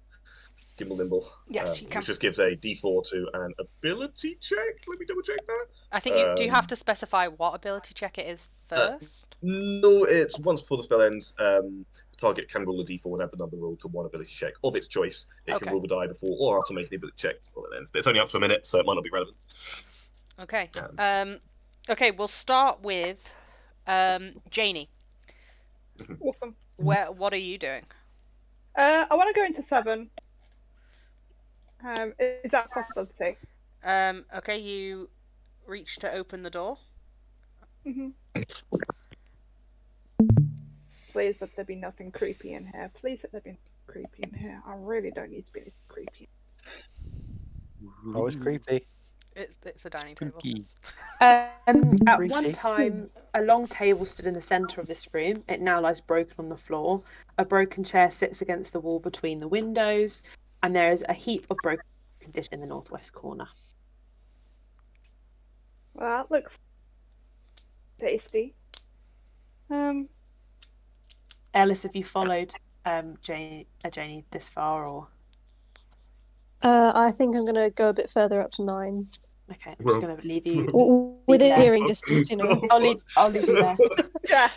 Gimble Nimble. Yes, you can. Which just gives a D4 to an ability check. Let me double check that. I think you do you have to specify what ability check it is first? No, it's once before the spell ends. Target can roll a D4 and add the number rolled to one ability check of its choice. It Okay. can roll the die before or after making the ability check before it ends. But it's only up to a minute, so it might not be relevant. Okay. Okay, we'll start with Janie. Awesome. What are you doing? I want to go into 7. Is that a possibility? Okay, you reach to open the door. Mm-hmm. Please let there be nothing creepy in here. Please let there be nothing creepy in here. I really don't need to be creepy. Oh, it's creepy. It's a dining table. Spooky. At Creepy. one time, a long table stood in the centre of this room. It now lies broken on the floor. A broken chair sits against the wall between the windows, and there is a heap of broken dishes in the northwest corner. Well, that looks Tasty. Ellis, have you followed Janie this far, or I think I'm gonna go a bit further up to 9. okay? I'm Well- just gonna leave you. Within there. hearing distance, you know. I'll leave you there. Yeah.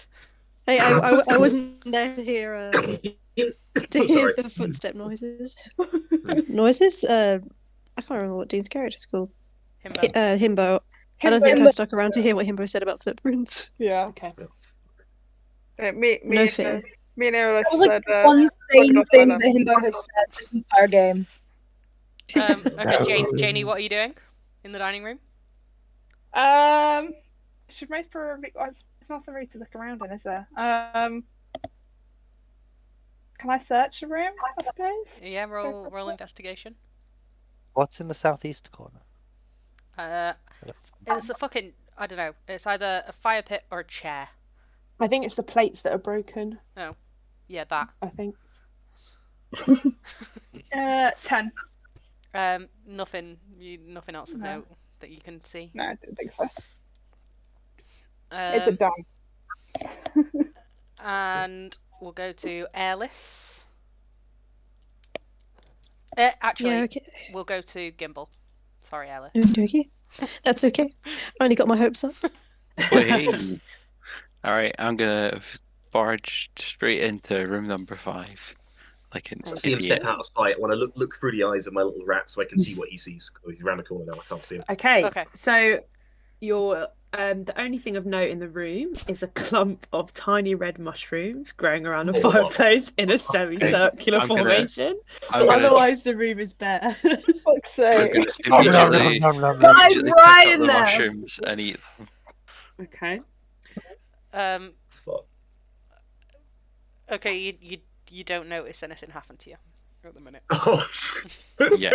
Hey, I wasn't there to hear Sorry. the footstep noises. Noises? I can't remember what Dean's character's called. Himbo. Himbo. I don't think I Himbo. stuck around to hear what Himbo said about footprints. Yeah. Okay. No fear. Me and Errol That was like said. one sane crocodile thing spider. that Himbo has said this entire game. Okay, Janie, what are you doing in the dining room? Should most probably. It's not so very to look around in, is there? Can I search the room? I suppose. Yeah, roll investigation. What's in the southeast corner? It's a fucking, I don't know. It's either a fire pit or a chair. I think it's the plates that are broken. Yeah, that. I think. 10. Nothing else of No. note that you can see. No, I didn't think so. Um, It's a dumb. and we'll go to Airless. Actually, Yeah, okay. we'll go to Gimbal. Sorry, Airless. Okay. That's okay. I only got my hopes up. Wait. All right, I'm gonna barge straight into room number 5. Like an So I see him idiot. step out of sight. I want to look through the eyes of my little rat so I can see what he sees. Oh, he's around the corner now. I can't see him. Okay. Okay. So your the only thing of note in the room is a clump of tiny red mushrooms growing around a Oh. fireplace in a semicircular I'm gonna- formation. I'm gonna, Otherwise, the room is bare. Fuck's I'm sake. gonna immediately, immediately pick right up in the there. mushrooms and eat them. Okay. Fuck. Okay, you don't notice anything happen to you at the minute. Oh. Yeah.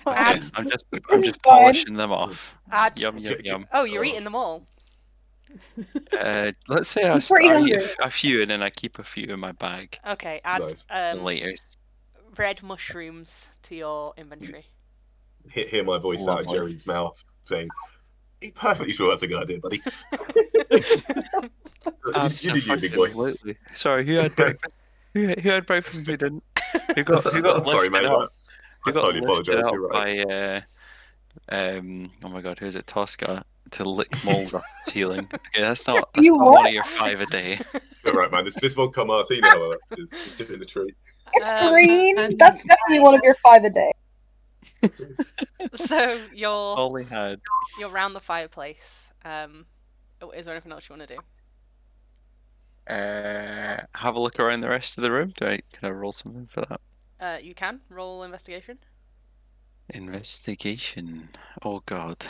Add, I'm just Fine. polishing them off. add. Yum yum yum. Oh, you're eating them all. Let's say I I'm pretty eat hungry. a few and then I keep a few in my bag Okay, add Nice. later. red mushrooms to your inventory. Hear my voice out of Lovely. Jerry's mouth saying, "Are you perfectly sure that's a good idea, buddy?" You did you, big boy. Absolutely. Sorry, who had breakfast? Who had breakfast and who didn't? Who got I'm sorry, lifted mate. up? I Who got totally lifted apologise. up You're right. by oh my god, who is it? Tosca to lick mold off the ceiling. Okay, that's not You one what? of your 5 a day. You're right, man. This vodka martini, however, is doing the treat. It's Um, green. and- That's definitely one of your 5 a day. So you're All he had. round the fireplace. Is there anything else you want to do? Have a look around the rest of the room. Can I roll something for that? You can roll investigation. Investigation. Oh god.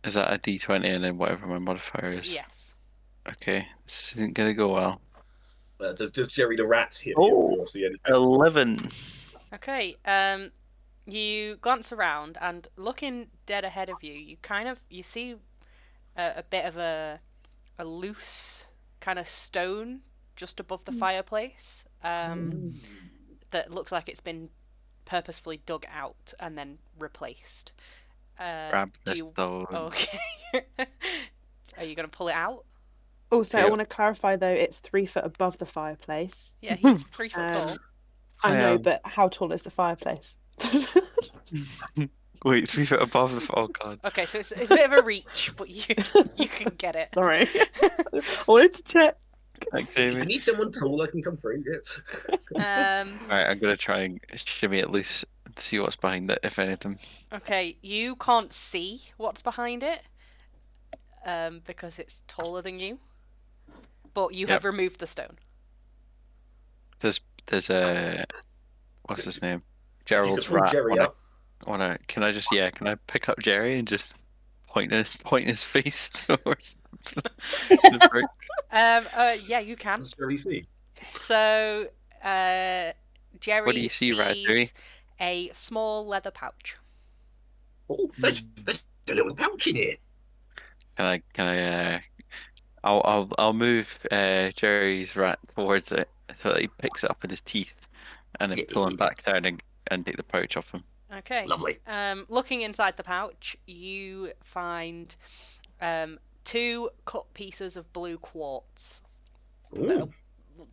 Is that a D20 and then whatever my modifier is? Yes. Okay, this isn't gonna go well. Does Jerry the rat hit Oh. you or see anything? 11. Okay. You glance around and looking dead ahead of you, you see a bit of a loose kind of stone just above the fireplace. That looks like it's been purposefully dug out and then replaced. Grab do this you- stone. Okay. Are you gonna pull it out? Also, I Yeah. want to clarify though, it's 3 foot above the fireplace. Yeah, he's 3 foot tall. I know, am. but how tall is the fireplace? Wait, 3 foot above the. Oh god. Okay, so it's a bit of a reach, but you can get it. Sorry. I wanted to check. Thanks, If you Amy. need someone tall, I can come through. Yeah. Alright, I'm gonna try and shimmy it loose and see what's behind it, if anything. Okay, you can't see what's behind it, because it's taller than you. But you have removed the stone. There's a. What's his name? If you could Gerald's pull rat. Jerry up. Can I pick up Jerry and just point his face towards the brick? Yeah, you can. What does Jerry see? So, Jerry What do you see, Rat Jerry? sees a small leather pouch. Oh, there's a little pouch in here. I'll move Jerry's rat towards it so that he picks it up in his teeth and then pull him back down and take the pouch off him. Okay. Lovely. Looking inside the pouch, you find 2 cut pieces of blue quartz that Ooh. are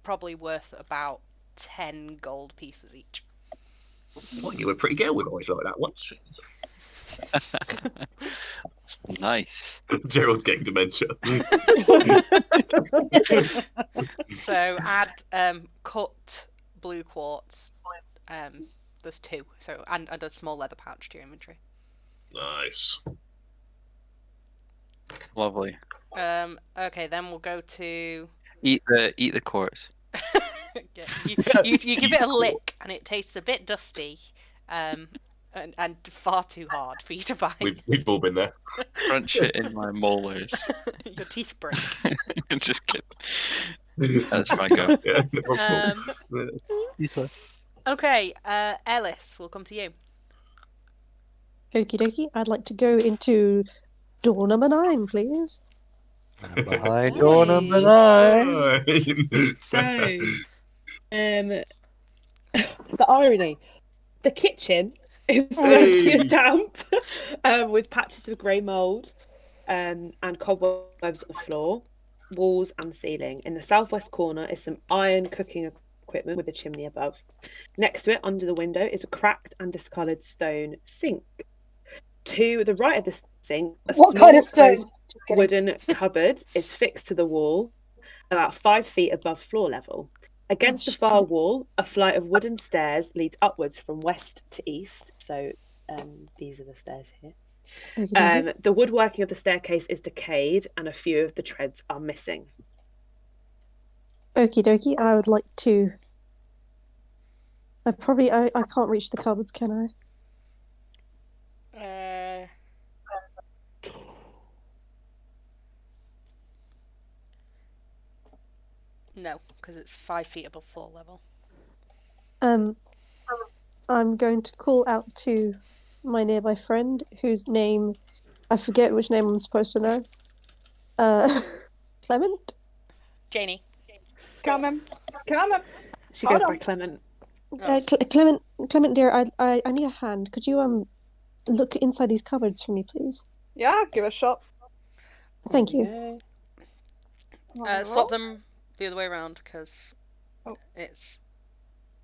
probably worth about 10 gold pieces each. Well, you were a pretty girl with eyes like that once. Nice. Gerald's getting dementia. So add cut blue quartz. There's 2. So and a small leather pouch to your inventory. Nice. Lovely. Okay, then we'll go to. Eat the quartz. you give it a lick, and it tastes a bit dusty, and far too hard for you to bite. We've all been there. Crunch it in my molars. Your teeth break. Just kidding. That's my go. Yeah. Okay, Ellis, we'll come to you. Okie dokie. I'd like to go into door number 9, please. Behind door number 9. So, the irony, the kitchen is Hey! damp with patches of grey mould and cobwebs on the floor, walls and ceiling. In the southwest corner is some iron cooking equipment with a chimney above. Next to it, under the window, is a cracked and discoloured stone sink. To the right of the sink, a What kind of stone? closed Just kidding. wooden cupboard is fixed to the wall about 5 feet above floor level. Against the far wall, a flight of wooden stairs leads upwards from west to east. So these are the stairs here. Okie dokie. The woodworking of the staircase is decayed and a few of the treads are missing. Okie dokie. I would like to. I can't reach the cupboards, can I? No, because it's 5 feet above floor level. I'm going to call out to my nearby friend, whose name I forget which name I'm supposed to know. Clement. Janie. Come on. She goes Hold by on. Clement. Clement, dear, I need a hand. Could you look inside these cupboards for me, please? Yeah, give it a shot. Thank you. Swap them the other way around because it's.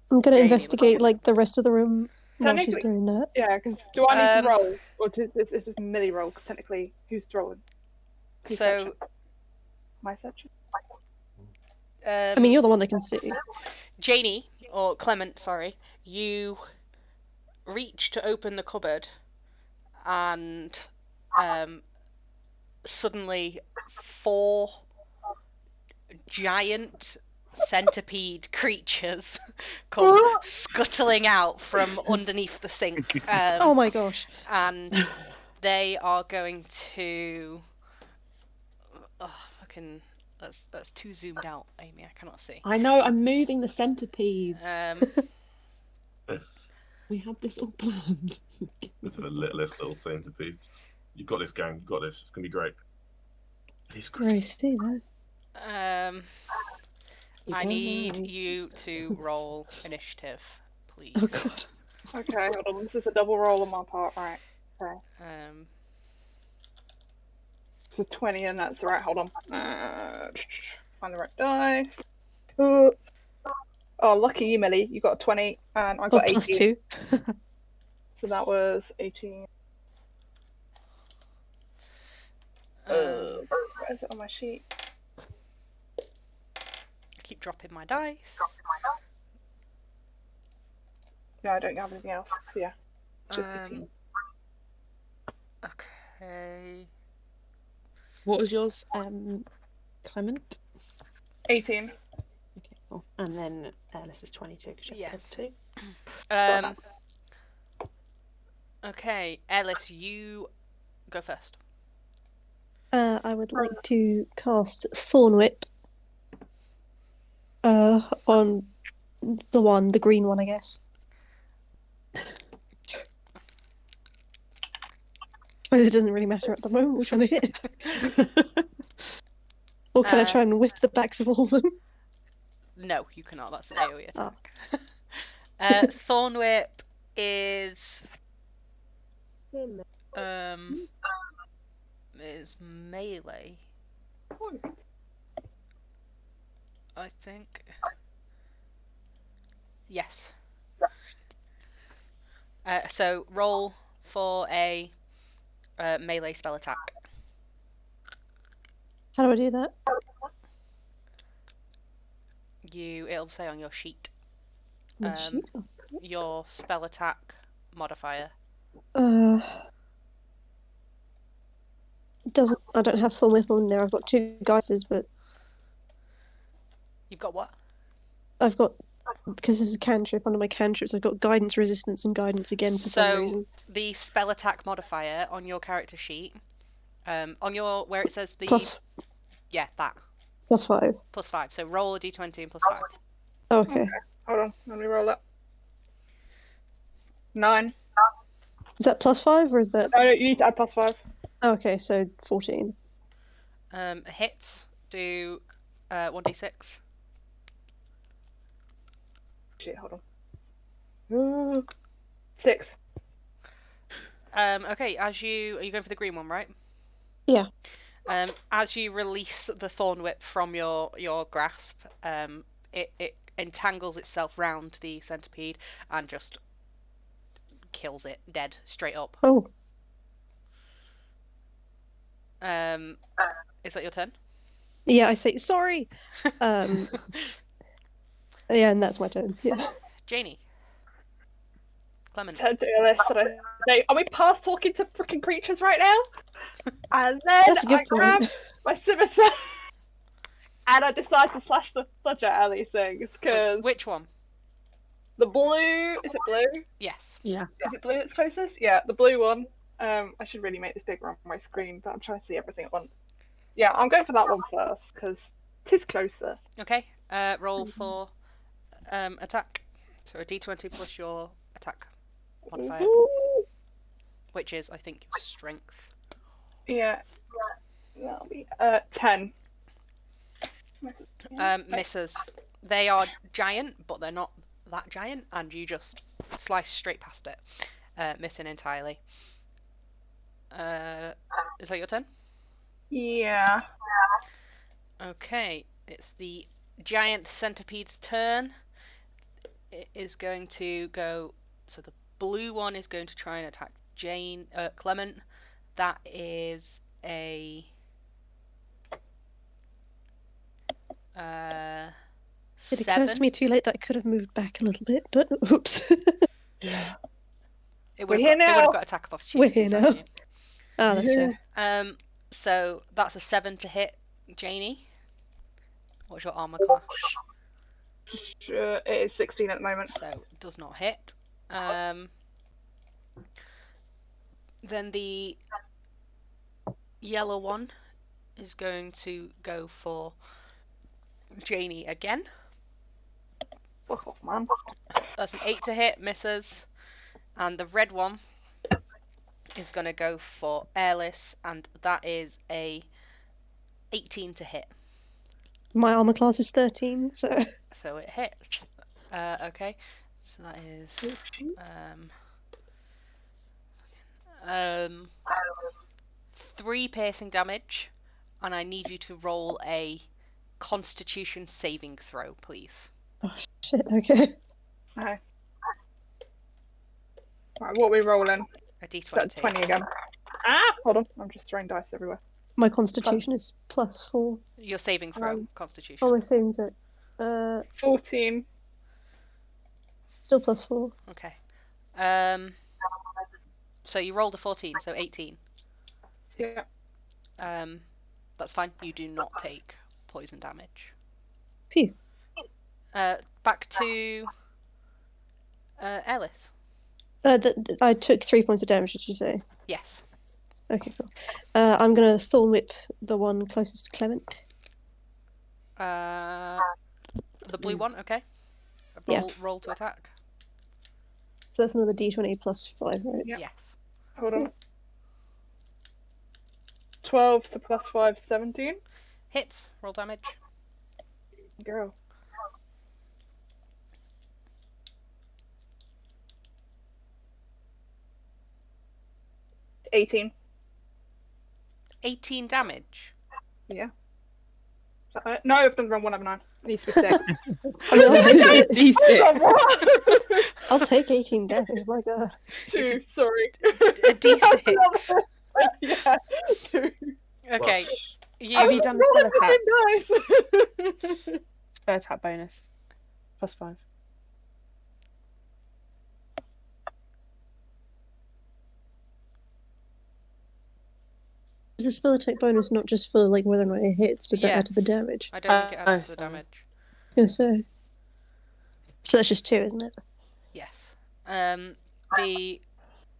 I'm going to Janie investigate looking. like the rest of the room while Technically- she's doing that. Yeah, because do I need to Um, roll? Or is this a melee roll? Because technically, who's throwing? So. My section? I mean, you're the one that can see. Janie, or Clement, sorry, you reach to open the cupboard and suddenly 4 giant centipede creatures come scuttling out from underneath the sink. Oh my gosh. And they are going to... Oh, fucking... That's too zoomed out, Amy. I cannot see. I know, I'm moving the centipedes. We had this all planned. There's a little centipedes. You got this, gang. You got this. It's gonna be great. It is great. Right, see that. I need you to roll initiative, please. Oh god. Okay, hold on. This is a double roll on my part, right? Okay. It's a 20 and that's right. Hold on. Find the right dice. Oh, lucky you, Millie. You got a 20 and I got 18. Plus 2. So that was 18. Where is it on my sheet? Keep dropping my dice. No, I don't have anything else. So yeah, it's just 18. Okay. What was yours, Clement? 18. Okay, cool. And then this is 22 because you have plus 2. Okay, Ellis, you go first. I would like to cast Thorn Whip on the green one, I guess. I suppose it doesn't really matter at the moment which one it hit. Or can I try and whip the backs of all of them? No, you cannot. That's an AoE attack. Thorn Whip is is melee. I think. Yes. So roll for a melee spell attack. How do I do that? It'll say on your sheet. My sheet? Oh, Your spell attack modifier. Doesn't. I don't have full whip on there. I've got 2 guises, but You've got what? I've got, because this is a cantrip, under my cantrips, I've got guidance, resistance, and guidance again for some reason. The spell attack modifier on your character sheet, on your where it says the that +5. +5. So roll a d20 and +5. Okay. Hold on, let me roll that. 9. Is that +5 or is that? No, you need to add +5. Okay, so 14. Hits do 1d6. Shit, hold on. 6. Okay, are you going for the green one, right? Yeah. As you release the thorn whip from your grasp, it entangles itself round the centipede and just kills it dead straight up. Oh. Is that your turn? Yeah, I say sorry. Yeah, and that's my turn. Yeah. Janie. Clement. Turn to Ellis, and I say, are we past talking to freaking creatures right now? And then That's a good I grab point. my scimitar and I decide to slash the fudge out of these things because Which one? the blue, is it blue? Yes. Yeah. Is it blue that's closest? Yeah, the blue one. I should really make this bigger on my screen, but I'm trying to see everything at once. Yeah, I'm going for that one first because tis closer. Okay. Roll for attack. So a d20 plus your attack modifier, which is, I think, your strength. Yeah. That'll be 10. Misses. They are giant, but they're not that giant, and you just slice straight past it, missing entirely. Is that your turn? Yeah. Okay, it's the giant centipede's turn. It is going to go. So the blue one is going to try and attack Clement. That is a. It occurs to me too late that I could have moved back a little bit, but oops. Yeah. They We're would here have now. got attack of opportunity. We're here now. Ah, that's fair. So that's a 7 to hit Janie. What's your armor class? It is 16 at the moment. So it does not hit. Then the yellow one is going to go for Janie again. Oh, man. That's an 8 to hit, misses. And the red one is going to go for Airless, and that is a 18 to hit. My armor class is 13, so. So it hits. Okay. So that is 3 piercing damage, and I need you to roll a Constitution saving throw, please. Oh shit. Okay. Okay. Right, what are we rolling? A d20. That's 20 again. Ah, hold on. I'm just throwing dice everywhere. My constitution is +4. Your saving throw, Constitution. Oh, my saving throw. 14. Still +4. Okay. So you rolled a 14, so 18. Yeah. That's fine. You do not take poison damage. Phew. Back to Ellis. I took 3 points of damage, did you say? Yes. Okay, cool. I'm gonna thorn whip the one closest to Clement. The blue one, okay. Roll to attack. So that's another d20 +5, right? Yep. Yes. Hold on. 12 to +5, 17. Hits. Roll damage. Girl. $18. 18 damage. Yeah. No, I've done wrong one of 9. It needs to be 6. I mean, I'll take it. D6. I'll take 18 damage. My God. 2, sorry. A D6. Yeah, 2. Okay. Have You you done the spell attack? Nice. Spell attack bonus. +5. Is the spell attack bonus not just for like whether or not it hits? Does that add to the Yes. damage? I don't think it adds Oh, to the sorry. damage. Yeah, so that's just 2, isn't it? Yes. The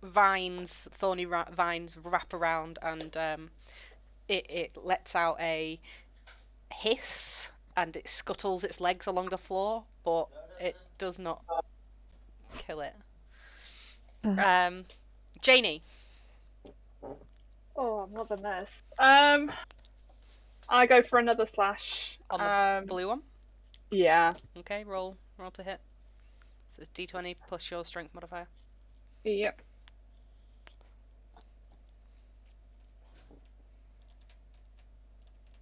vines, thorny vines, wrap around, and it lets out a hiss, and it scuttles its legs along the floor, but it does not kill it. Janie. Oh, I'm not the mess. I go for another slash. On the blue one? Yeah. Okay, roll to hit. So it's d20 plus your strength modifier. Yep.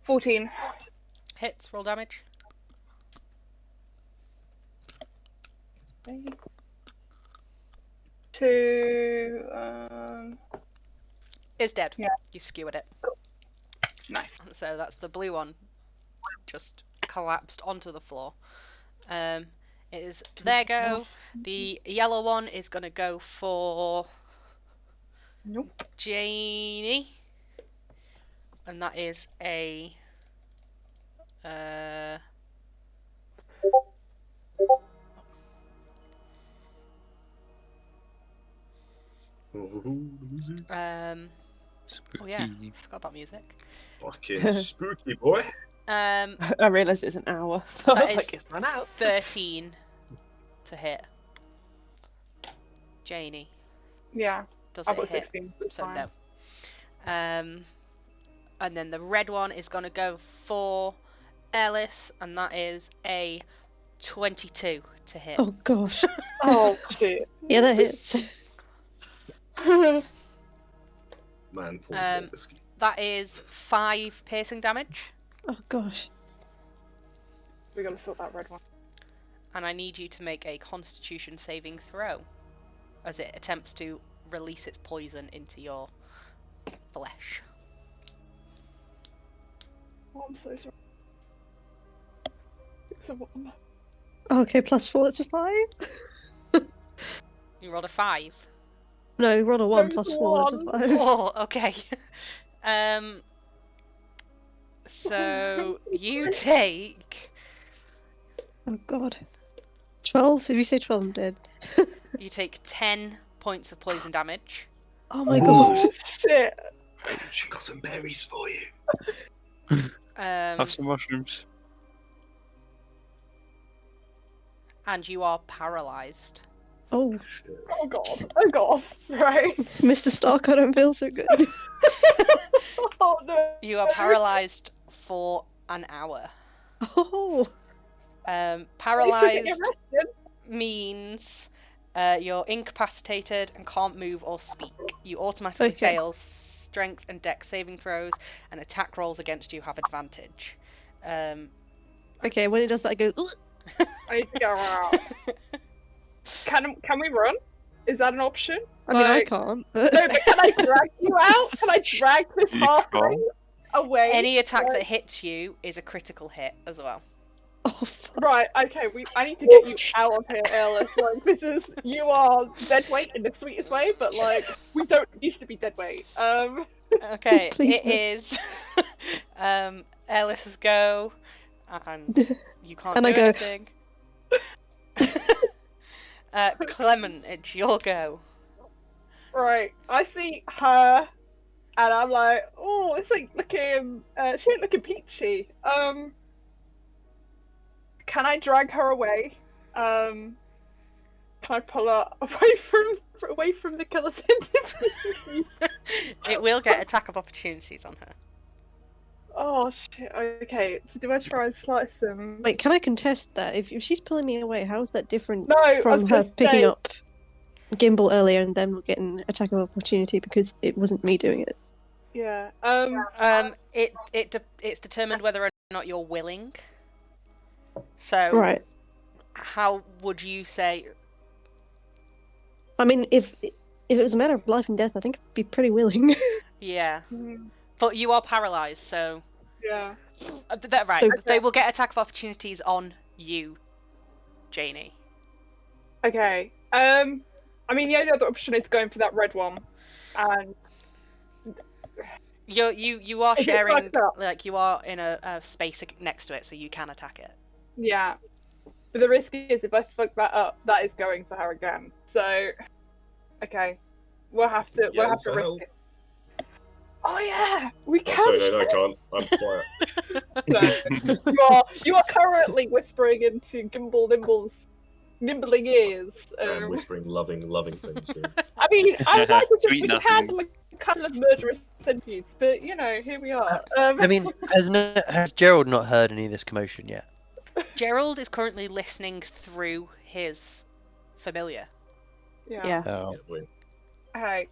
14. Hits, roll damage. Two. It's dead. Yeah. You skewered it. Nice. So that's the blue one. Just collapsed onto the floor. It is their go. The yellow one is gonna go for Nope. Janie, and that is a oh yeah, I forgot about music. Fucking spooky, boy. I realised it's an hour. So I That was is like, it's run out. 13 to hit. Janie, Yeah. does I've it got hit? 16. So Fine. no. And then the red one is gonna go for Ellis, and that is a 22 to hit. Oh gosh. Oh shit. Yeah, that hits. Man, poor whiskey. That is 5 piercing damage, Oh gosh. We gotta sort that red one. and I need you to make a Constitution saving throw as it attempts to release its poison into your flesh. Oh, I'm so sorry. It's a 1. Okay, +4. That's a 5. You rolled a 5. No, roll a 1 No, plus it's 4. That's a 1. 5. Oh, okay. So you take Oh god. 12? If you say 12, I'm dead. 10 points of poison damage. Oh my god. Shit. I've got some berries for you. Have some mushrooms. And you are paralyzed. Oh, Oh god. Oh god. Right. Mr. Stark, I don't feel so good. Oh no. You are paralyzed for an hour. Oh. Paralyzed Arrested. means you're incapacitated and can't move or speak. You automatically Okay. fail strength and dex saving throws, and attack rolls against you have advantage. Okay, when it does that, I go. Ugh! I need to go out. Can we run? Is that an option? I mean, I Like- can't. No, but can I drag you out? Can I drag this You halfling can't. away? Any attack Like- that hits you is a critical hit as well. Oh, fuck. Right, okay, I need to get you out of here, Alice. Like, you are dead weight in the sweetest way, but like, we don't used to be dead weight. Okay, Please it is Ellis's go, and you can't And do I go- anything. Clement, it's your go. Right, I see her, and I'm like, oh, it's like looking, she ain't looking peachy. Can I drag her away? Can I pull her away from the killer's end? It will get attack of opportunities on her. Oh shit, okay, so do I try and slice them? Wait, can I contest that? If she's pulling me away, how is that different No, I was from her gonna picking say- up Gimbal earlier and then getting attack of opportunity because it wasn't me doing it? Yeah. It's determined whether or not you're willing. So, Right. how would you say? I mean, if it was a matter of life and death, I think I'd be pretty willing. Yeah, Mhm. but you are paralyzed, so Yeah. right. So- They will get attack of opportunities on you, Janie. Okay. I mean, the only other option is going for that red one, and You are If it sharing, fucks up. like you are in a space next to it, so you can attack it. yeah. But the risk is, if I fuck that up, that is going for her again. So, okay, we'll have to Yell for risk help. it. Oh yeah, we Oh, can. sorry, no, I can't. I'm quiet. So, you are currently whispering into Nimble's nimbling ears. I'm whispering loving things to him. I mean, I would like to Sweet just nothings. handle a couple of murderous centipedes, but you know, here we are. I mean, has Gerald not heard any of this commotion yet? Gerald is currently listening through his familiar. yeah. Oh. Yeah, we're- Okay.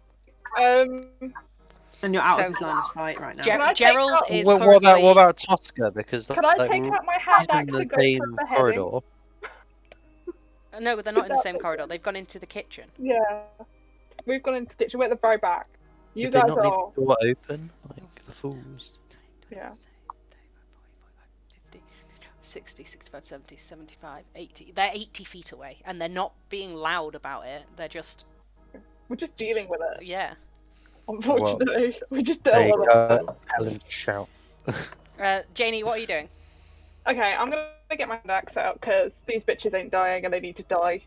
And you're out So- of his line of sight right now. Can I take Gerald out- is Well, currently. what about Tosca? Because Can I like, take we're- out my he's hand in axe the and go for same the heading? corridor. No, they're not in the same corridor. They've gone into the kitchen. Yeah. We've gone into the kitchen. We're at the very back. You Did they guys not leave are. the door open? Like the fools. Yeah. 50, 60, 65, 70, 75, 80. They're 80 feet away, and they're not being loud about it. They're just, We're just dealing with it. yeah. Unfortunately, we just There dealt you with it. go. Helen shout. Janie, what are you doing? Okay, I'm gonna get my hand axe out because these bitches ain't dying and they need to die.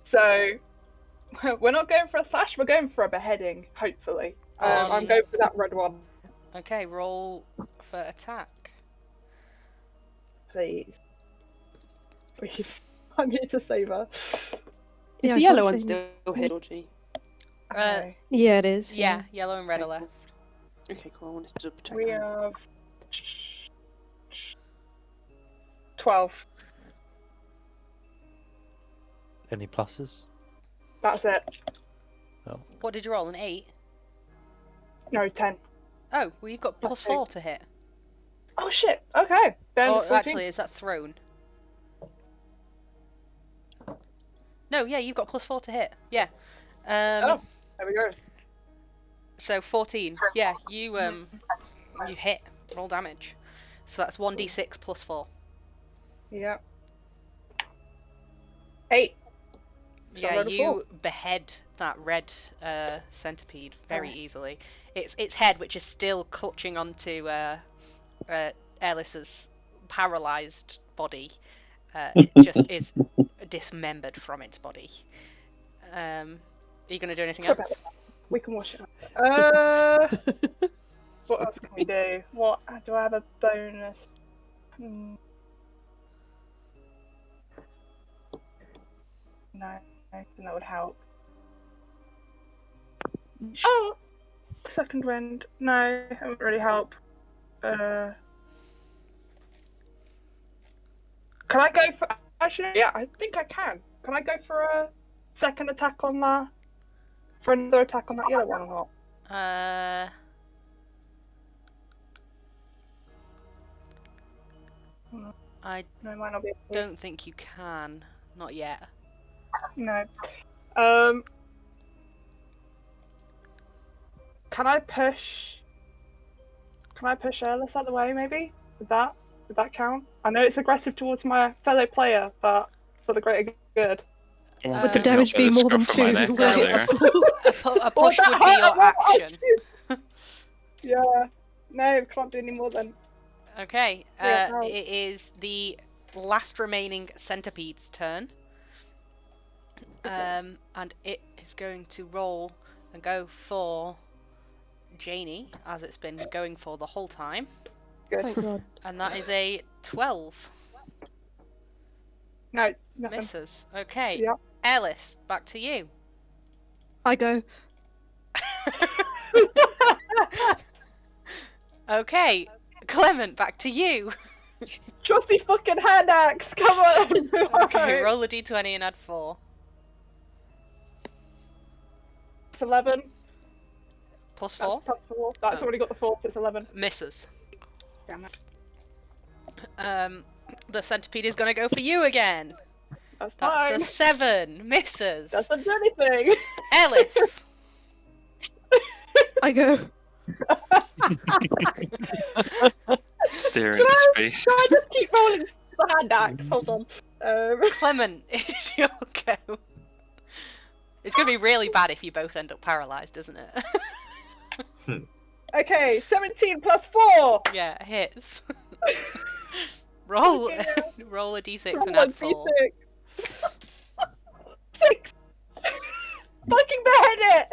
So we're not going for a slash. We're going for a beheading. Hopefully, I'm going for that red one, Okay, roll for attack. please. Please, I'm here to save her. Is Yeah, the I yellow can't one see. still here, Georgie? Okay. Yeah, it is. Yeah, yellow and red are left. Okay, cool. I wanted to double check. We that. have 12. Any pluses? That's it. What did you roll? An 8? No, 10. Oh, well, you've got plus 4 to hit. Oh shit. Okay. Then Or it's 14. actually, is that thrown? No, yeah, you've got plus 4 to hit. Yeah. Oh, there we go. So 14. Yeah, you hit. Roll damage. So that's 1d6 plus 4. Yeah. 8. Yeah, roll a you behead that red centipede very easily. Its head, which is still clutching onto Ellis's paralysed body, it just is dismembered from its body. Are you going to do anything Sorry else? We can wash it up. What else can we do? What do I have a bonus? No, I think that would help. Oh, second wind. No, that wouldn't really help. Can I go for? Actually, yeah, I think I can. Can I go for a second attack on that? For another attack on that yellow one or not? I No, it might not be. don't think you can. Not yet. No. Can I push? Can I push Erlis out of the way? Maybe. Would that count? I know it's aggressive towards my fellow player, but for the greater good. With the Um, damage Not by the being more than scruff of my 2, neck we'll right hit the there. floor. A push that would be hurt, your what action. Yeah. No, can't do any more than. Okay, Yeah, no. it is the last remaining centipede's turn. And it is going to roll and go for Janie, as it's been going for the whole time. Good. Thank God. And that is a 12. No, nothing. Misses. Okay. Yeah. Ellis, back to you. I go. Okay. Clement, back to you. Trusty fucking hand axe. Come on. Okay, roll a d20 and add 4. It's 11. Plus That's 4? plus 4. That's Oh. already got the 4, so it's 11. Misses. Damn it. The centipede is going to go for you again. That's That's fine. a 7. Misses. Doesn't do anything. Ellis. I go. Staring into space. Can I just keep rolling the hand axe? Hold on. Clement, it's your go. It's going to be really bad if you both end up paralysed, isn't it? Okay, 17 plus 4. Yeah, it hits. Roll, Okay, roll a d6 Roll and a add 4. D6. 6. Fucking behead it.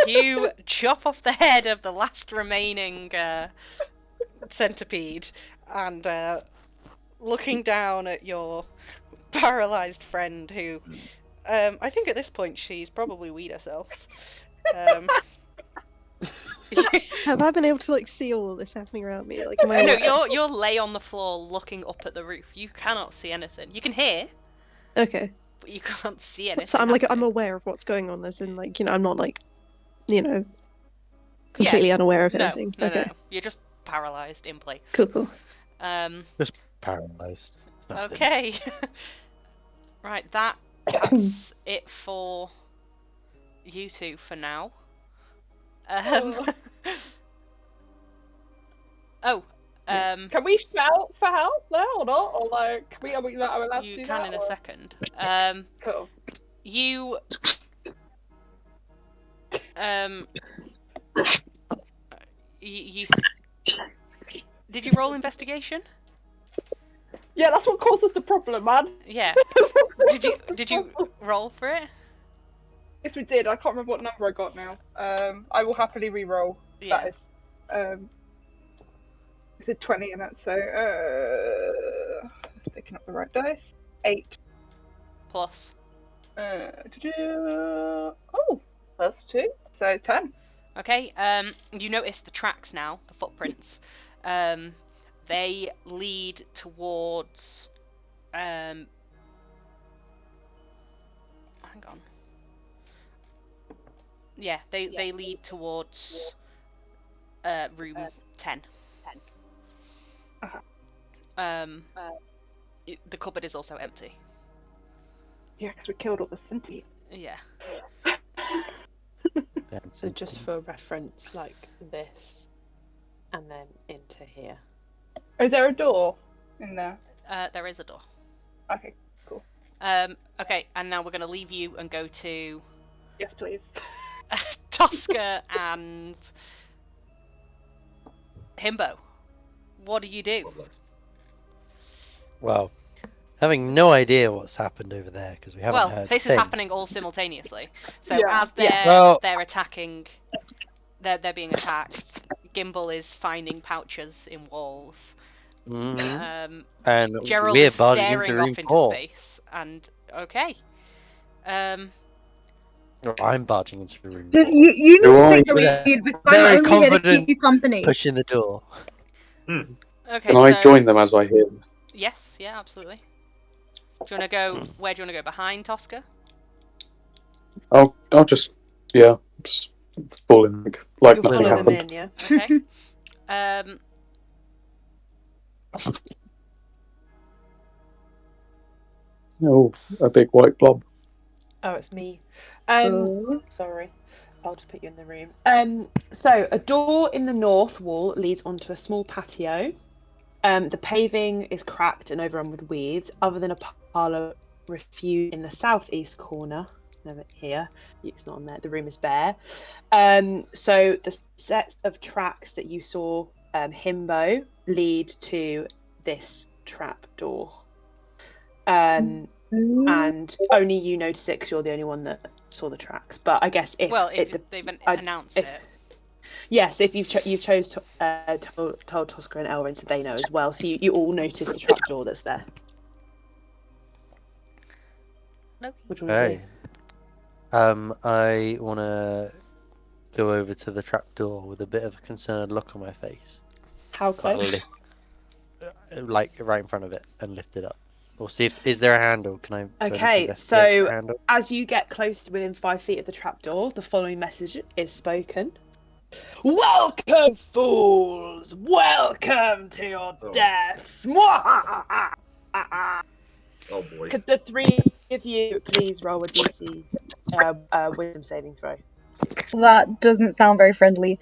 You chop off the head of the last remaining centipede, and looking down at your paralysed friend, who I think at this point she's probably weed herself. Have I been able to like see all of this happening around me? Like, am I No, aware? you're lay on the floor looking up at the roof. You cannot see anything. You can hear, Okay. but you can't see anything. So I'm like, I'm happening. aware of what's going on, as in, like, you know, I'm not like, you know, completely Yeah. unaware of No, anything. no, Okay. no. You're just paralysed in place. Cool. Just paralysed. Nothing. Okay. Right, that's it for you two for now. Can we shout for help now or not? Or like, are we allowed to You do can that? in a or- second. Cool. You you did you roll investigation? Yeah, that's what causes the problem, man. Yeah. Did you roll for it? Yes, we did. I can't remember what number I got now. I will happily re-roll. Yeah. That is. It's a 20 in it, so it's picking up the right dice. 8. Plus. Oh, plus 2, so 10. Okay. You notice the tracks now, the footprints. They lead towards. Hang on. Yeah, they lead towards room 10. The cupboard is also empty. Yeah, because we killed all the centipedes. Yeah. So just for reference, like this, and then into here. Is there a door in there? There is a door. Okay, cool. Okay, and now we're going to leave you and go to Yes, please. Tosca and Himbo. What do you do? Well, having no idea what's happened over there because we haven't Well, heard. this a thing. is happening all simultaneously. So Yeah. as they're Well- they're attacking, they're being attacked. Gimbal is finding pouches in walls. Mhm. And Gerald we're is barging staring into off room into 4. space. And okay. Or I'm barging into room Did 4. you Do I- think that we'd be Very only here to keep confident you company? Pushing the door. Okay. Can I so, join them as I hear them? Yes. Yeah. Absolutely. Do you want to go? Where do you want to go? Behind Tosca? I'll just fall in like You'll nothing follow them happened. in, yeah. Okay. Oh, a big white blob. Oh, it's me. Oh. Sorry. I'll just put you in the room. So a door in the north wall leads onto a small patio. The paving is cracked and overrun with weeds, other than a parlour refuge in the southeast corner. Never here. It's not on there. The room is bare. So the set of tracks that you saw, Himbo, lead to this trap door. And only you notice it because you're the only one that saw the tracks. But I guess if they've announced it. Yes, if you've chose to, told Tosca and Elrin, so they know as well. So you all notice the trap door that's there. No. What do you want to Hey. do? I want to go over to the trapdoor with a bit of a concerned look on my face. How Like, close? like right in front of it and lift it up. Or see if is there a handle? Can I? do I need to Okay, investigate so the handle? as you get close to within 5 feet of the trapdoor, the following message is spoken. Welcome, fools! Welcome to your deaths! Oh boy. Could the three of you please roll a DC wisdom saving throw? That doesn't sound very friendly.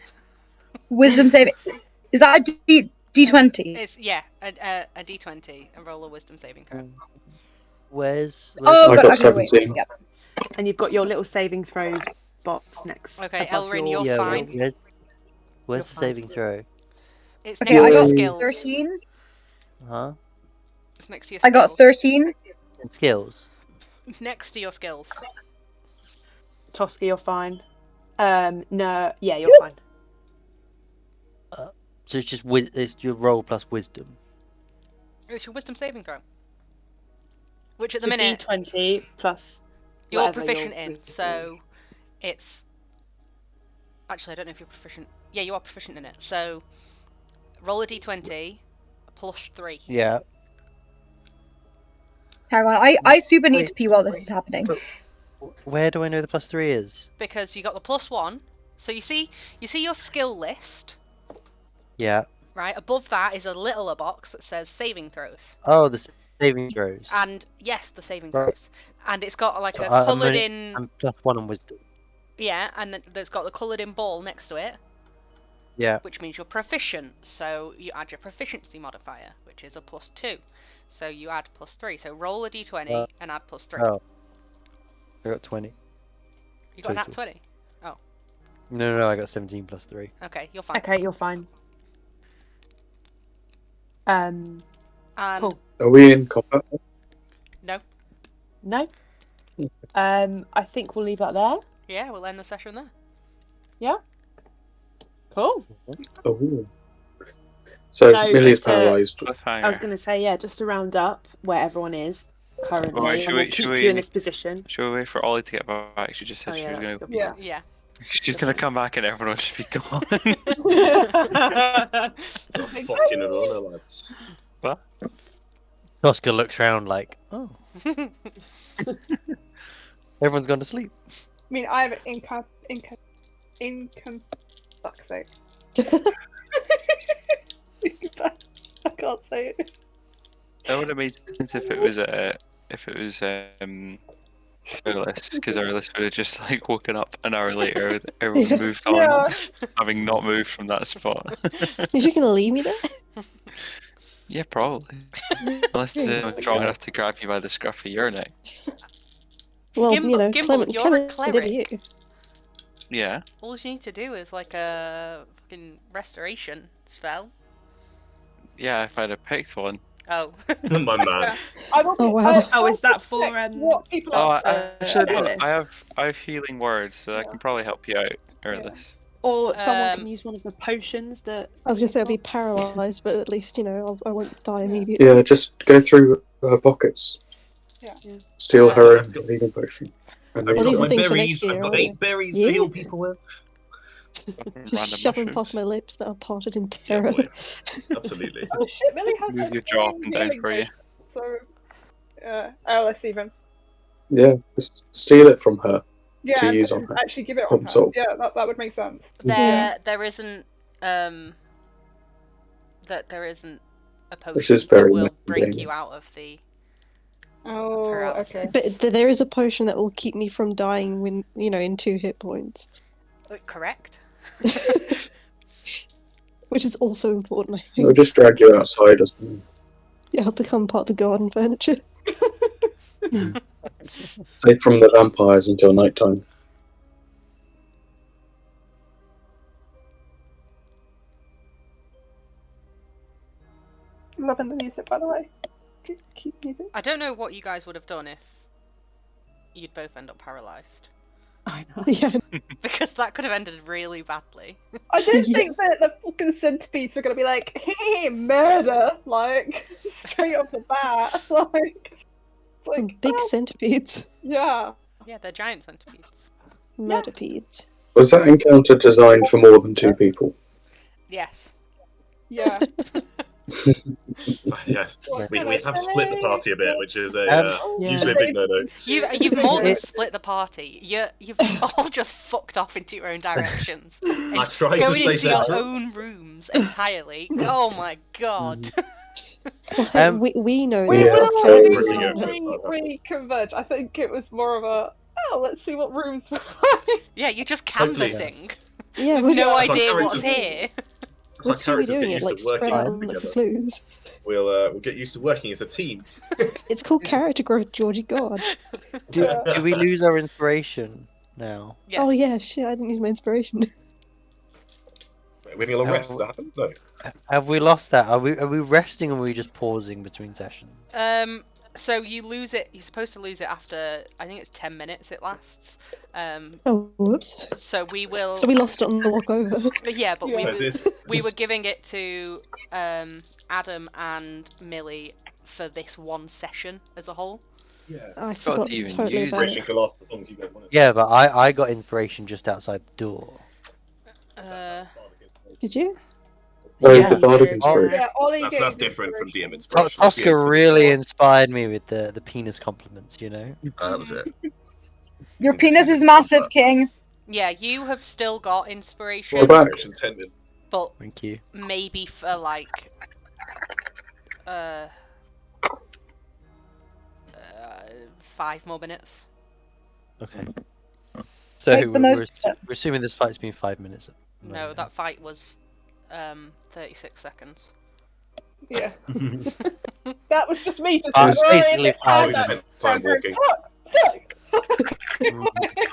Wisdom saving. Is that a D20? It's a D20 and roll a wisdom saving throw. Where's Oh, I God, got okay, wait. 17. Yep. And you've got your little saving throws box next. Okay, above Elrin, your you're yeah, fine. skills. where's the fine. saving throw? It's Okay, next I to your got skills. 13. Huh? It's next to your I skills. got 13. And skills. Next to your skills. Tosca, you're fine. No, yeah, you're fine. So it's just it's your roll plus wisdom. It's your wisdom saving throw. Which at So the minute D20 plus you're whatever proficient your in, wisdom so it's actually I don't know if you're proficient. Yeah, you are proficient in it. So roll a D20 plus 3. Yeah. Hang on, I super need Wait. to pee while this is happening. Where do I know the +3 is? Because you got the +1. So you see your skill list, Yeah. right? Above that is a littler box that says saving throws. Oh, the saving throws. And yes, the saving Right. throws. And it's got like So a I'm coloured only- in I'm +1 on wisdom. yeah, and then there's got the coloured in ball next to it, Yeah. which means you're proficient. So you add your proficiency modifier, which is a +2. So you add +3. So roll a d20 and add +3. Oh. I got 20. You got a nat total. 20. No, I got 17 plus 3. Okay, you're fine. Okay, you're fine. And Cool. Are we in combat? no, No. I think we'll leave that there. yeah, we'll end the session there. Yeah. Cool. Oh. So So Millie is just to- paralysed. I was going to say, yeah, just to round up where everyone is currently, Alright, and should we'll we- keep should you in we- this position. Should we wait for Ollie to get back? She just said Oh, she yeah, was that's going a to. good Yeah. Yeah. She's going to come back and everyone should be gone. A fucking runner, lads. What? Tosca looks round like, oh, everyone's gone to sleep. I mean, I have income. Fuck's sake. I can't say it. That would have made sense if it was Earless, because Earless would have just like woken up an hour later with everyone Yeah. moved on, Yeah. having not moved from that spot. Is you gonna leave me there? Yeah, probably. Unless someone's strong enough to grab you by the scruff of your neck. Well, Gimble- you know, Gimble, Clement you're a Clement did you. Yeah. All you need to do is like a fucking restoration spell. Yeah, if I'd have picked one. Oh. My man. I will. Oh, wow. Oh, is that for check what people are. I should. Ellis. I have healing words, so I can probably help you out, Earless. Or someone Um, can use one of the potions that. I was gonna say I'll be paralysed, but at least you know I won't die immediately. Yeah, just go through her pockets. Yeah. Steal her own healing potion. And I've Well, then these got are my things for berries. next year, I've got aren't 8 berries Yeah. to heal people with. Just shove them past my lips that are parted in Yeah, terror. boy. Absolutely. Oh shit, Millie has Move a your jaw up fucking and down healing for you. potion, So, Alice even. yeah, just steal it from her. Yeah, To and use on her. actually give it on Problem her. solved. Yeah, that would make sense. There isn't that there isn't a potion This is that very will break mundane. you out of the Oh, paralysis. okay. But there is a potion that will keep me from dying when in 2 hit points, Correct. which is also important. I It'll think. just drag you outside or something. Yeah, I'll become part of the garden furniture. Safe from the vampires until nighttime. Loving the music, by the way. Keep music. I don't know what you guys would have done if you'd both end up paralysed. I know. Yeah, Because that could have ended really badly. I don't Yeah. think that the fucking centipedes are gonna be like, hey, murder, like, straight off the bat. Like, it's some like, big oh, centipedes, yeah. Yeah, they're giant centipedes. murderpedes. Was that encounter designed for more than 2 people? Yes. Yeah. Yes, What we can I have split the say? party a bit, which is Yeah. usually a big no-no. You've more than It- split the party. You've all just fucked off into your own directions and I've tried to going stay into your central. own rooms entirely. Oh my god. Well, we know We that Yeah, will our characters bringing don't it know. up. converge. I think it was more of a, oh, let's see what rooms we're finding. Yeah, you're just Hopefully. canvassing Yeah, with we're no just As our idea what's characters- here. As we're our characters doing get it, used like to working spread out for together, clues. we'll get used to working as a team. It's called character growth, Georgie. God. Do we lose our inspiration now? Yes. Oh yeah, shit! I didn't use my inspiration. We're having a long rest. Does that happen? No. Have we lost that? Are we resting, or are we just pausing between sessions? So you lose it. You're supposed to lose it after. I think it's 10 minutes. It lasts. Oh, whoops. So we will. So we lost it on the walk over. Yeah, but Yeah. we were giving it to Adam and Millie for this one session as a whole. Yeah. I forgot to even totally use about Inspiration it. can last as long as you don't want it. Yeah, but I got inspiration just outside the door. Did you? Oh, Yeah. the bardic Yeah. inspiration. Yeah, Ollie That's gave different from DM inspiration. inspiration. Oscar really inspired me with the penis compliments, you know. That was it. Your penis is massive, King. Yeah, you have still got We're inspiration, back. Intended. but Thank you. maybe for like 5 more minutes. Okay. So Make the most of it. we're assuming this fight's been 5 minutes. at the No, moment. that fight was 36 seconds. Yeah. That was just me just It's basically it. five We And minutes. spent time walking. Fuck.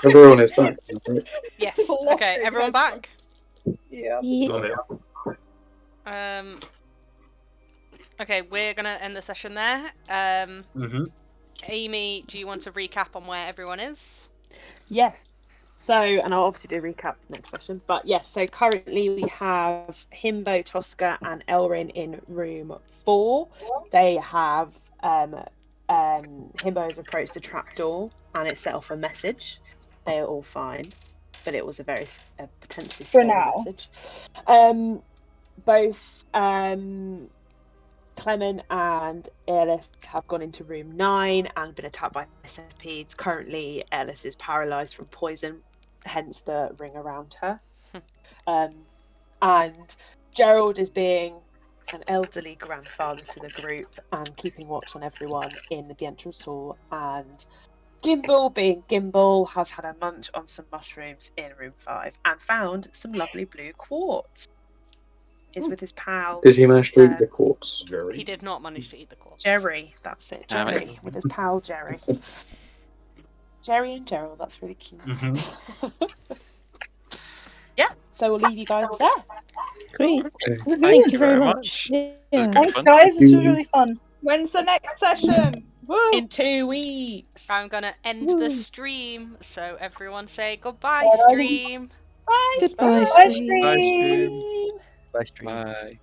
Everyone is back. Right? Yes. Lost Okay, it, everyone guys. back. Yeah. Yeah. On it. Okay, we're gonna end the session there. Mm-hmm. Amy, do you want to recap on where everyone is? Yes. So, and I'll obviously do a recap next session. But yes, so currently we have Himbo, Tosca, and Elrin in room 4. They have Himbo's approached the trapdoor and it set off a message. They are all fine, but it was a very potentially For scary now. message. Both Clement and Airless have gone into room 9 and been attacked by centipedes. Currently, Airless is paralysed from poison, hence the ring around her. And Gerald is being an elderly grandfather to the group and keeping watch on everyone in the entrance hall. And Gimbal, being Gimbal, has had a munch on some mushrooms in room 5 and found some lovely blue quartz. Is with his pal. Did he manage to eat the quartz? He did not manage to eat the corpse. Jerry, that's it. Damn it. Jerry, with his pal Jerry. Jerry and Gerald, that's really cute. Yeah, so we'll leave you guys there. Great. Okay. Thank you very much. Yeah. Thanks, fun. guys. This was really fun. When's the next session? Woo! In 2 weeks. I'm gonna end the stream, so everyone say goodbye, Alrighty. stream. Bye. Goodbye, Bye, stream. Bye, stream. stream. Bye, stream. Bye.